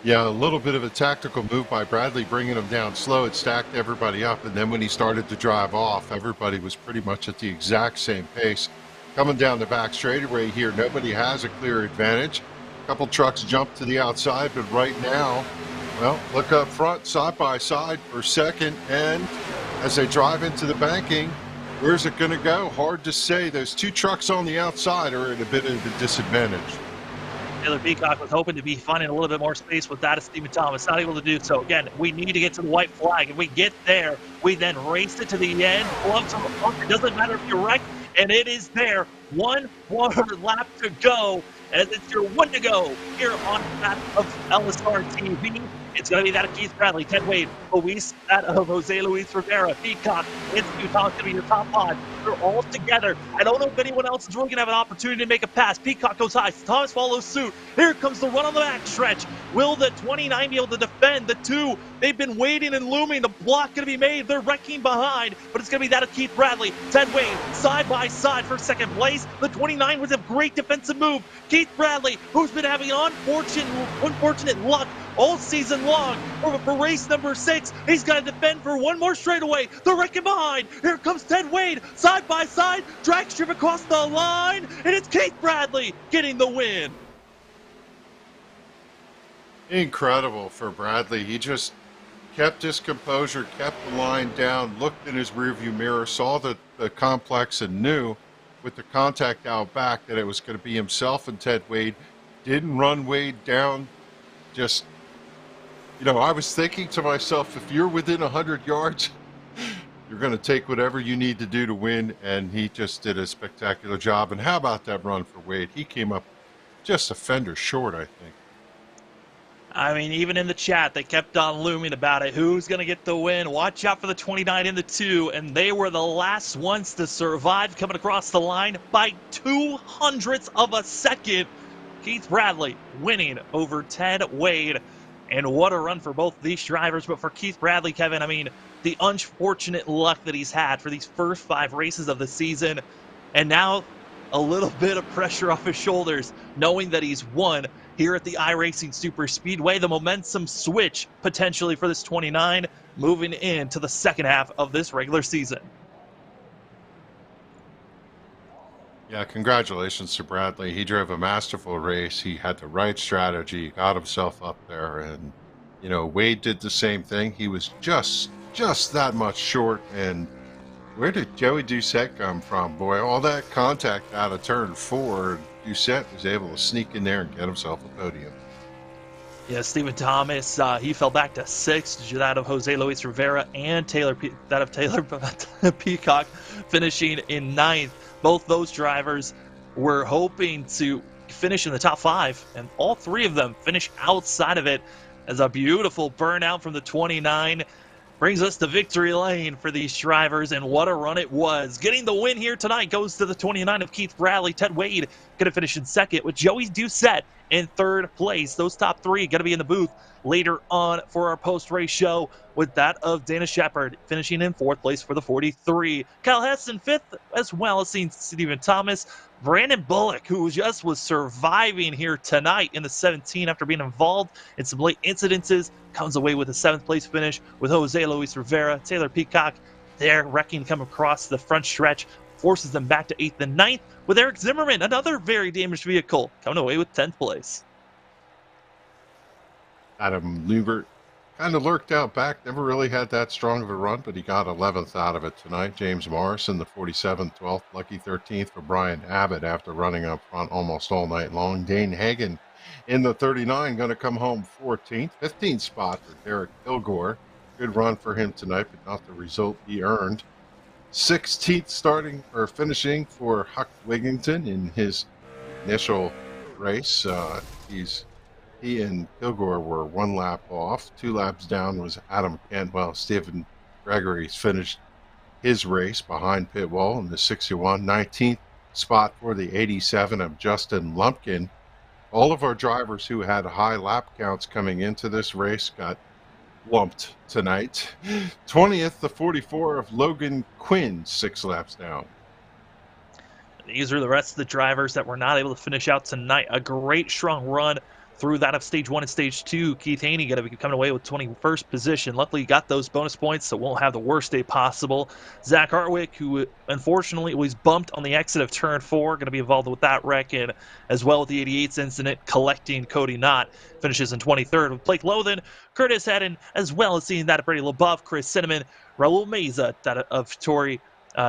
Yeah, a little bit of a tactical move by Bradley, bringing him down slow. It stacked everybody up, and then when he started to drive off, everybody was pretty much at the exact same pace. Coming down the back straightaway here, nobody has a clear advantage. A couple trucks jump to the outside, but right now, well, look up front, side by side for second, and as they drive into the banking, where's it going to go? Hard to say. Those 2 trucks on the outside are at a bit of a disadvantage. Taylor Peacock was hoping to be finding a little bit more space with that of Stephen Thomas. Not able to do so. Again, we need to get to the white flag. If we get there, we then race it to the end. Gloves on the front. It doesn't matter if you're wrecked. And it is there. 1 more lap to go. As it's your 1 to go here on that of LSRTV. It's going to be that of Keith Bradley, Ted Wade, Luis, that of Jose Luis Rivera, Peacock, it's Utah going to be your top 5. They're all together. I don't know if anyone else is really going to have an opportunity to make a pass. Peacock goes high. Thomas follows suit. Here comes the run on the back stretch. Will the 29 be able to defend the 2? They've been waiting and looming. The block going to be made. They're wrecking behind, but it's going to be that of Keith Bradley, Ted Wade, side by side for second place. The 29 was a great defensive move. Keith Bradley, who's been having unfortunate luck all season long for race number 6. He's got to defend for 1 more straightaway. They're wrecking behind. Here comes Ted Wade, side by side, drag strip across the line, and it's Keith Bradley getting the win. Incredible for Bradley. He just kept his composure, kept the line down, looked in his rearview mirror, saw the complex, and knew with the contact out back that it was going to be himself and Ted Wade. Didn't run Wade down. Just, you know, I was thinking to myself, if you're within 100 yards, you're going to take whatever you need to do to win, and he just did a spectacular job. And how about that run for Wade? He came up just a fender short, I think. I mean, even in the chat, they kept on looming about it. Who's going to get the win? Watch out for the 29 in the 2, and they were the last ones to survive coming across the line by 0.02 of a second. Keith Bradley winning over Ted Wade. And what a run for both these drivers. But for Keith Bradley, Kevin, I mean, the unfortunate luck that he's had for these first 5 races of the season. And now a little bit of pressure off his shoulders, knowing that he's won here at the iRacing Super Speedway. The momentum switch potentially for this 29 moving into the second half of this regular season. Yeah, congratulations to Bradley. He drove a masterful race. He had the right strategy, got himself up there, and, you know, Wade did the same thing. He was just that much short. And where did Joey Doucette come from? Boy, all that contact out of turn 4, Doucette was able to sneak in there and get himself a podium. Yeah, Stephen Thomas, he fell back to 6th, that of Jose Luis Rivera, and Taylor Peacock finishing in 9th. Both those drivers were hoping to finish in the top 5, and all 3 of them finish outside of it, as a beautiful burnout from the 29 brings us to victory lane for these drivers, and what a run it was. Getting the win here tonight goes to the 29 of Keith Bradley. Ted Wade going to finish in 2nd, with Joey Doucette in third place. Those top three going to be in the booth later on for our post-race show, with that of Dana Shepard finishing in fourth place for the 43. Kyle Hess in fifth, as well as seeing Stephen Thomas. Brandon Bullock, who just was surviving here tonight in the 17 after being involved in some late incidences, comes away with a seventh place finish, with Jose Luis Rivera, Taylor Peacock there wrecking, come across the front stretch, forces them back to 8th and 9th, with Eric Zimmerman, another very damaged vehicle, coming away with 10th place. Adam Lubert kind of lurked out back, never really had that strong of a run, but he got 11th out of it tonight. James Morrison, the 47th, 12th, lucky 13th for Brian Abbott after running up front almost all night long. Dane Hagen in the 39, going to come home 14th. 15th spot for Derek Kilgore. Good run for him tonight, but not the result he earned. 16th starting or finishing for Huck Wigington in his initial race. He and Kilgore were one lap off. 2 laps down was Adam Cantwell. Stephen Gregory's finished his race behind pit wall in the 61. 19th spot for the 87 of Justin Lumpkin. All of our drivers who had high lap counts coming into this race got lumped tonight. 20th, the 44 of Logan Quinn, 6 laps down. These are the rest of the drivers that were not able to finish out tonight. A great strong run through that of stage 1 and stage 2. Keith Haney going to be coming away with 21st position. Luckily, he got those bonus points, so won't have the worst day possible. Zach Hartwick, who unfortunately was bumped on the exit of turn 4, going to be involved with that wreck, and as well with the 88s incident, collecting Cody Knott, finishes in 23rd. With Blake Lothan, Curtis Haddon, as well as seeing that of Brady LaBeouf, Chris Cinnamon, Raul Meza, that of Tori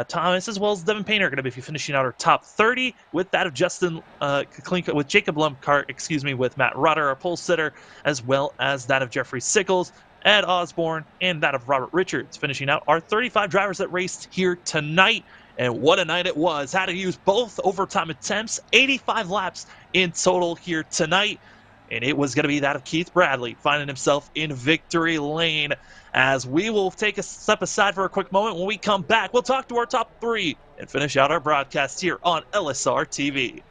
Thomas, as well as Devin Painter, going to be finishing out our top 30, with that of Justin Klinka, with Jacob Lumkart, with Matt Rutter, our pole sitter, as well as that of Jeffrey Sickles, Ed Osborne, and that of Robert Richards, finishing out our 35 drivers that raced here tonight. And what a night it was. Had to use both overtime attempts, 85 laps in total here tonight. And it was going to be that of Keith Bradley finding himself in victory lane. As we will take a step aside for a quick moment. When we come back, we'll talk to our top 3 and finish out our broadcast here on LSRTV.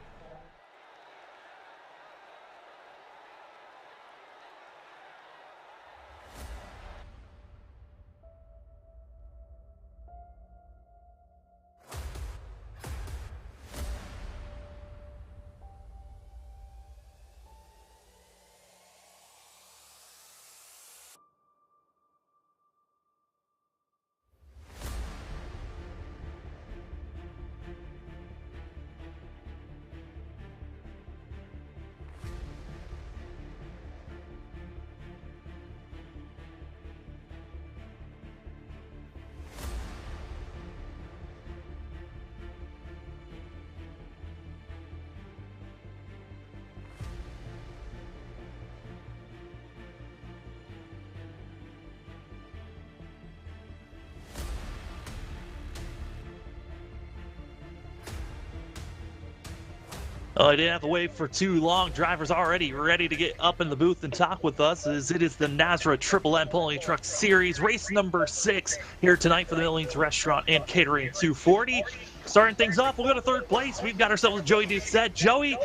Well, I didn't have to wait for too long. Drivers already ready to get up in the booth and talk with us, as it is the NASRA Triple M Pulling Truck Series, race number 6 here tonight for the Millings Restaurant and Catering 240. Starting things off, we'll go to third place. We've got ourselves Joey Doucette. Joey,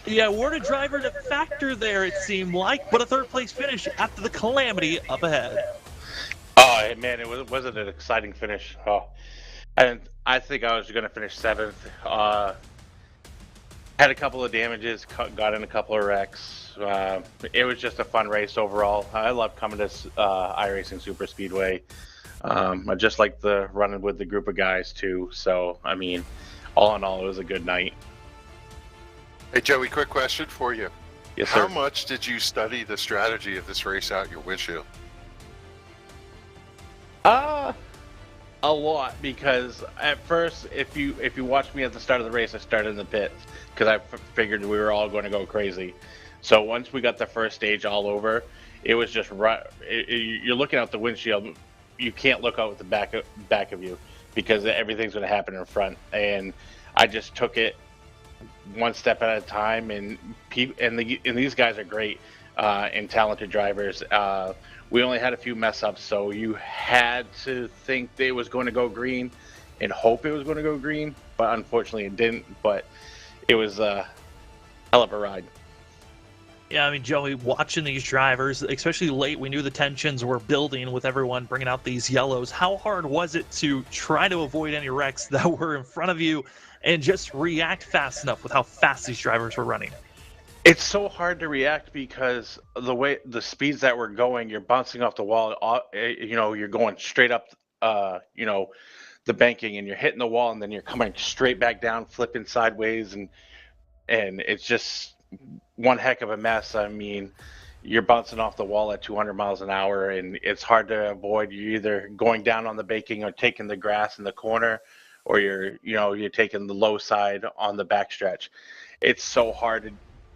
yeah, we're a driver to factor there, it seemed like, but a third place finish after the calamity up ahead. Oh, man, it wasn't an exciting finish. Oh, and I think I was going to finish 7th. Had a couple of damages, got in a couple of wrecks. It was just a fun race overall. I love coming to iRacing Super Speedway. I just like the running with the group of guys too. So, I mean, all in all, it was a good night. Hey, Joey, quick question for you. Yes, sir. How much did you study the strategy of this race out your windshield? A lot, because at first, if you watched me at the start of the race, I started in the pits because I figured we were all going to go crazy. So once we got the first stage all over, it was just you're looking out the windshield. You can't look out the back of you because everything's going to happen in front. And I just took it one step at a time. And these guys are great and talented drivers. We only had a few mess ups, so you had to think it was going to go green and hope it was going to go green, but unfortunately it didn't. But it was a hell of a ride. Yeah, I mean, Joey, watching these drivers, especially late, we knew the tensions were building with everyone bringing out these yellows. How hard was it to try to avoid any wrecks that were in front of you and just react fast enough with how fast these drivers were running? It's so hard to react because the speeds that we're going, you're bouncing off the wall. You're going straight up, the banking, and you're hitting the wall, and then you're coming straight back down, flipping sideways, and it's just one heck of a mess. I mean, you're bouncing off the wall at 200 miles an hour, and it's hard to avoid. You're either going down on the baking or taking the grass in the corner, or you're taking the low side on the backstretch. It's so hard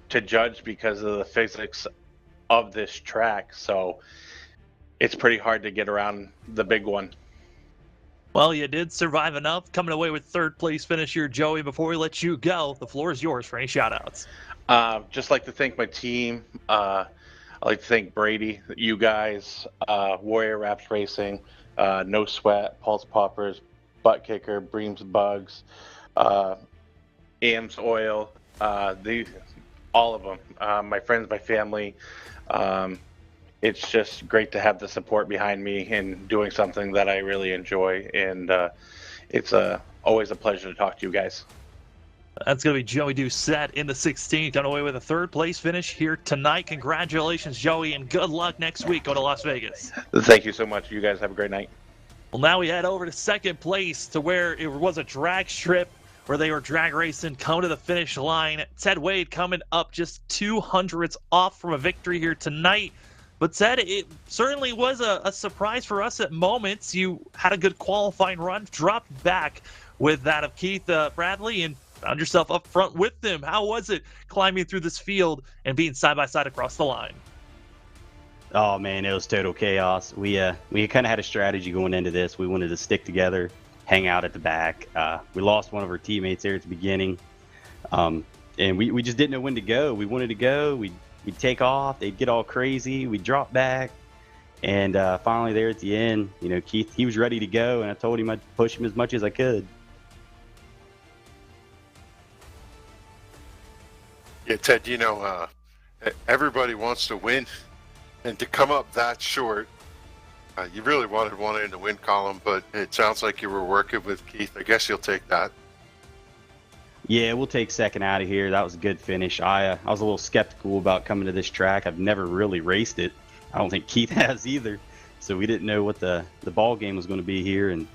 to judge because of the physics of this track. So it's pretty hard to get around the big one. Well, you did survive enough, coming away with third place finish here, Joey. Before we let you go, the floor is yours for any shout-outs. Just like to thank my team. I'd like to thank Brady, you guys, Warrior Raps Racing, No Sweat, Pulse Poppers, Butt Kicker, Breams Bugs, Ames Oil, all of them, my friends, my family. It's just great to have the support behind me and doing something that I really enjoy. And it's always a pleasure to talk to you guys. That's going to be Joey Doucette in the 16th, on away with a third place finish here tonight. Congratulations, Joey, and good luck next week going to Las Vegas. Thank you so much. You guys have a great night. Well, now we head over to second place to where it was a drag strip where they were drag racing, coming to the finish line. Ted Wade coming up just 200ths off from a victory here tonight. But Ted, it certainly was a surprise for us at moments. You had a good qualifying run, dropped back with that of Keith Bradley, and found yourself up front with them. How was it climbing through this field and being side by side across the line? Oh man, it was total chaos. We kind of had a strategy going into this. We wanted to stick together, hang out at the back. We lost one of our teammates there at the beginning, and we just didn't know when to go. We wanted to go. We'd take off. They'd get all crazy. We'd drop back, and finally there at the end, Keith, he was ready to go, and I told him I'd push him as much as I could. Yeah, Ted, everybody wants to win, and to come up that short, you really wanted one in the win column, but it sounds like you were working with Keith. I guess you'll take that. Yeah, we'll take second out of here. That was a good finish. I was a little skeptical about coming to this track. I've never really raced it. I don't think Keith has either, so we didn't know what the ball game was going to be here, and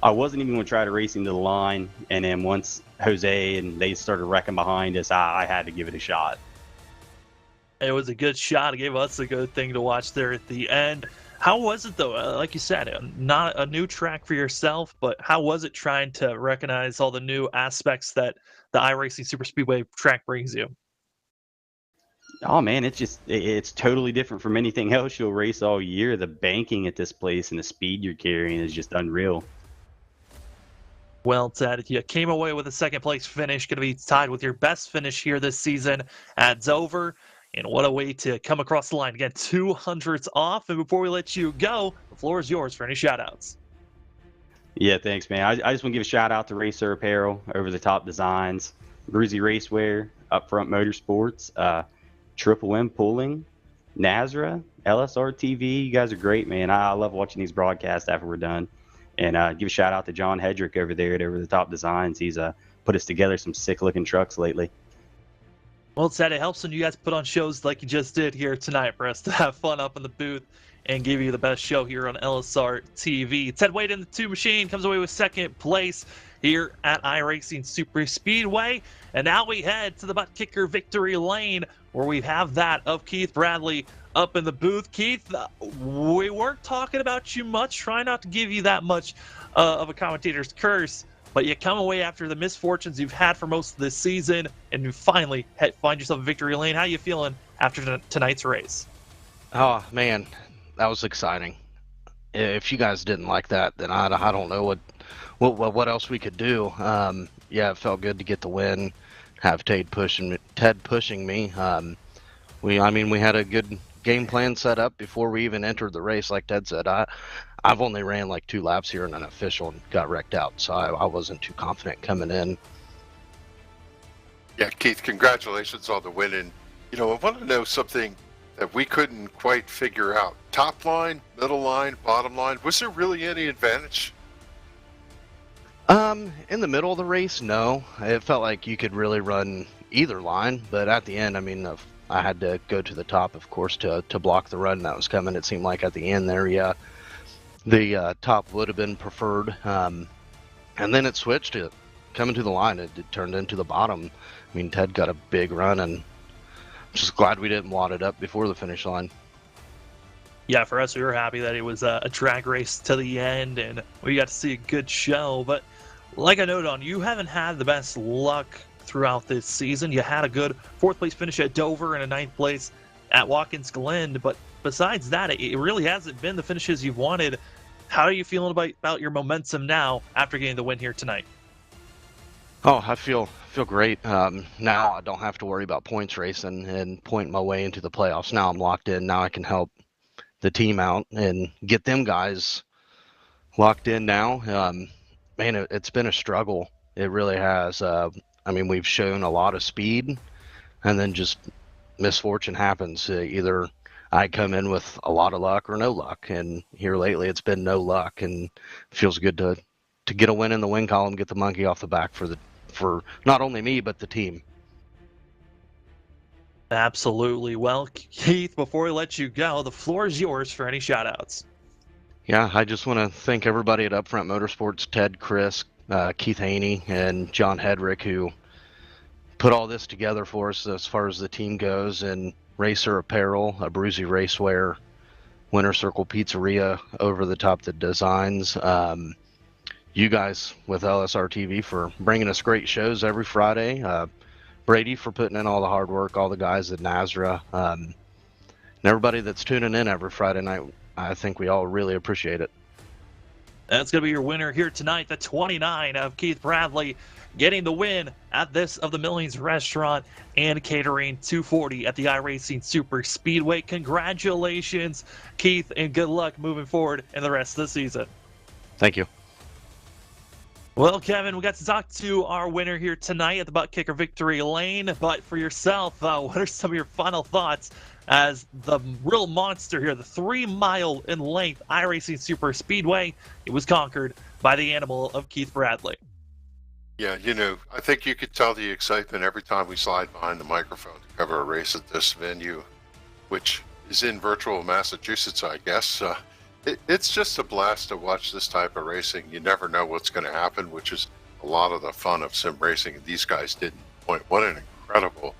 I wasn't even going to try to race him to the line, and then once Jose and they started wrecking behind us, I had to give it a shot. It was a good shot. It gave us a good thing to watch there at the end. How was it, though? Like you said, not a new track for yourself, but how was it trying to recognize all the new aspects that the iRacing Super Speedway track brings you? Oh, man, it's totally different from anything else you'll race all year. The banking at this place and the speed you're carrying is just unreal. Well, Ted, you came away with a second-place finish, going to be tied with your best finish here this season at Dover. And what a way to come across the line. Again, 200ths off. And before we let you go, the floor is yours for any shout-outs. Yeah, thanks, man. I just want to give a shout-out to Racer Apparel, Over the Top Designs, Bruzy Racewear, Upfront Motorsports, Triple M Pulling, NASRA, LSRTV. You guys are great, man. I love watching these broadcasts after we're done. And give a shout out to John Hedrick over there at Over the Top Designs. He's put us together some sick looking trucks lately. Well, Ted, it helps when you guys put on shows like you just did here tonight for us to have fun up in the booth and give you the best show here on LSR TV. Ted Wade in the 2 Machine comes away with second place here at iRacing Super Speedway. And now we head to the Butt Kicker Victory Lane, where we have that of Keith Bradley up in the booth. Keith, we weren't talking about you much, trying not to give you that much of a commentator's curse, but you come away after the misfortunes you've had for most of this season, and you finally find yourself a victory lane. How are you feeling after tonight's race? Oh, man, that was exciting. If you guys didn't like that, then I don't know what else we could do. Yeah, it felt good to get the win, have Ted pushing me. We had a good game plan set up before we even entered the race. Like Ted said, I've only ran like 2 laps here in an official and got wrecked out, so I wasn't too confident coming in. Yeah, Keith, congratulations on the win. And I want to know something that we couldn't quite figure out. Top line, middle line, bottom line. Was there really any advantage? In the middle of the race, no. It felt like you could really run either line, but at the end, I mean, I had to go to the top, of course, to block the run that was coming. It seemed like at the end there, yeah, the top would have been preferred. And then it switched to coming to the line. It turned into the bottom. I mean, Ted got a big run, and I'm just glad we didn't wad it up before the finish line. Yeah, for us, we were happy that it was a drag race to the end, and we got to see a good show. But like I noted on, you haven't had the best luck throughout this season. You had a good 4th place finish at Dover and a 9th place at Watkins Glen, but besides that, it really hasn't been the finishes you've wanted. How are you feeling about your momentum now after getting the win here tonight? Oh, I feel great. Now I don't have to worry about points racing and point my way into the playoffs. Now I'm locked in. Now I can help the team out and get them guys locked in now. Man, it's been a struggle. It really has. I mean, we've shown a lot of speed, and then just misfortune happens. Either I come in with a lot of luck or no luck, and here lately it's been no luck, and it feels good to get a win in the win column, get the monkey off the back for not only me but the team. Absolutely. Well, Keith, before we let you go, the floor is yours for any shout-outs. Yeah, I just want to thank everybody at Upfront Motorsports, Ted, Chris, Keith Haney, and John Hedrick, who put all this together for us as far as the team goes, and Racer Apparel, a Bruzy Racewear, Winter Circle Pizzeria, Over the Top the Designs, you guys with LSRTV for bringing us great shows every Friday, Brady for putting in all the hard work, all the guys at NASRA, and everybody that's tuning in every Friday night. I think we all really appreciate it. That's going to be your winner here tonight, the 29 of Keith Bradley, getting the win at this of the Millions Restaurant and Catering 240 at the iRacing Super Speedway. Congratulations, Keith, and good luck moving forward in the rest of the season. Thank you. Well, Kevin, we got to talk to our winner here tonight at the Butt Kicker Victory Lane. But for yourself, what are some of your final thoughts as the real monster here, the 3-mile in length iRacing Super Speedway? It was conquered by the animal of Keith Bradley. Yeah, I think you could tell the excitement every time we slide behind the microphone to cover a race at this venue, which is in virtual Massachusetts, I guess. It's just a blast to watch this type of racing. You never know what's going to happen, which is a lot of the fun of sim racing. And these guys didn't point. What an incredible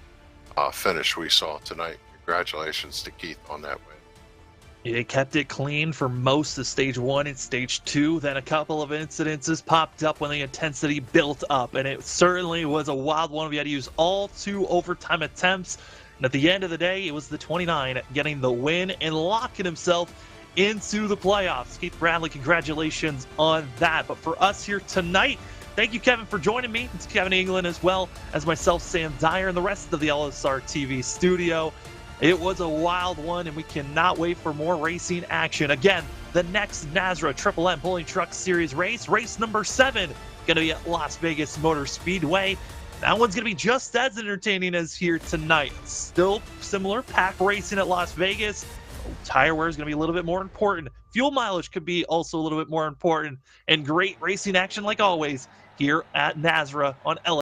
finish we saw tonight. Congratulations to Keith on that win. It kept it clean for most of Stage 1 and Stage 2. Then a couple of incidences popped up when the intensity built up, and it certainly was a wild one. We had to use all 2 overtime attempts, and at the end of the day, it was the 29 getting the win and locking himself into the playoffs. Keith Bradley, congratulations on that. But for us here tonight, thank you, Kevin, for joining me. It's Kevin England, as well as myself, Sam Dyer, and the rest of the LSRTV studio. It was a wild one, and we cannot wait for more racing action. Again, the next NASRA Triple M Pulling Truck Series race number 7, going to be at Las Vegas Motor Speedway. That one's going to be just as entertaining as here tonight. Still similar pack racing at Las Vegas. Tire wear is going to be a little bit more important. Fuel mileage could be also a little bit more important. And great racing action, like always, here at NASRA on LSRTV.